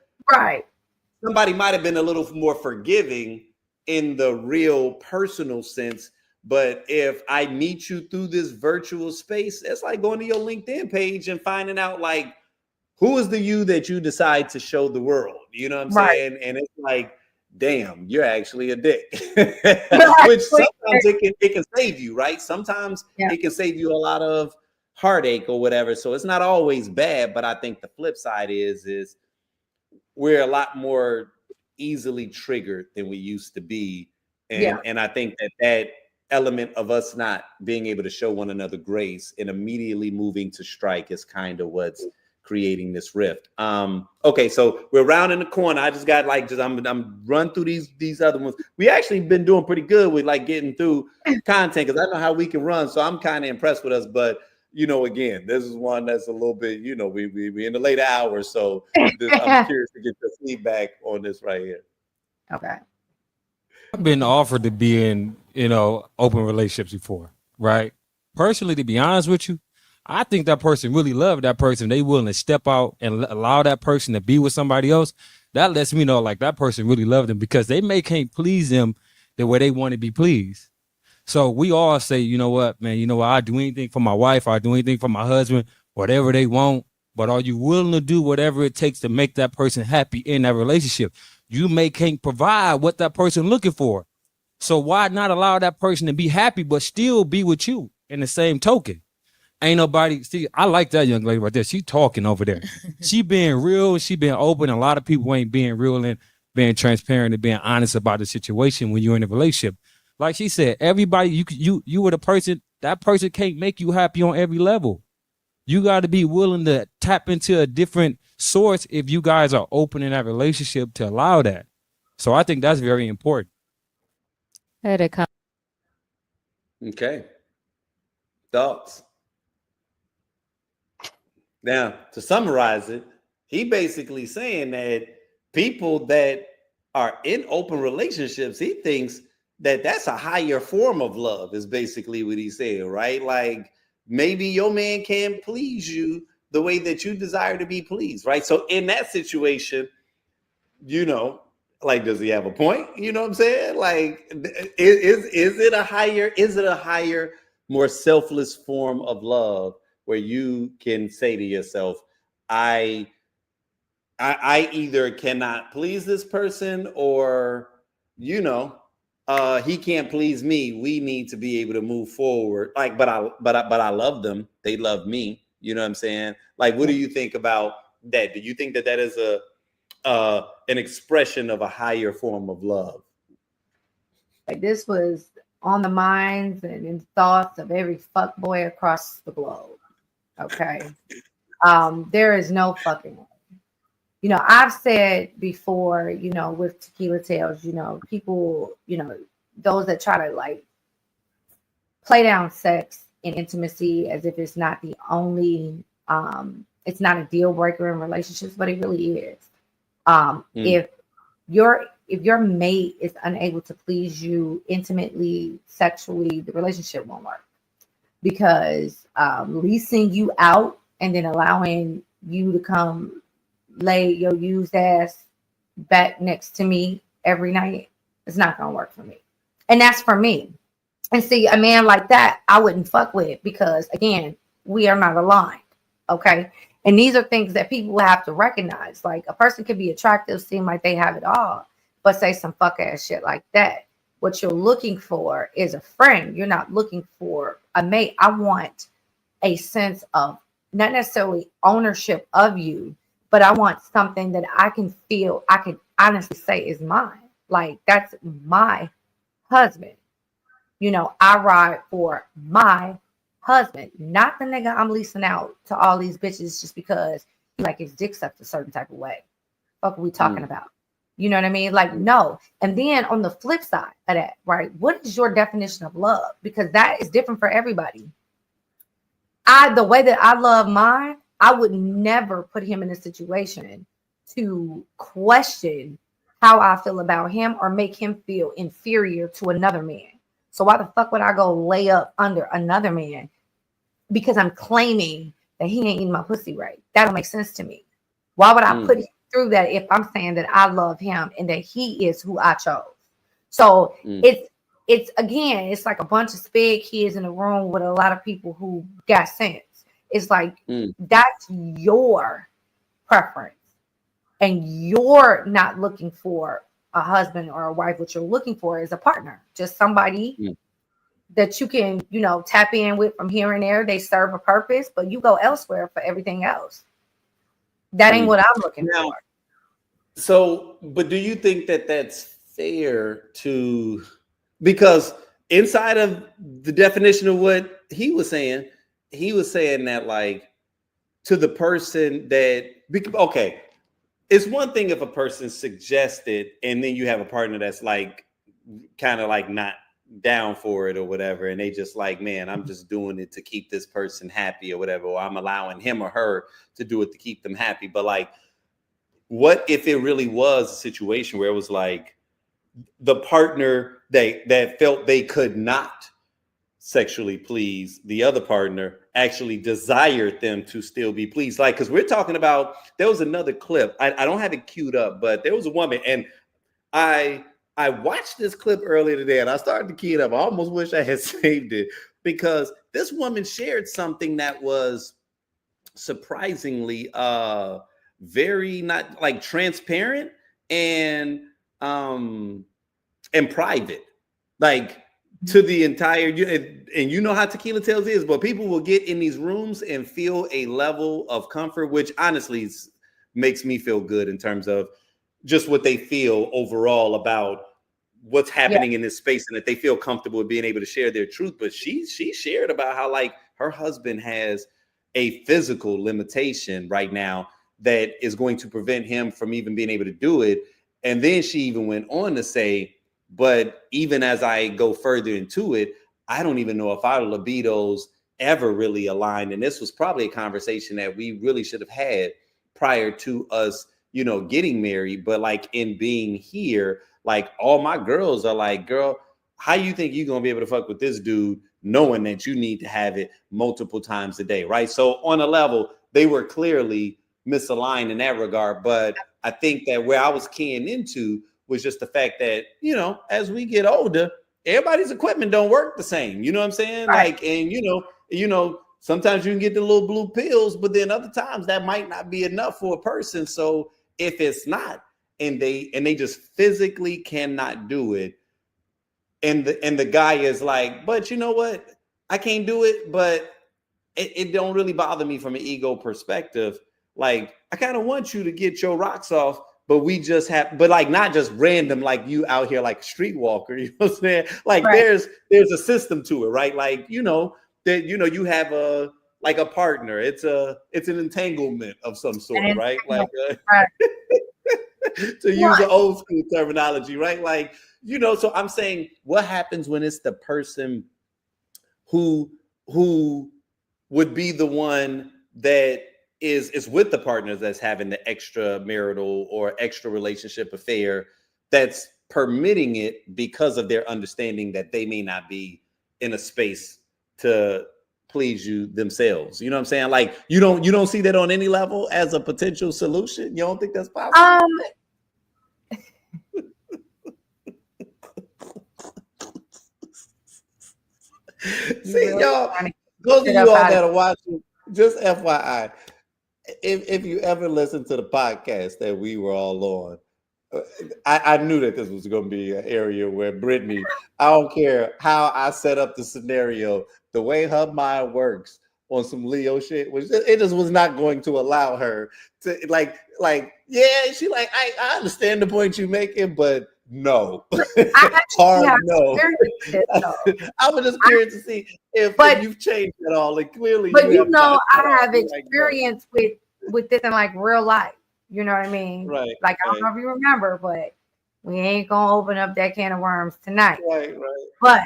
somebody might have been a little more forgiving in the real personal sense. But if I meet you through this virtual space, it's like going to your LinkedIn page and finding out, like, who is the you that you decide to show the world? You know what I'm saying? And it's like, damn, you're actually a dick. Which sometimes it can save you, right? Sometimes it can save you a lot of heartache or whatever. So it's not always bad. But I think the flip side is we're a lot more easily triggered than we used to be. And I think that element of us not being able to show one another grace and immediately moving to strike is kind of what's creating this rift. Okay, so we're rounding the corner. I just got I'm run through these other ones. We actually been doing pretty good with like getting through content, because I know how we can run. So I'm kind of impressed with us. But again, this is one that's a little bit, we in the late hours. So I'm curious to get the feedback on this right here. Okay. I've been offered to be in, open relationships before, right? Personally, to be honest with you, I think that person really loved that person. They willing to step out and allow that person to be with somebody else. That lets me know, like, that person really loved them, because they can't please them the way they want to be pleased. So we all say, you know what, man, I do anything for my wife. I do anything for my husband, whatever they want. But are you willing to do whatever it takes to make that person happy in that relationship? You can't provide what that person looking for. So why not allow that person to be happy, but still be with you in the same token? Ain't nobody see. I like that young lady right there. She talking over there. She being real. She being open. A lot of people ain't being real and being transparent and being honest about the situation when you're in a relationship. Like she said, everybody you were the person. That person can't make you happy on every level. You got to be willing to tap into a different source if you guys are open in that relationship to allow that. So I think that's very important. Okay. Thoughts? Now, to summarize it, he basically saying that people that are in open relationships, he thinks that that's a higher form of love, is basically what he's saying, right? Like maybe your man can't please you the way that you desire to be pleased, right? So in that situation, you know, like, does he have a point? You know what I'm saying? Like, is it a higher, more selfless form of love where you can say to yourself, I either cannot please this person, or he can't please me. We need to be able to move forward. Like, but I love them. They love me. You know what I'm saying? Like, what do you think about that? Do you think that is an expression of a higher form of love? Like, this was on the minds and in thoughts of every fuckboy across the globe. Okay. There is no fucking way. I've said before, with Tequila Tales, people, those that try to like play down sex and intimacy as if it's not the only, it's not a deal breaker in relationships, but it really is. If your mate is unable to please you intimately, sexually, the relationship won't work, because leasing you out and then allowing you to come lay your used ass back next to me every night, it's not gonna work for me. And that's for me. And see, a man like that I wouldn't fuck with, because again, we are not aligned. Okay. And these are things that people have to recognize. Like, a person could be attractive, seem like they have it all, but say some fuck ass shit like that. What you're looking for is a friend. You're not looking for a mate. I want a sense of not necessarily ownership of you, but I want something that I can feel, I can honestly say is mine. Like, that's my husband. I ride for my husband, not the nigga I'm leasing out to all these bitches just because he like his dick sucked a certain type of way. What are we talking about? You know what I mean? Like, no. And then on the flip side of that, right? What is your definition of love? Because that is different for everybody. The way that I love mine, I would never put him in a situation to question how I feel about him or make him feel inferior to another man. So why the fuck would I go lay up under another man because I'm claiming that he ain't eating my pussy right? That don't make sense to me. Why would I put him through that if I'm saying that I love him and that he is who I chose? So it's again, it's like a bunch of sped kids in a room with a lot of people who got sense. It's like, that's your preference, and you're not looking for a husband or a wife. What you're looking for is a partner, just somebody that you can, tap in with from here and there. They serve a purpose, but you go elsewhere for everything else. That ain't what I'm looking for. So, but do you think that that's fair to, because inside of the definition of what he was saying that, like, to the person that, okay, it's one thing if a person suggested and then you have a partner that's like kind of like not down for it or whatever, and they just like, man, I'm just doing it to keep this person happy or whatever, or I'm allowing him or her to do it to keep them happy. But like, what if it really was a situation where it was like the partner that felt they could not sexually please the other partner actually desired them to still be pleased? Like, because we're talking about, there was another clip, I don't have it queued up, but there was a woman, and I watched this clip earlier today and I started to key it up. I almost wish I had saved it, because this woman shared something that was surprisingly very not like transparent and private. Like, to the entire, and you know how Tequila Tales is, but people will get in these rooms and feel a level of comfort, which honestly makes me feel good in terms of just what they feel overall about what's happening in this space, and that they feel comfortable with being able to share their truth. But she shared about how like her husband has a physical limitation right now that is going to prevent him from even being able to do it. And then she even went on to say, but even as I go further into it, I don't even know if our libidos ever really aligned. And this was probably a conversation that we really should have had prior to us, getting married. But like in being here, like all my girls are like, girl, how you think you're going to be able to fuck with this dude knowing that you need to have it multiple times a day, right? So on a level, they were clearly misaligned in that regard. But I think that where I was keying into was just the fact that, as we get older, everybody's equipment don't work the same. You know what I'm saying? Right. Like, and sometimes you can get the little blue pills, but then other times that might not be enough for a person. So if it's not, and they just physically cannot do it, and the guy is like, but you know what? I can't do it, but it don't really bother me from an ego perspective. Like, I kind of want you to get your rocks off, but we just have, but like not just random, like you out here like a streetwalker, you know what I'm saying? Like there's a system to it, right? Like, that you have a partner. It's an entanglement of some sort, right? Like to use an old school terminology, right? Like, so I'm saying, what happens when it's the person who would be the one that is with the partners that's having the extramarital or extra relationship affair, that's permitting it because of their understanding that they may not be in a space to please you themselves. You know what I'm saying? Like you don't see that on any level as a potential solution. You don't think that's possible? See, y'all, those of you all that are watching, just FYI, if you ever listen to the podcast that we were all on, I knew that this was going to be an area where Brittany, I don't care how I set up the scenario, the way her mind works on some Leo shit, it just was not going to allow her to yeah, she like, I understand the point you're making, but no. Hard no. I was just curious to see if you've changed at all. And clearly, but I have experience with this in like real life. You know what I mean? Right. Like I don't know if you remember, but we ain't gonna open up that can of worms tonight. Right. But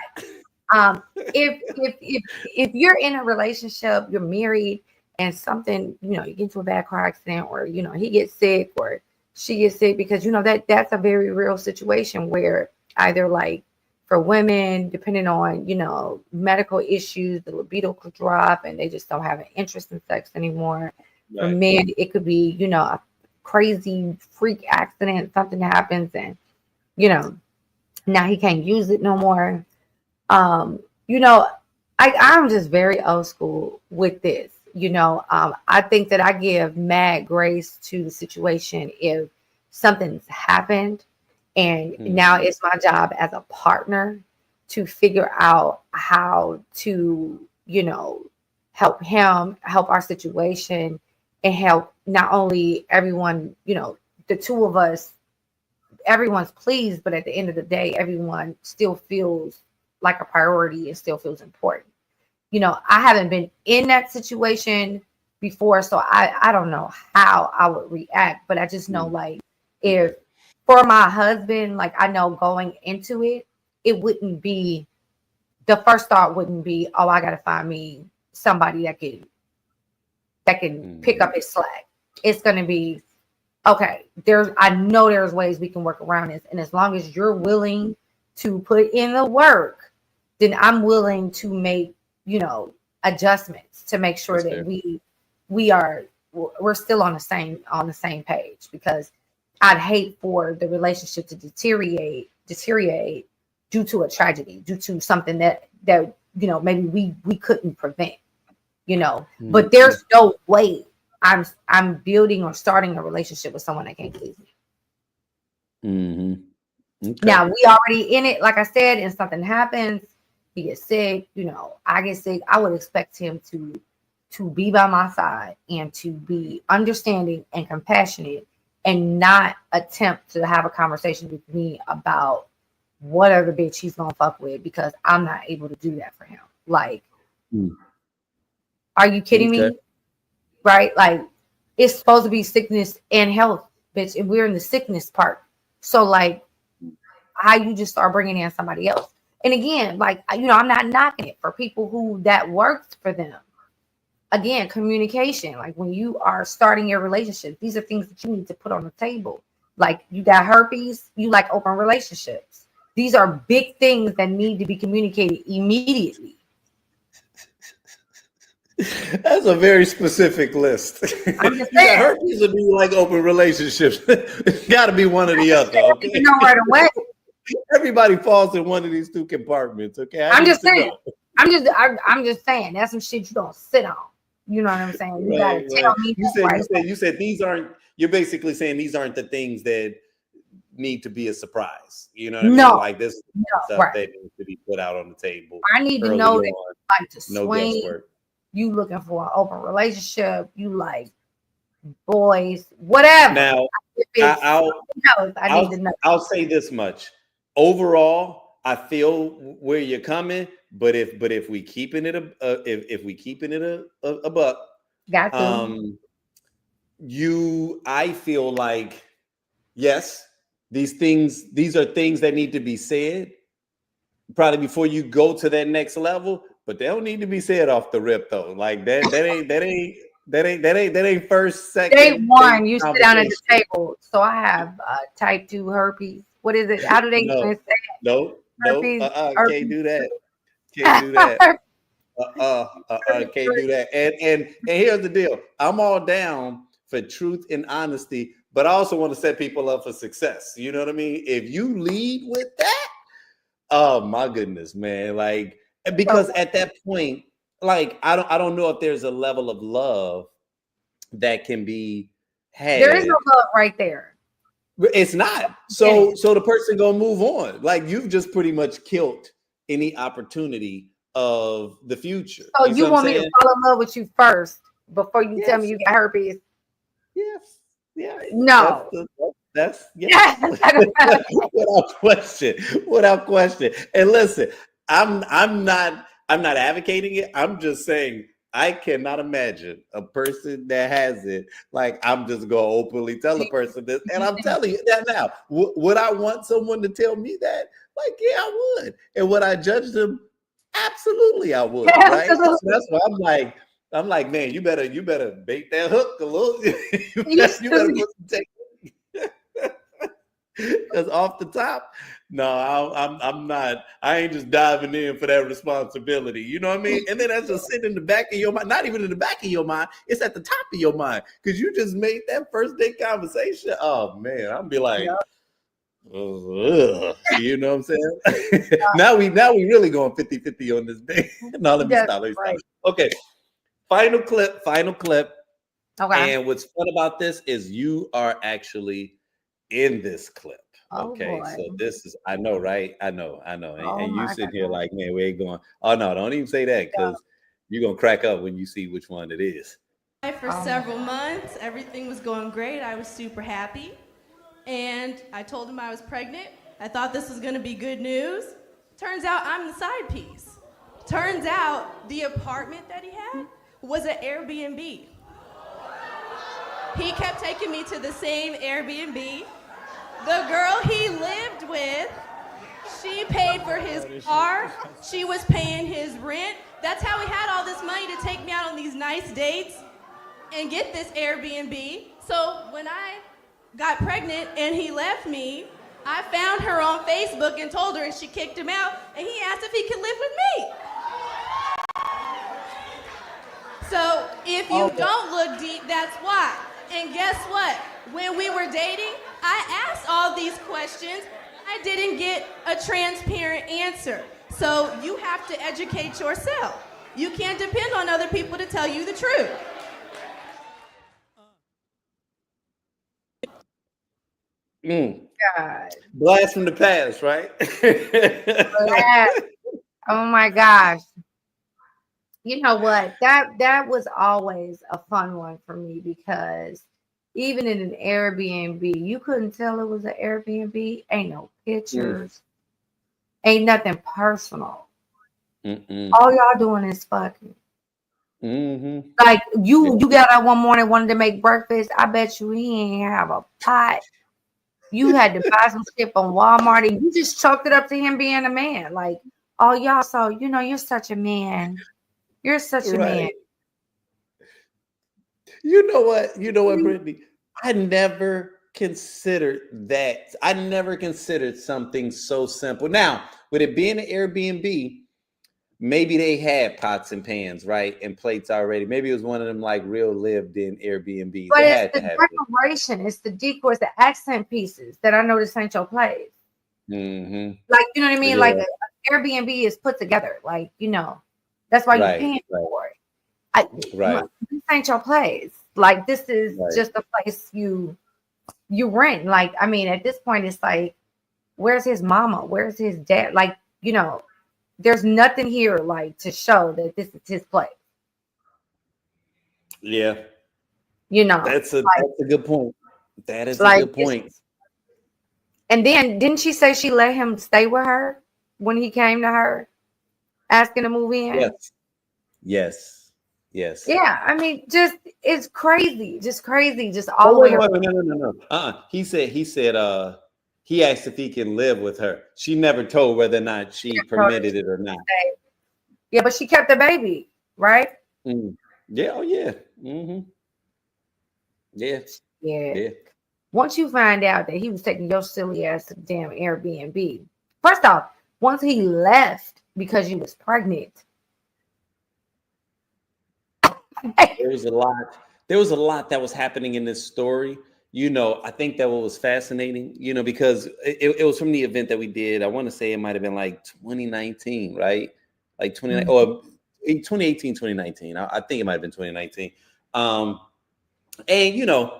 if you're in a relationship, you're married, and something, you get into a bad car accident, or he gets sick or she gets sick, because that's a very real situation where either like for women, depending on medical issues, the libido could drop and they just don't have an interest in sex anymore. Right. For men, it could be a crazy freak accident, something happens, and now he can't use it no more. I'm just very old school with this. I think that I give mad grace to the situation if something's happened, and now it's my job as a partner to figure out how to, help him, help our situation, and help not only everyone, the two of us, everyone's pleased, but at the end of the day, everyone still feels like a priority and still feels important. I haven't been in that situation before, so I don't know how I would react, but I just know like if for my husband, like I know going into it, it wouldn't be, the first thought wouldn't be, oh, I got to find me somebody that can pick up his slack. It's going to be, okay, I know there's ways we can work around this. And as long as you're willing to put in the work, then I'm willing to make, adjustments to make sure that we're still on the same page, because I'd hate for the relationship to deteriorate due to a tragedy, due to something that maybe we couldn't prevent, but there's no way I'm building or starting a relationship with someone that can't please me. Okay. Now we already in it, like I said, and something happens, he gets sick, I get sick, I would expect him to be by my side and to be understanding and compassionate and not attempt to have a conversation with me about what other bitch he's gonna fuck with, because I'm not able to do that for him. Like, are you kidding me? Right? Like, it's supposed to be sickness and health, bitch, and we're in the sickness part. So, like, how you just start bringing in somebody else? And again, like, I'm not knocking it for people who that works for them. Again, communication. Like, when you are starting your relationship, these are things that you need to put on the table. Like, you got herpes, you like open relationships. These are big things that need to be communicated immediately. That's a very specific list. I'm just You got saying. herpes or do you like open relationships? It's got to be one or the other. Okay. You know right away. Everybody falls in one of these two compartments. Okay. I'm just saying. I'm just saying. That's some shit you don't sit on. You know what I'm saying? You gotta tell me. You said these aren't. You're basically saying these aren't the things that need to be a surprise. You know what I mean? Like, this stuff that needs to be put out on the table. I need to know that you like to no swing. Guesswork. You looking for an open relationship. You like boys, whatever. Now, I'll say this much. Overall, I feel where you're coming, but if we keeping it a buck, I feel like, yes, these are things that need to be said probably before you go to that next level, but they don't need to be said off the rip though. Like that ain't first, second. Day one, you sit down at the table. So I have type 2 herpes. What is it? How do they even say it? No, herpes, can't do that. Can't do that. Can't do that. And here's the deal. I'm all down for truth and honesty, but I also want to set people up for success. You know what I mean? If you lead with that, oh my goodness, man. Like, because at that point, like, I don't know if there's a level of love that can be had. There is no love right there. It's not. So the person gonna move on. Like, you've just pretty much killed any opportunity of the future. So you want me to fall in love with you first before you tell me you got herpes? Yes. Yeah. No. That's without question. And listen, I'm not advocating it. I'm just saying I cannot imagine a person that has it. Like, I'm just gonna openly tell a person this, and I'm telling you that now. Would I want someone to tell me that? Like, yeah, I would. And would I judge them? Absolutely, I would. Right? So that's why I'm like, man, you better bait that hook a little. you better put some take. Because off the top, no, I'm not. I ain't just diving in for that responsibility. You know what I mean? And then that's just sitting in the back of your mind. Not even in the back of your mind. It's at the top of your mind, because you just made that first date conversation. Oh man, I'll be like, ugh. You know what I'm saying? now we really going 50-50 on this day. No, let me stop. Okay, final clip. Okay. And what's fun about this is you are actually in this clip. Okay, so this is, I know, right? I know. And you sit here like, man, we ain't going. Oh no, don't even say that, because you're gonna crack up when you see which one it is. For several months, everything was going great. I was super happy. And I told him I was pregnant. I thought this was gonna be good news. Turns out I'm the side piece. Turns out the apartment that he had was an Airbnb. He kept taking me to the same Airbnb. The girl he lived with, she paid for his car. She was paying his rent. That's how he had all this money to take me out on these nice dates and get this Airbnb. So when I got pregnant and he left me, I found her on Facebook and told her, and she kicked him out, and he asked if he could live with me. So if you don't look deep, that's why. And guess what? When we were dating, I asked all these questions. I didn't get a transparent answer. So you have to educate yourself. You can't depend on other people to tell you the truth. God. Blast from the past, right? Oh my gosh. You know what? That was always a fun one for me because even in an Airbnb, you couldn't tell it was an Airbnb. Ain't no Mm, pictures, ain't nothing personal. mm-mm, All y'all doing is fucking. mm-hmm. Like Yeah. you got up one morning wanted to make breakfast. I bet you he ain't have a pot. You had to buy some shit from Walmart and you just chalked it up to him being a man. Like, oh y'all, so you're such a man. You're such a man. Right. You know what, Brittany? I never considered that. I never considered something so simple. Now, with it being an Airbnb, maybe they had pots and pans, right? And plates already. Maybe it was one of them like real lived in Airbnbs. But They it's had the to have it. decoration, it's the decor, it's the accent pieces that I noticed ain't your place. Mm-hmm. Like, you know what I mean? Like Yeah. an Airbnb is put together. Like, that's why you're Right. paying Right. for it. I, Right. this ain't your place. Like, this is Right. just a place you rent. Like, I mean, at this point, it's like, where's his mama? Where's his dad? Like, there's nothing here like to show that this is his place. Yeah. Like, That's a good point. That is a like, good point. and then didn't she say she let him stay with her when he came to her asking to move in? Yes. Yes. Yes. Yeah, I mean, it's crazy, just Oh all the way wait, around. no. He said he asked if he can live with her. She never told whether or not she permitted it or not. Yeah, but she kept the baby, right? Mm. Yeah, oh yeah. Mm-hmm. Yeah. Yeah. Yeah. Once you find out that he was taking your silly ass to the damn Airbnb, first off, once he left because you was pregnant. There was a lot. There was a lot that was happening in this story. I think that what was fascinating, because it was from the event that we did. I want to say it might have been like 2019, right? Like 29 or 2018, 2019. I think it might have been 2019. And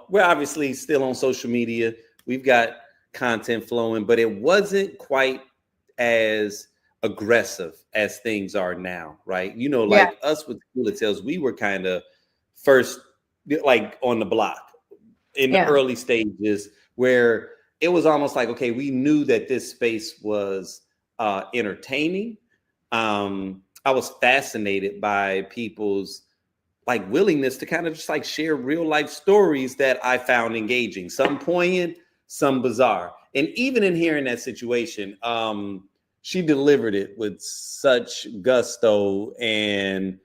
we're obviously still on social media. We've got content flowing, but it wasn't quite as aggressive as things are now, right? Yeah. Like us with School of Tales, we were kind of first like on the block in the early stages where it was almost like, okay, we knew that this space was entertaining. I was fascinated by people's like willingness to kind of just like share real life stories that I found engaging, some poignant, some bizarre. And even in hearing that situation, she delivered it with such gusto and,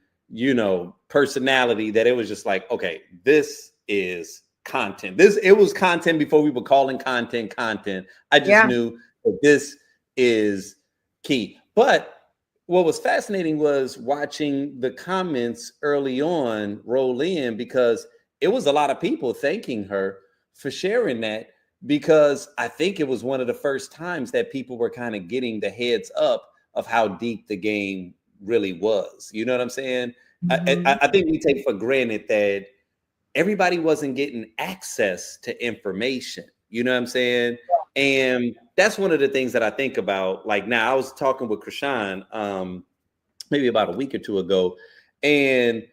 personality that it was just like, okay, this is content. It was content before we were calling content. I just knew that this is key. But what was fascinating was watching the comments early on roll in because it was a lot of people thanking her for sharing that, because I think it was one of the first times that people were kind of getting the heads up of how deep the game really was. You know what I'm saying? I think we take for granted that everybody wasn't getting access to information. You know what I'm saying? And that's one of the things that I think about. Like now, I was talking with Krishan maybe about a week or two ago, and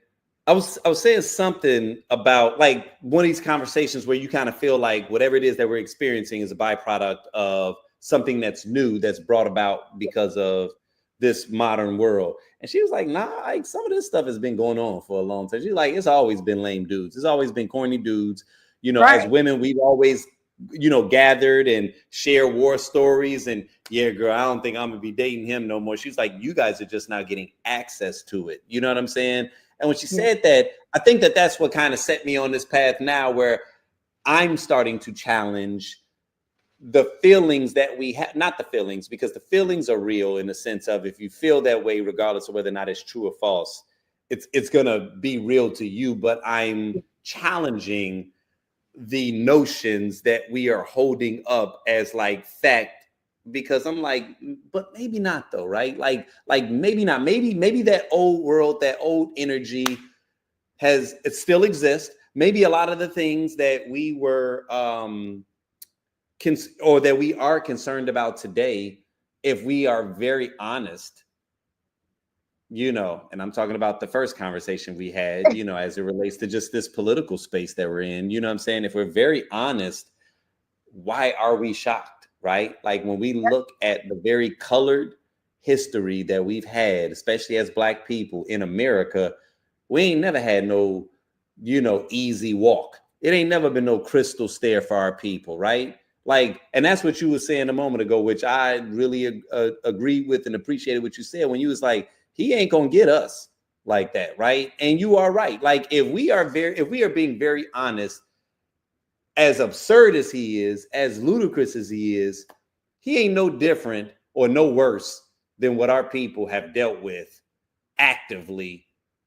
I was saying something about like one of these conversations where you kind of feel like whatever it is that we're experiencing is a byproduct of something that's new, that's brought about because of this modern world. And she was like, nah, like some of this stuff has been going on for a long time. She's like, it's always been lame dudes. It's always been corny dudes. As women, we've always, gathered and share war stories. And yeah, girl, I don't think I'm gonna be dating him no more. She's like, you guys are just not getting access to it. You know what I'm saying? And when she said that, I think that that's what kind of set me on this path now where I'm starting to challenge the feelings that we have, not the feelings, because the feelings are real in the sense of if you feel that way, regardless of whether or not it's true or false, it's gonna be real to you. But I'm challenging the notions that we are holding up as like fact, because I'm like, but maybe not though, right? Like maybe not. Maybe that old world, that old energy it still exists. Maybe a lot of the things that we were or that we are concerned about today, if we are very honest, you know, and I'm talking about the first conversation we had, you know, as it relates to just this political space that we're in, you know what I'm saying? If we're very honest, why are we shocked, right? Like when we look at the very colored history that we've had, especially as Black people in America, we ain't never had no, you know, easy walk. It ain't never been no crystal stair for our people, right? Like, and that's what you were saying a moment ago, which I really agreed with and appreciated what you said when you was like, he ain't gonna get us like that, right? And you are right. Like, if we are being very honest, as absurd as he is, as ludicrous as he is, he ain't no different or no worse than what our people have dealt with actively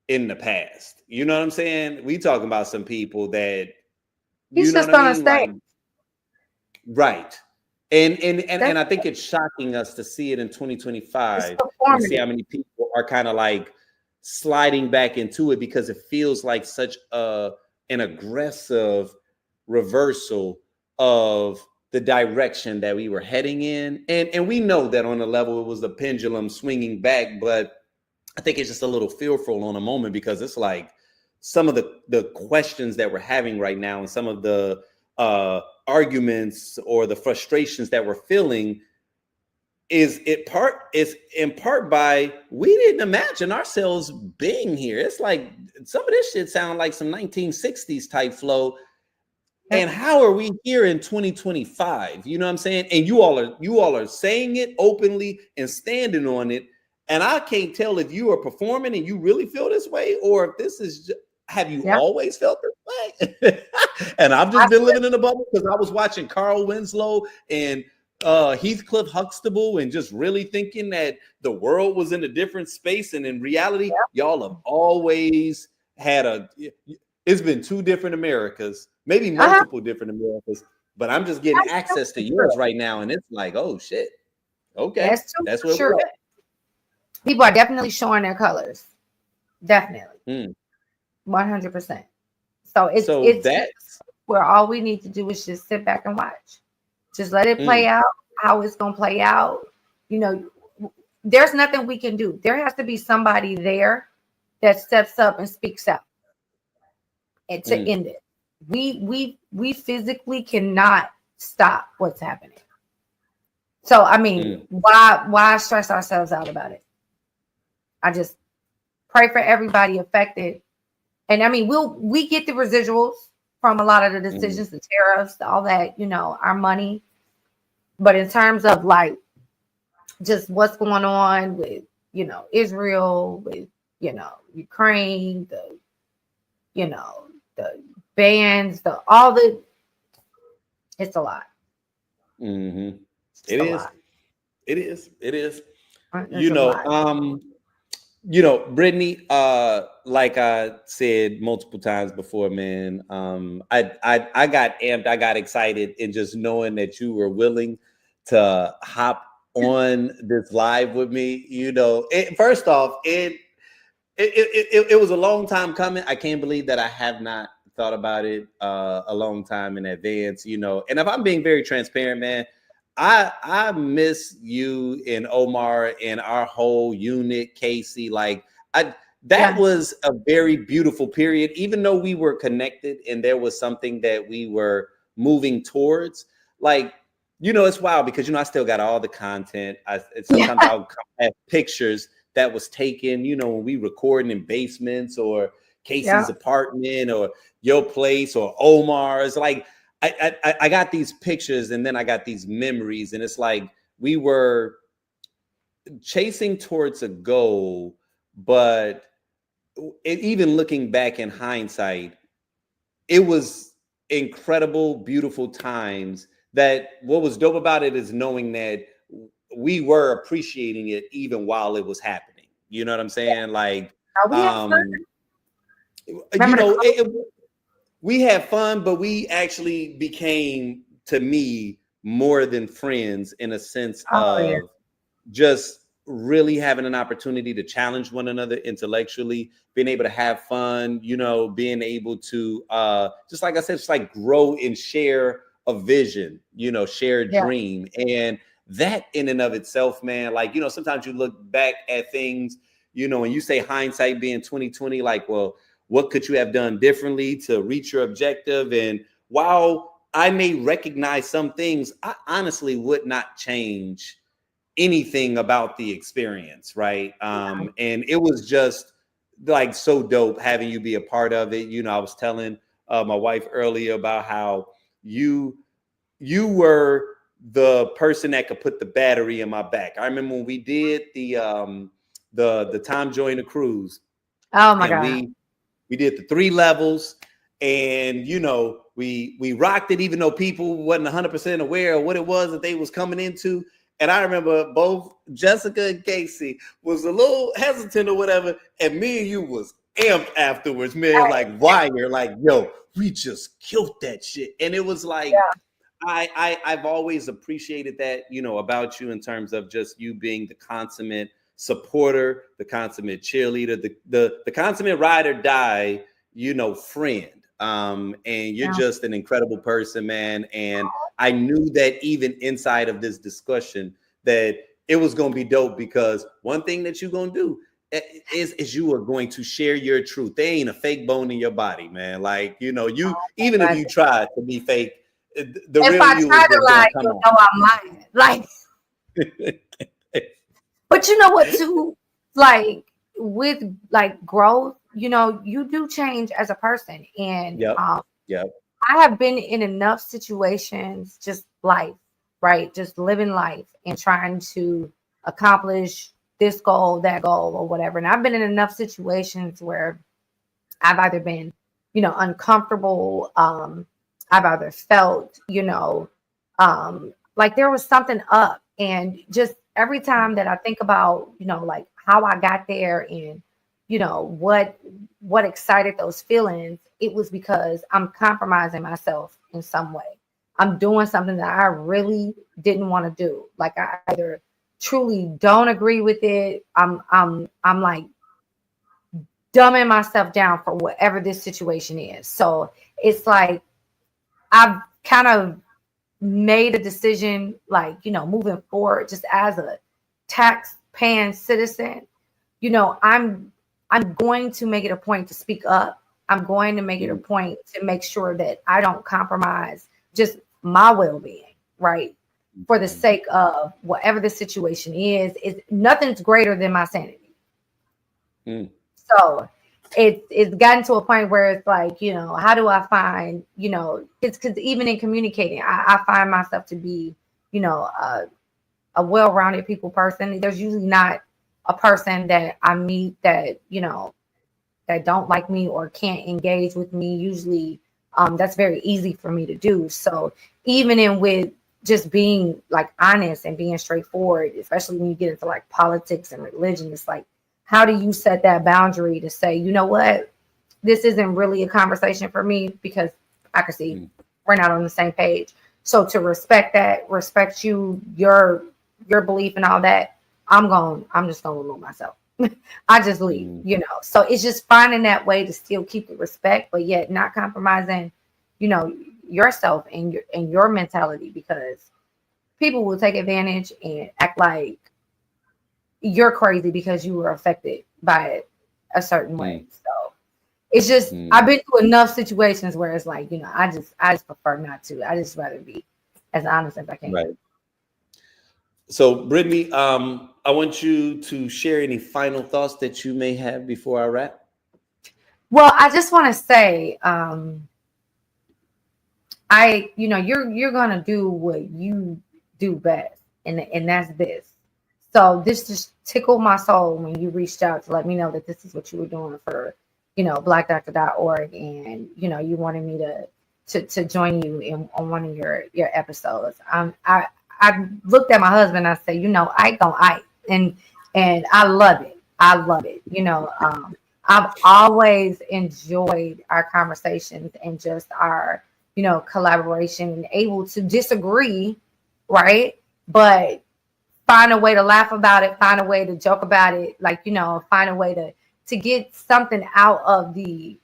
in the past. You know what I'm saying? We talking about some people that, He's you know just what I gonna mean? stay. Like, right. And I think it's shocking us to see it in 2025 and see how many people are kind of like sliding back into it, because it feels like such an aggressive reversal of the direction that we were heading in. And we know that on a level it was the pendulum swinging back, but I think it's just a little fearful on a moment, because it's like some of the questions that we're having right now and some of the arguments or the frustrations that we're feeling is in part by we didn't imagine ourselves being here. It's like some of this shit sound like some 1960s type flow. And how are we here in 2025? You know what I'm saying? And you all are saying it openly and standing on it. And I can't tell if you are performing and you really feel this way, or if this is have you always felt this way? And I've just been living in a bubble because I was watching Carl Winslow and Heathcliff Huxtable and just really thinking that the world was in a different space. And in reality, y'all have always had it's been two different Americas, maybe multiple different Americas, but I'm just getting access to yours right now. And it's like, oh shit. Okay. That's where we're at. People are definitely showing their colors. Definitely. 100%. So it's where all we need to do is just sit back and watch. Just let it play out, how it's going to play out. You know, there's nothing we can do. There has to be somebody there that steps up and speaks out and to end it. We physically cannot stop what's happening. So, I mean, why stress ourselves out about it? I just pray for everybody affected. And I mean, we get the residuals from a lot of the decisions, the tariffs, all that, you know, our money. But in terms of like just what's going on with, you know, Israel, with, you know, Ukraine, the bans, it's a lot. It is. It is. It is. You know, Brittany, like I said multiple times before, man, I got amped, I got excited in just knowing that you were willing to hop on this live with me. You know, first off, it was a long time coming. I can't believe that I have not thought about it a long time in advance, you know. And if I'm being very transparent, man, I miss you and Omar and our whole unit, Casey. Like that was a very beautiful period, even though we were connected and there was something that we were moving towards. Like, you know, it's wild because, you know, I still got all the content. Sometimes I'll have pictures that was taken, you know, when we recording in basements or Casey's apartment or your place or Omar's. Like, I got these pictures and then I got these memories, and it's like we were chasing towards a goal, but even looking back in hindsight, it was incredible, beautiful times. That what was dope about it is knowing that we were appreciating it even while it was happening. You know what I'm saying? Like, you know, we had fun, but we actually became, to me, more than friends in a sense of just really having an opportunity to challenge one another intellectually, being able to have fun, you know, being able to, just like I said, just like grow and share a vision, you know, share a dream. And that in and of itself, man, like, you know, sometimes you look back at things, and you say hindsight being 2020, like, well, what could you have done differently to reach your objective? And while I may recognize some things, I honestly would not change anything about the experience, right? And it was just like so dope having you be a part of it. I was telling my wife earlier about how you were the person that could put the battery in my back. I remember when we did the Tom Joyner cruise. Oh my and God. we did the 3 levels, and we rocked it, even though people wasn't 100% aware of what it was that they was coming into. And I remember both Jessica and Casey was a little hesitant or whatever, and me and you was amped afterwards, man, like wire, like, yo, we just killed that shit. And it was like, I've always appreciated that, about you, in terms of just you being the consummate supporter, the consummate cheerleader, the consummate ride or die, friend. And you're just an incredible person, man. And I knew that even inside of this discussion that it was going to be dope, because one thing that you're going to do is you are going to share your truth. There ain't a fake bone in your body, man. Like, even if you try to be fake, the if real I you try is to going lie, to come you'll on. know I'm lying. Like, but you know what, too? Like, with like growth, you do change as a person. And Yep. I have been in enough situations, just life, right? Just living life and trying to accomplish this goal, that goal, or whatever. And I've been in enough situations where I've either been, uncomfortable. I've either felt, like there was something up. And just every time that I think about, like how I got there and, what excited those feelings, it was because I'm compromising myself in some way. I'm doing something that I really didn't want to do. Like, I either truly don't agree with it. I'm like dumbing myself down for whatever this situation is. So it's like I've kind of made a decision, like, moving forward, just as a tax-paying citizen, I'm going to make it a point to speak up. I'm going to make it a point to make sure that I don't compromise just my well-being, right? For the sake of whatever the situation is nothing's greater than my sanity. So it's gotten to a point where it's like, how do I find, it's because even in communicating, I find myself to be, a well-rounded people person. There's usually not a person that I meet that, that don't like me or can't engage with me. Usually that's very easy for me to do. So even in with just being like honest and being straightforward, especially when you get into like politics and religion, it's like, how do you set that boundary to say, you know what, this isn't really a conversation for me because I can see we're not on the same page. So to respect that, respect you, your belief and all that, I'm just gonna remove myself. I just leave, So it's just finding that way to still keep the respect, but yet not compromising, yourself and your mentality, because people will take advantage and act like you're crazy because you were affected by it a certain way. So it's just I've been through enough situations where it's like, I just prefer not to. I just rather be as honest as I can. Right. So Brittany, I want you to share any final thoughts that you may have before I wrap. Well, I just want to say, you're gonna do what you do best, and that's this. So this just tickled my soul when you reached out to let me know that this is what you were doing for, blackdoctor.org, and you wanted me to join you on one of your episodes. I looked at my husband and I said, I go I, and I love it. I love it. I've always enjoyed our conversations and just our, collaboration, and able to disagree, right? But find a way to laugh about it, find a way to joke about it, like, find a way to get something out of the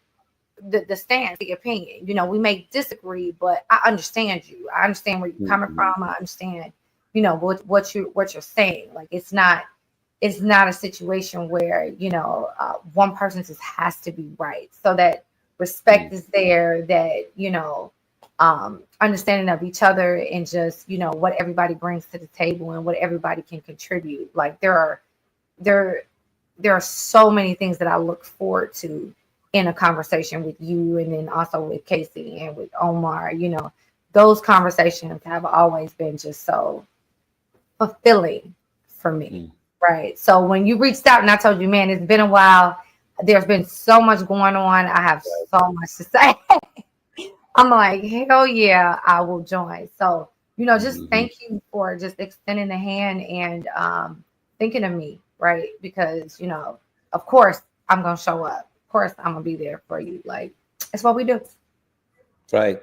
stance, the opinion. We may disagree, but I understand you. I understand where you're coming from. I understand, what you're saying. Like, it's not it's not a situation where, one person just has to be right. So that respect is there, that, understanding of each other, and just, what everybody brings to the table and what everybody can contribute. Like there are so many things that I look forward to in a conversation with you, and then also with Casey and with Omar. Those conversations have always been just so fulfilling for me. Right. So when you reached out and I told you, man, it's been a while, there's been so much going on, I have so much to say. I'm like, hell yeah, I will join. So, just thank you for just extending the hand and thinking of me, right? Because, of course I'm gonna show up. Of course I'm gonna be there for you. Like, it's what we do. Right.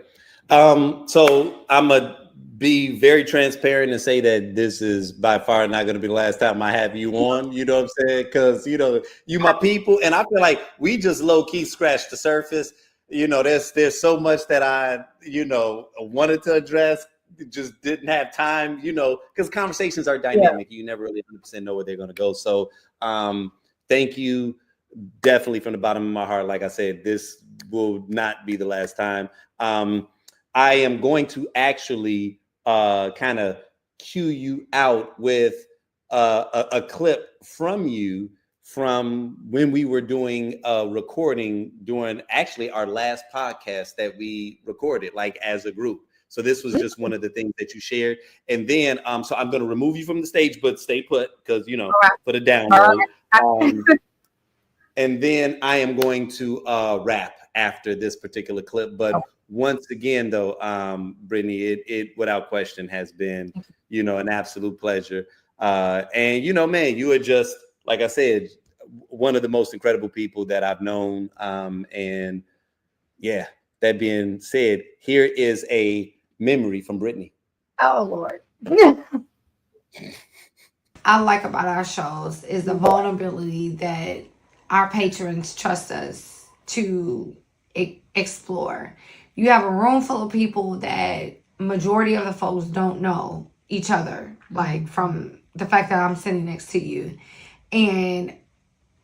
So I'm gonna be very transparent and say that this is by far not going to be the last time I have you on. You know what I'm saying? Because you my people, and I feel like we just low key scratched the surface. There's so much that I wanted to address, just didn't have time. Because conversations are dynamic. Yeah. You never really 100% know where they're going to go. So thank you, definitely from the bottom of my heart. Like I said, this will not be the last time. I am going to actually kind of cue you out with a clip from you from when we were doing a recording during actually our last podcast that we recorded, like as a group. So this was just one of the things that you shared. And then, so I'm going to remove you from the stage, but stay put because, for the download. And then I am going to rap after this particular clip. But once again, though, Brittany, it without question has been, an absolute pleasure. And, man, you are just, like I said, one of the most incredible people that I've known. And yeah, that being said, here is a memory from Brittany. Oh, Lord. I like about our shows is the vulnerability that our patrons trust us to explore. You have a room full of people that majority of the folks don't know each other, like from the fact that I'm sitting next to you. And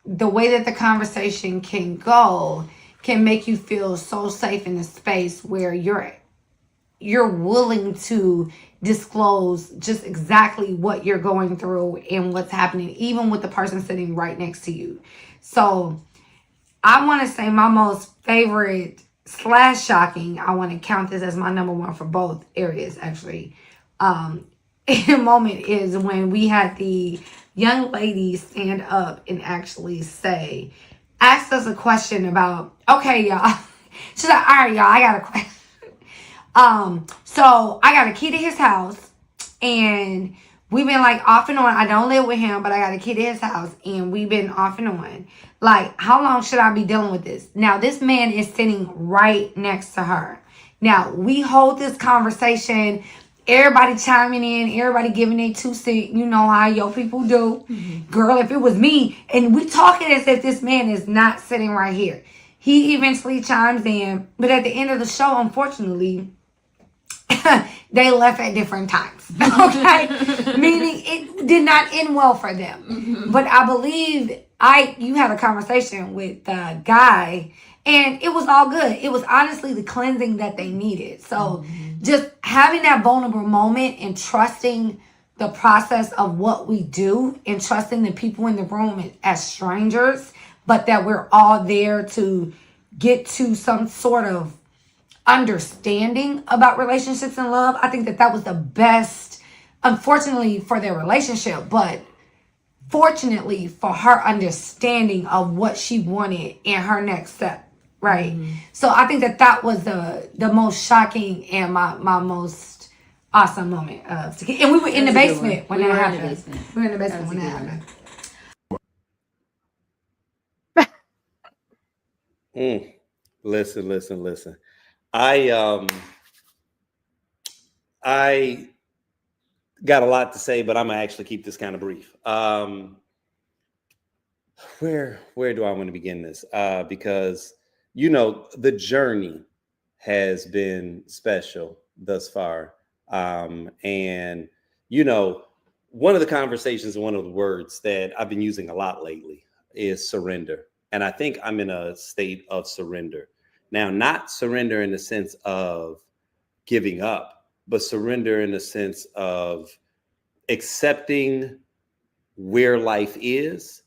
the way that the conversation can go can make you feel so safe in a space where you're willing to disclose just exactly what you're going through and what's happening, even with the person sitting right next to you. So I want to say my most favorite / shocking, I want to count this as my number one for both areas, actually, moment is when we had the young lady stand up and actually asked us a question about, okay, y'all. She's like, all right, y'all, I got a question. So I got a key to his house, and we've been like off and on. I don't live with him, but I got a key to his house, and we've been off and on. Like, how long should I be dealing with this? Now, this man is sitting right next to her. Now, we hold this conversation, everybody chiming in, everybody giving their 2 cents. You know how your people do. Mm-hmm. Girl, if it was me, and we talking as if this man is not sitting right here. He eventually chimes in, but at the end of the show, unfortunately, they left at different times. Okay? Meaning it did not end well for them. Mm-hmm. But I believe you had a conversation with the guy, and it was all good. It was honestly the cleansing that they needed. So just having that vulnerable moment and trusting the process of what we do and trusting the people in the room as strangers, but that we're all there to get to some sort of understanding about relationships and love. I think that was the best, unfortunately for their relationship, but fortunately for her understanding of what she wanted in her next step, right? Mm-hmm. So I think that was the most shocking and my most awesome moment of, and we were in the basement when that happened. We were in the basement when that happened. Listen. I got a lot to say, but I'm gonna actually keep this kind of brief. Where do I want to begin this? Because the journey has been special thus far, and one of the conversations, one of the words that I've been using a lot lately is surrender. And I think I'm in a state of surrender. Now, not surrender in the sense of giving up, but surrender in the sense of accepting where life is,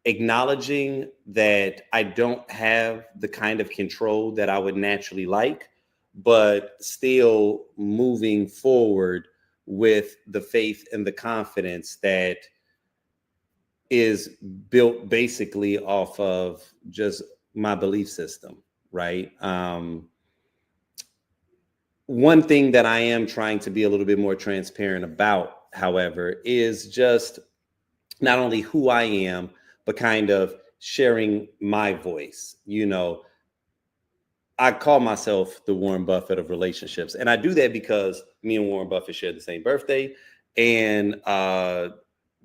acknowledging that I don't have the kind of control that I would naturally like, but still moving forward with the faith and the confidence that is built basically off of just my belief system, right? One thing that I am trying to be a little bit more transparent about, however, is just not only who I am, but kind of sharing my voice. You know, I call myself the Warren Buffett of relationships. And I do that because me and Warren Buffett share the same birthday and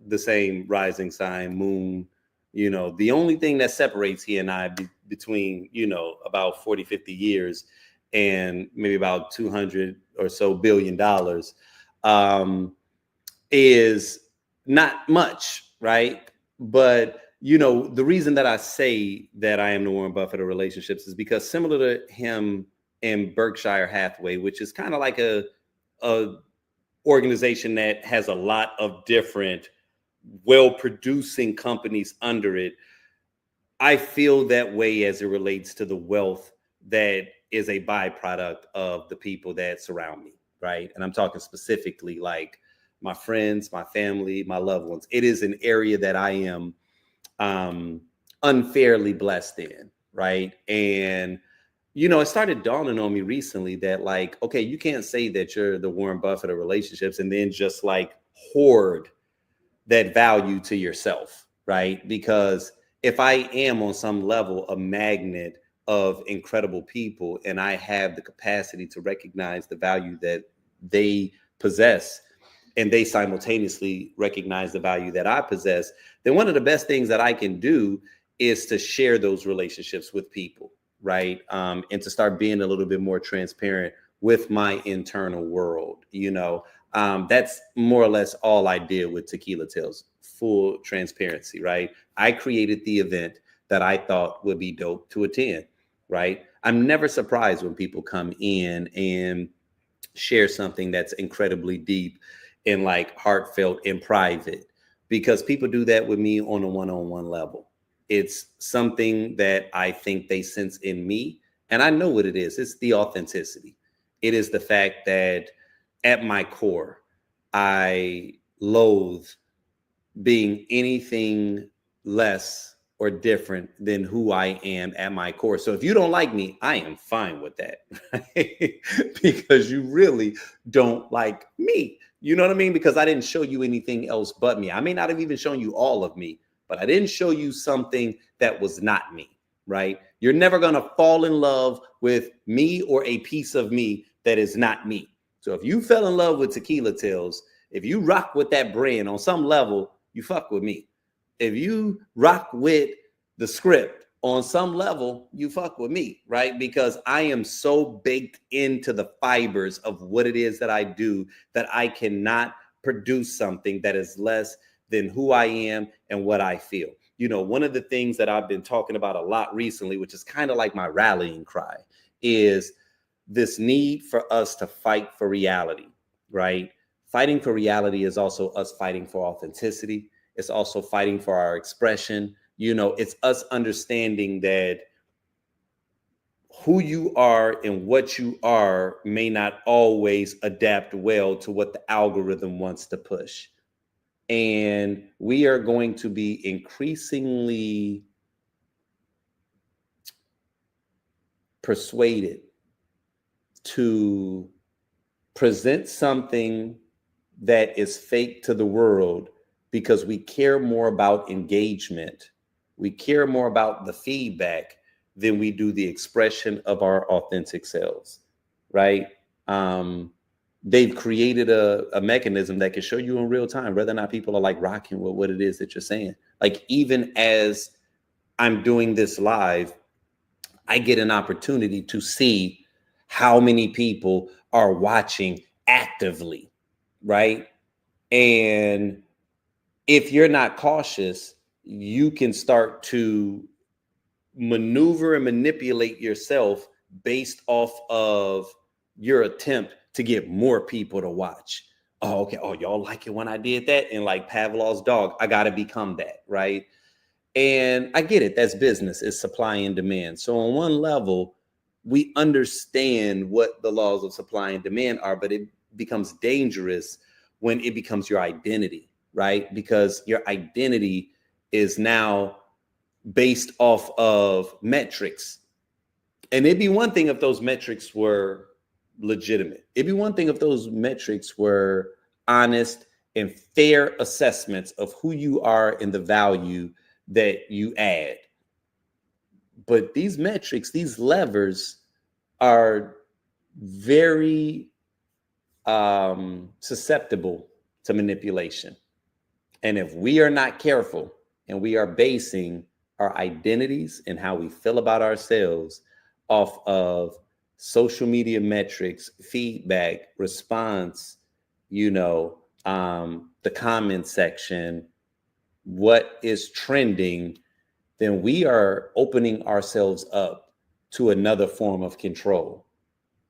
the same rising sign, moon. You know, the only thing that separates he and I between, you know, about 40, 50 years and maybe about 200 or so billion dollars is not much, right? But, you know, the reason that I say that I am the Warren Buffett of relationships is because similar to him in Berkshire Hathaway, which is kind of like a organization that has a lot of different well-producing companies under it, I feel that way as it relates to the wealth that is a byproduct of the people that surround me, right? And I'm talking specifically like my friends, my family, my loved ones. It is an area that I am unfairly blessed in, right? And, you know, it started dawning on me recently that like, okay, you can't say that you're the Warren Buffett of relationships and then just like hoard that value to yourself, right? Because if I am on some level a magnet of incredible people and I have the capacity to recognize the value that they possess and they simultaneously recognize the value that I possess, then one of the best things that I can do is to share those relationships with people, right? And to start being a little bit more transparent with my internal world, you know. That's more or less all I did with Tequila Tales, full transparency, right? I created the event that I thought would be dope to attend, right? I'm never surprised when people come in and share something that's incredibly deep and like heartfelt and private, because people do that with me on a one-on-one level. It's something that I think they sense in me, and I know what it is. It's the authenticity. It is the fact that at my core, I loathe being anything less or different than who I am at my core. So if you don't like me, I am fine with that, right? Because you really don't like me. You know what I mean? Because I didn't show you anything else but me. I may not have even shown you all of me, but I didn't show you something that was not me, right? You're never going to fall in love with me or a piece of me that is not me. So if you fell in love with Tequila Tales, if you rock with that brand on some level, you fuck with me. If you rock with the script on some level, you fuck with me, right? Because I am so baked into the fibers of what it is that I do that I cannot produce something that is less than who I am and what I feel. You know, one of the things that I've been talking about a lot recently, which is kind of like my rallying cry, is this need for us to fight for reality, right? Fighting for reality is also us fighting for authenticity. It's also fighting for our expression. You know, it's us understanding that who you are and what you are may not always adapt well to what the algorithm wants to push. And we are going to be increasingly persuaded to present something that is fake to the world because we care more about engagement. We care more about the feedback than we do the expression of our authentic selves, right? They've created a mechanism that can show you in real time whether or not people are like rocking with what it is that you're saying. Like even as I'm doing this live, I get an opportunity to see how many people are watching actively, right? And if you're not cautious, you can start to maneuver and manipulate yourself based off of your attempt to get more people to watch. Oh, okay. Oh, y'all like it when I did that? And like Pavlov's dog, I got to become that, right? And I get it. That's business. It's supply and demand. So on one level, we understand what the laws of supply and demand are, but it becomes dangerous when it becomes your identity, right? Because your identity is now based off of metrics. And it'd be one thing if those metrics were legitimate. It'd be one thing if those metrics were honest and fair assessments of who you are and the value that you add. But these metrics, these levers are very susceptible to manipulation. And if we are not careful and we are basing our identities and how we feel about ourselves off of social media metrics, feedback, response, the comment section, what is trending, then we are opening ourselves up to another form of control.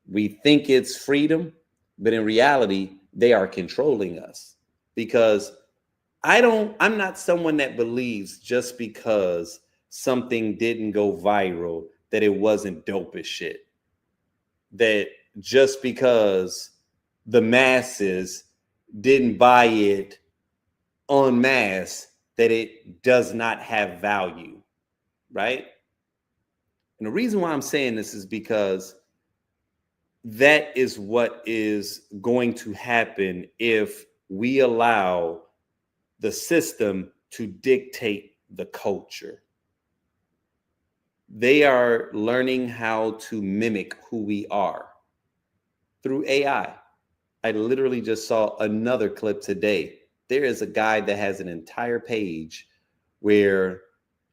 We think it's freedom, but in reality, they are controlling us. Because I'm not someone that believes just because something didn't go viral that it wasn't dope as shit. That just because the masses didn't buy it en masse, that it does not have value, right? And the reason why I'm saying this is because that is what is going to happen if we allow the system to dictate the culture. They are learning how to mimic who we are through AI. I literally just saw another clip today. There is a guy that has an entire page where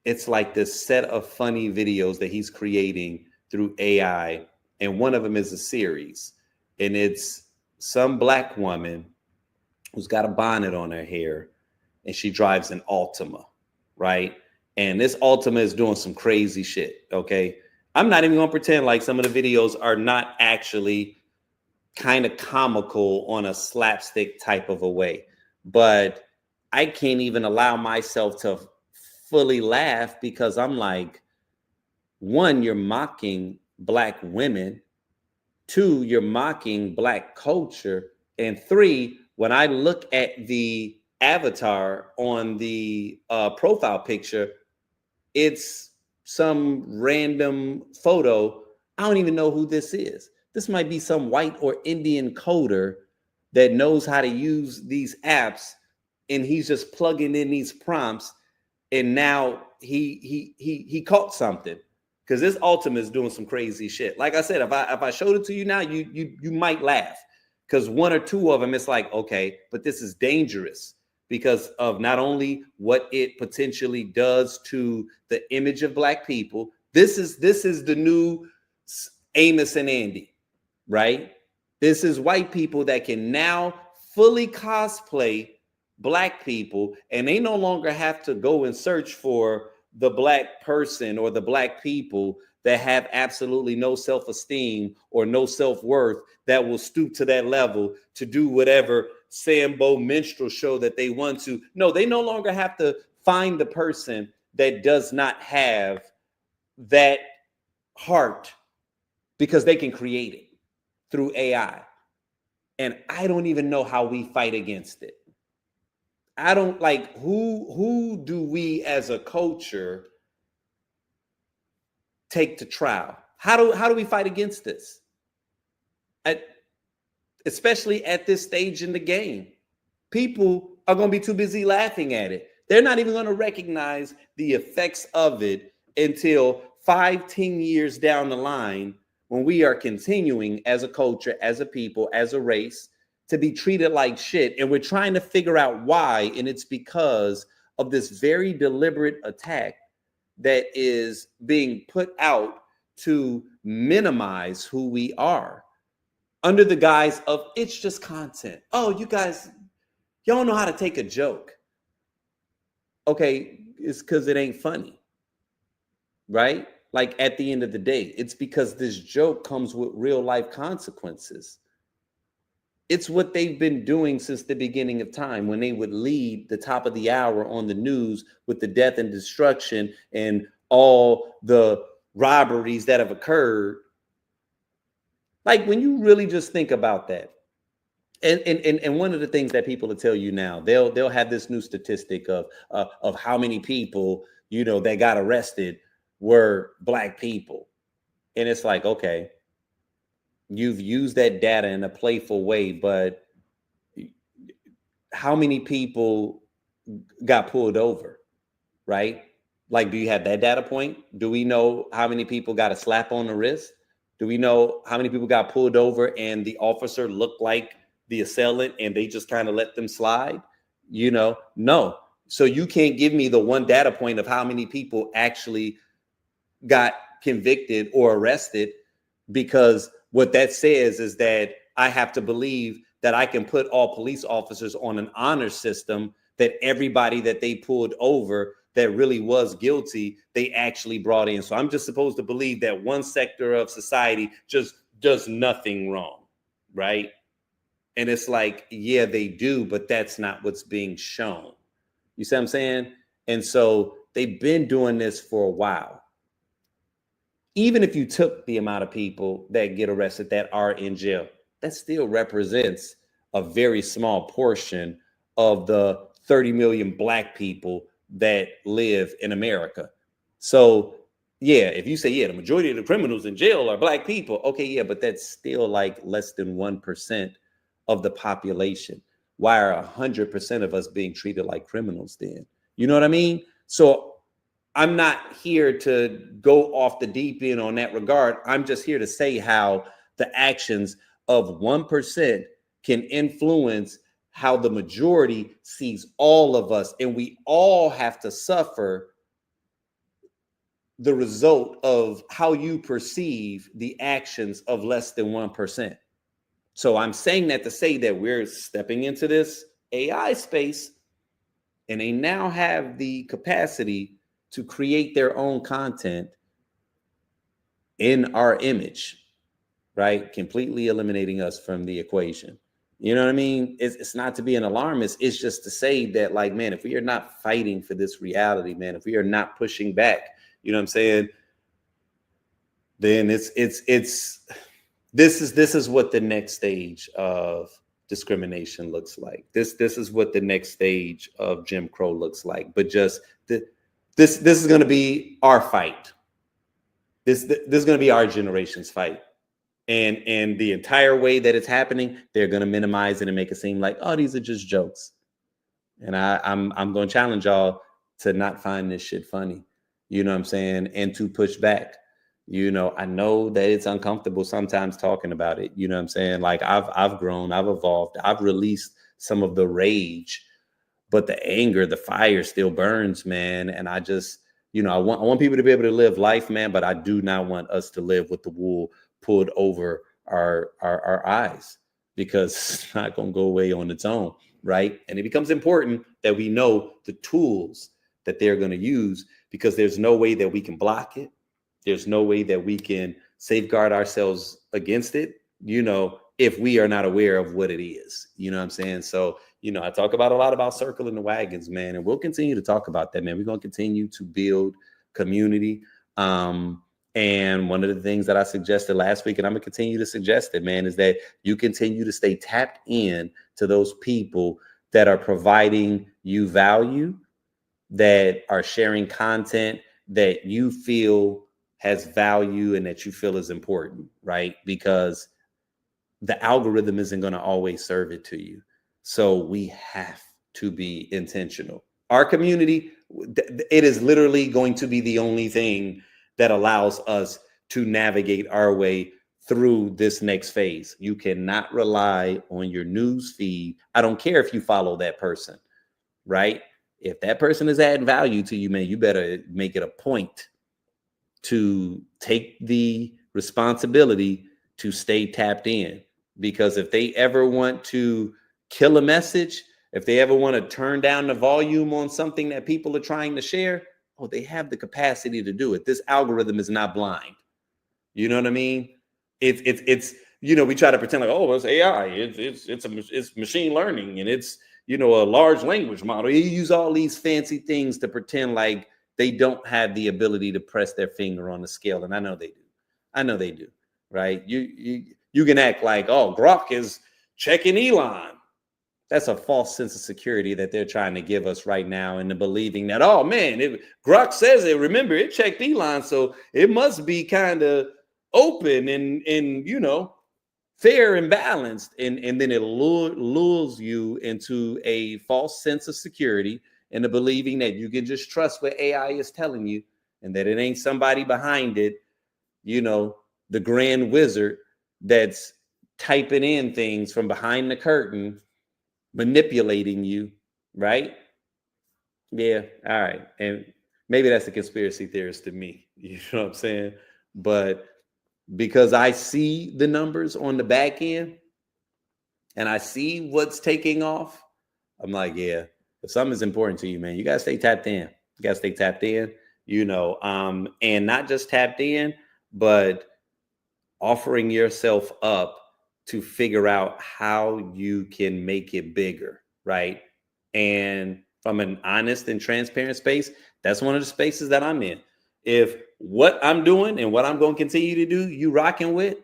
it's like this set of funny videos that he's creating through AI. And one of them is a series. And it's some Black woman who's got a bonnet on her hair and she drives an Altima, right? And this Altima is doing some crazy shit, okay? I'm not even gonna pretend like some of the videos are not actually kind of comical on a slapstick type of a way. But I can't even allow myself to fully laugh because I'm like, one, you're mocking Black women. Two, you're mocking Black culture. And three, when I look at the avatar on the profile picture, it's some random photo. I don't even know who this is. This might be some white or Indian coder that knows how to use these apps, and he's just plugging in these prompts, and now he caught something. Because this Ultima is doing some crazy shit. Like I said, if I showed it to you now, you might laugh. Because one or two of them, it's like, okay, but this is dangerous because of not only what it potentially does to the image of Black people. This is the new Amos and Andy, right? This is white people that can now fully cosplay Black people, and they no longer have to go and search for the Black person or the Black people that have absolutely no self-esteem or no self-worth that will stoop to that level to do whatever Sambo minstrel show that they want to. No, they no longer have to find the person that does not have that heart because they can create it through AI. And I don't even know how we fight against it. I don't like who do we as a culture take to trial? How do we fight against this? Especially at this stage in the game. People are going to be too busy laughing at it. They're not even going to recognize the effects of it until 5-10 years down the line when we are continuing as a culture, as a people, as a race to be treated like shit. And we're trying to figure out why. And it's because of this very deliberate attack that is being put out to minimize who we are under the guise of it's just content. Oh, you guys Y'all don't know how to take a joke. Okay, it's because it ain't funny, right? Like at the end of the day, it's because this joke comes with real life consequences. It's what they've been doing since the beginning of time, when they would lead the top of the hour on the news with the death and destruction and all the robberies that have occurred. Like when you really just think about that, and one of the things that people will tell you now, they'll have this new statistic of how many people, you know, that got arrested were Black people. And it's like, okay, you've used that data in a playful way, but how many people got pulled over, right? Like, do you have that data point? Do we know how many people got a slap on the wrist? Do we know how many people got pulled over and the officer looked like the assailant and they just kind of let them slide? You know, no. So you can't give me the one data point of how many people actually got convicted or arrested, because what that says is that I have to believe that I can put all police officers on an honor system, that everybody that they pulled over that really was guilty, they actually brought in. So I'm just supposed to believe that one sector of society just does nothing wrong, right? And it's like, yeah, they do, but that's not what's being shown. You see what I'm saying? And so they've been doing this for a while. Even if you took the amount of people that get arrested that are in jail, that still represents a very small portion of the 30 million Black people that live in America. So yeah, if you say, yeah, the majority of the criminals in jail are Black people, okay, yeah, but that's still like less than 1% of the population. Why are 100% of us being treated like criminals then? You know what I mean? So I'm not here to go off the deep end on that regard. I'm just here to say how the actions of 1% can influence how the majority sees all of us, and we all have to suffer the result of how you perceive the actions of less than 1%. So I'm saying that to say that we're stepping into this AI space, and they now have the capacity to create their own content in our image, right? Completely eliminating us from the equation. You know what I mean? It's not to be an alarmist. It's just to say that, like, man, if we are not fighting for this reality, man, if we are not pushing back, you know what I'm saying? Then this is what the next stage of discrimination looks like. This is what the next stage of Jim Crow looks like. But just this is going to be our fight. This is going to be our generation's fight. And the entire way that it's happening, they're going to minimize it and make it seem like, oh, these are just jokes. And I'm going to challenge y'all to not find this shit funny. You know what I'm saying? And to push back. You know, I know that it's uncomfortable sometimes talking about it. You know what I'm saying? Like I've grown, I've evolved, I've released some of the rage, but the anger, the fire still burns, man. And I just, you know, I want people to be able to live life, man, but I do not want us to live with the wool pulled over our eyes, because it's not going to go away on its own, right? And it becomes important that we know the tools that they're going to use, because there's no way that we can block it. There's no way that we can safeguard ourselves against it, you know, if we are not aware of what it is. You know what I'm saying? So, you know, I talk about a lot about circling the wagons, man, and we'll continue to talk about that, man. We're going to continue to build community. And one of the things that I suggested last week, and I'm going to continue to suggest it, man, is that you continue to stay tapped in to those people that are providing you value, that are sharing content that you feel has value and that you feel is important, right? Because the algorithm isn't going to always serve it to you. So we have to be intentional. Our community, it is literally going to be the only thing that allows us to navigate our way through this next phase. You cannot rely on your news feed. I don't care if you follow that person, right? If that person is adding value to you, man, you better make it a point to take the responsibility to stay tapped in. Because if they ever want to kill a message, If they ever want to turn down the volume on something that people are trying to share, oh, they have the capacity to do it. This algorithm is not blind. You know what I mean? It's we try to pretend like, oh, it's AI, it's machine learning, and it's a large language model. You use all these fancy things to pretend like they don't have the ability to press their finger on the scale, and I know they do. Right? You can act like, oh, Grok is checking Elon. That's a false sense of security that they're trying to give us right now, into believing that, oh man, Grok says it. Remember, it checked Elon, so it must be kind of open and fair and balanced. And then it lures you into a false sense of security, into believing that you can just trust what AI is telling you, and that it ain't somebody behind it, the grand wizard that's typing in things from behind the curtain, manipulating you, right? Yeah, all right. And maybe that's a conspiracy theorist to me, you know what I'm saying? But because I see the numbers on the back end and I see what's taking off, I'm like, yeah, if something's important to you, man, you gotta stay tapped in. You gotta stay tapped in, and not just tapped in, but offering yourself up to figure out how you can make it bigger, right? And from an honest and transparent space, that's one of the spaces that I'm in. If what I'm doing and what I'm going to continue to do, you rocking with,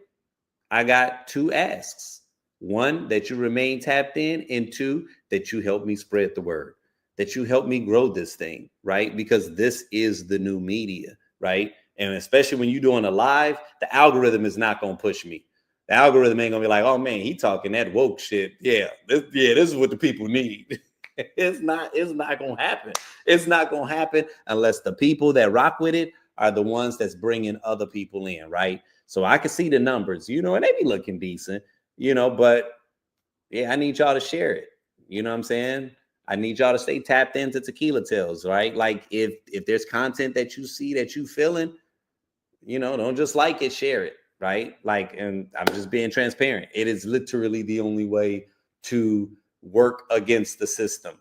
I got two asks. One, that you remain tapped in, and two, that you help me spread the word, that you help me grow this thing, right? Because this is the new media, right? And especially when you're doing a live, the algorithm is not going to push me. The algorithm ain't going to be like, oh man, he talking that woke shit. Yeah, this is what the people need. It's not going to happen. It's not going to happen unless the people that rock with it are the ones that's bringing other people in, right? So I can see the numbers, and they be looking decent, but yeah, I need y'all to share it. You know what I'm saying? I need y'all to stay tapped into Tequila Tales, right? Like if there's content that you see that you feeling, don't just like it, share it, right? Like, and I'm just being transparent. It is literally the only way to work against the system,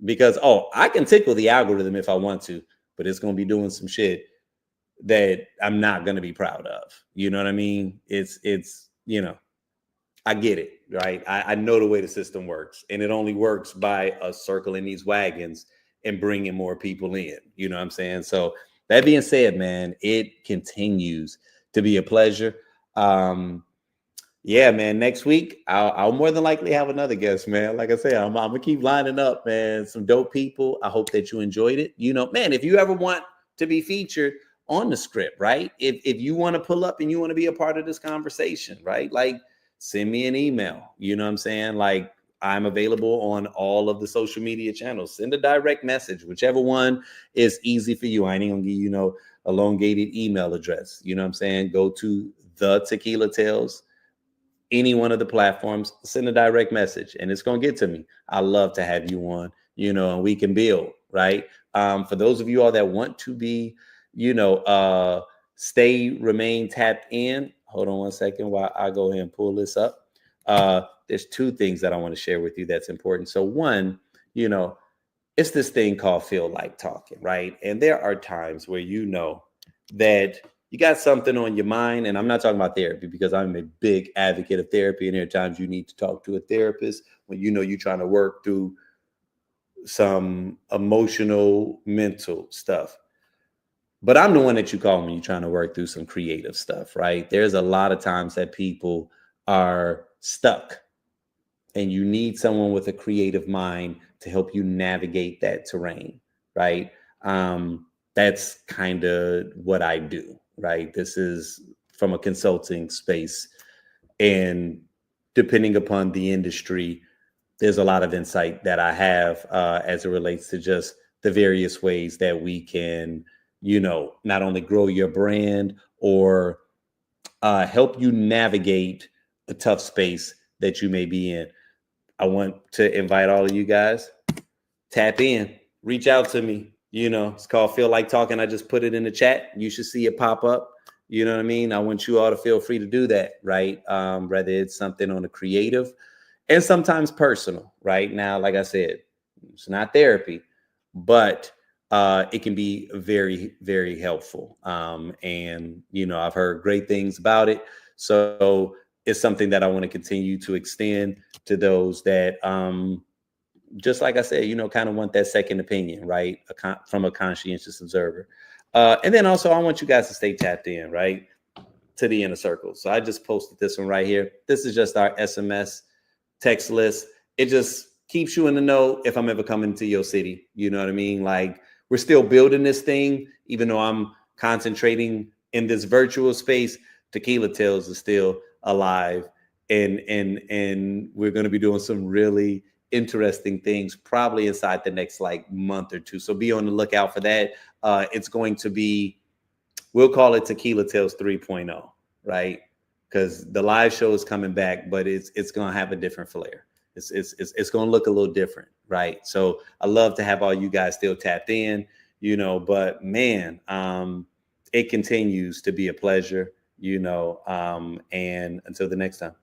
because I can tickle the algorithm if I want to, but it's going to be doing some shit that I'm not going to be proud of. You know what I mean? It's I get it, right? I know the way the system works, and it only works by us circling these wagons and bringing more people in. You know what I'm saying? So that being said, man, it continues to be a pleasure. Yeah, man, next week, I'll more than likely have another guest, man. Like I said, I'm going to keep lining up, man. Some dope people. I hope that you enjoyed it. Man, if you ever want to be featured on the script, right? If you want to pull up and you want to be a part of this conversation, right? Like, send me an email. You know what I'm saying? Like, I'm available on all of the social media channels. Send a direct message, whichever one is easy for you. I ain't going to give you elongated email address. You know what I'm saying? Go to the Tequila Tales, any one of the platforms, send a direct message, and it's going to get to me. I love to have you on, and we can build, right? For those of you all that want to be, remain tapped in. Hold on one second while I go ahead and pull this up. There's two things that I want to share with you that's important. So one, it's this thing called feel like talking, right? And there are times where that you got something on your mind, and I'm not talking about therapy, because I'm a big advocate of therapy, and there are times you need to talk to a therapist when you're trying to work through some emotional, mental stuff. But I'm the one that you call when you're trying to work through some creative stuff, right? There's a lot of times that people are stuck, and you need someone with a creative mind to help you navigate that terrain, right? That's kind of what I do, right? This is from a consulting space, and depending upon the industry, there's a lot of insight that I have as it relates to just the various ways that we can, not only grow your brand or help you navigate a tough space that you may be in. I want to invite all of you guys, tap in, reach out to me. It's called Feel Like Talking. I just put it in the chat. You should see it pop up. You know what I mean? I want you all to feel free to do that, right? Whether it's something on a creative and sometimes personal. Right now, like I said, it's not therapy, but it can be very, very helpful. And I've heard great things about it, so it's something that I want to continue to extend to those that, just like I said, kind of want that second opinion, right? From a conscientious observer. And then also, I want you guys to stay tapped in, right, to the inner circle. So I just posted this one right here. This is just our SMS text list. It just keeps you in the know if I'm ever coming to your city. You know what I mean? Like, we're still building this thing, even though I'm concentrating in this virtual space. Tequila Tales is still alive, and we're going to be doing some really interesting things probably inside the next like month or two. So be on the lookout for that. It's going to be, we'll call it Tequila Tales 3.0, right? Because the live show is coming back, but it's going to have a different flair. It's going to look a little different, right? So I love to have all you guys still tapped in, but man, it continues to be a pleasure, and until the next time.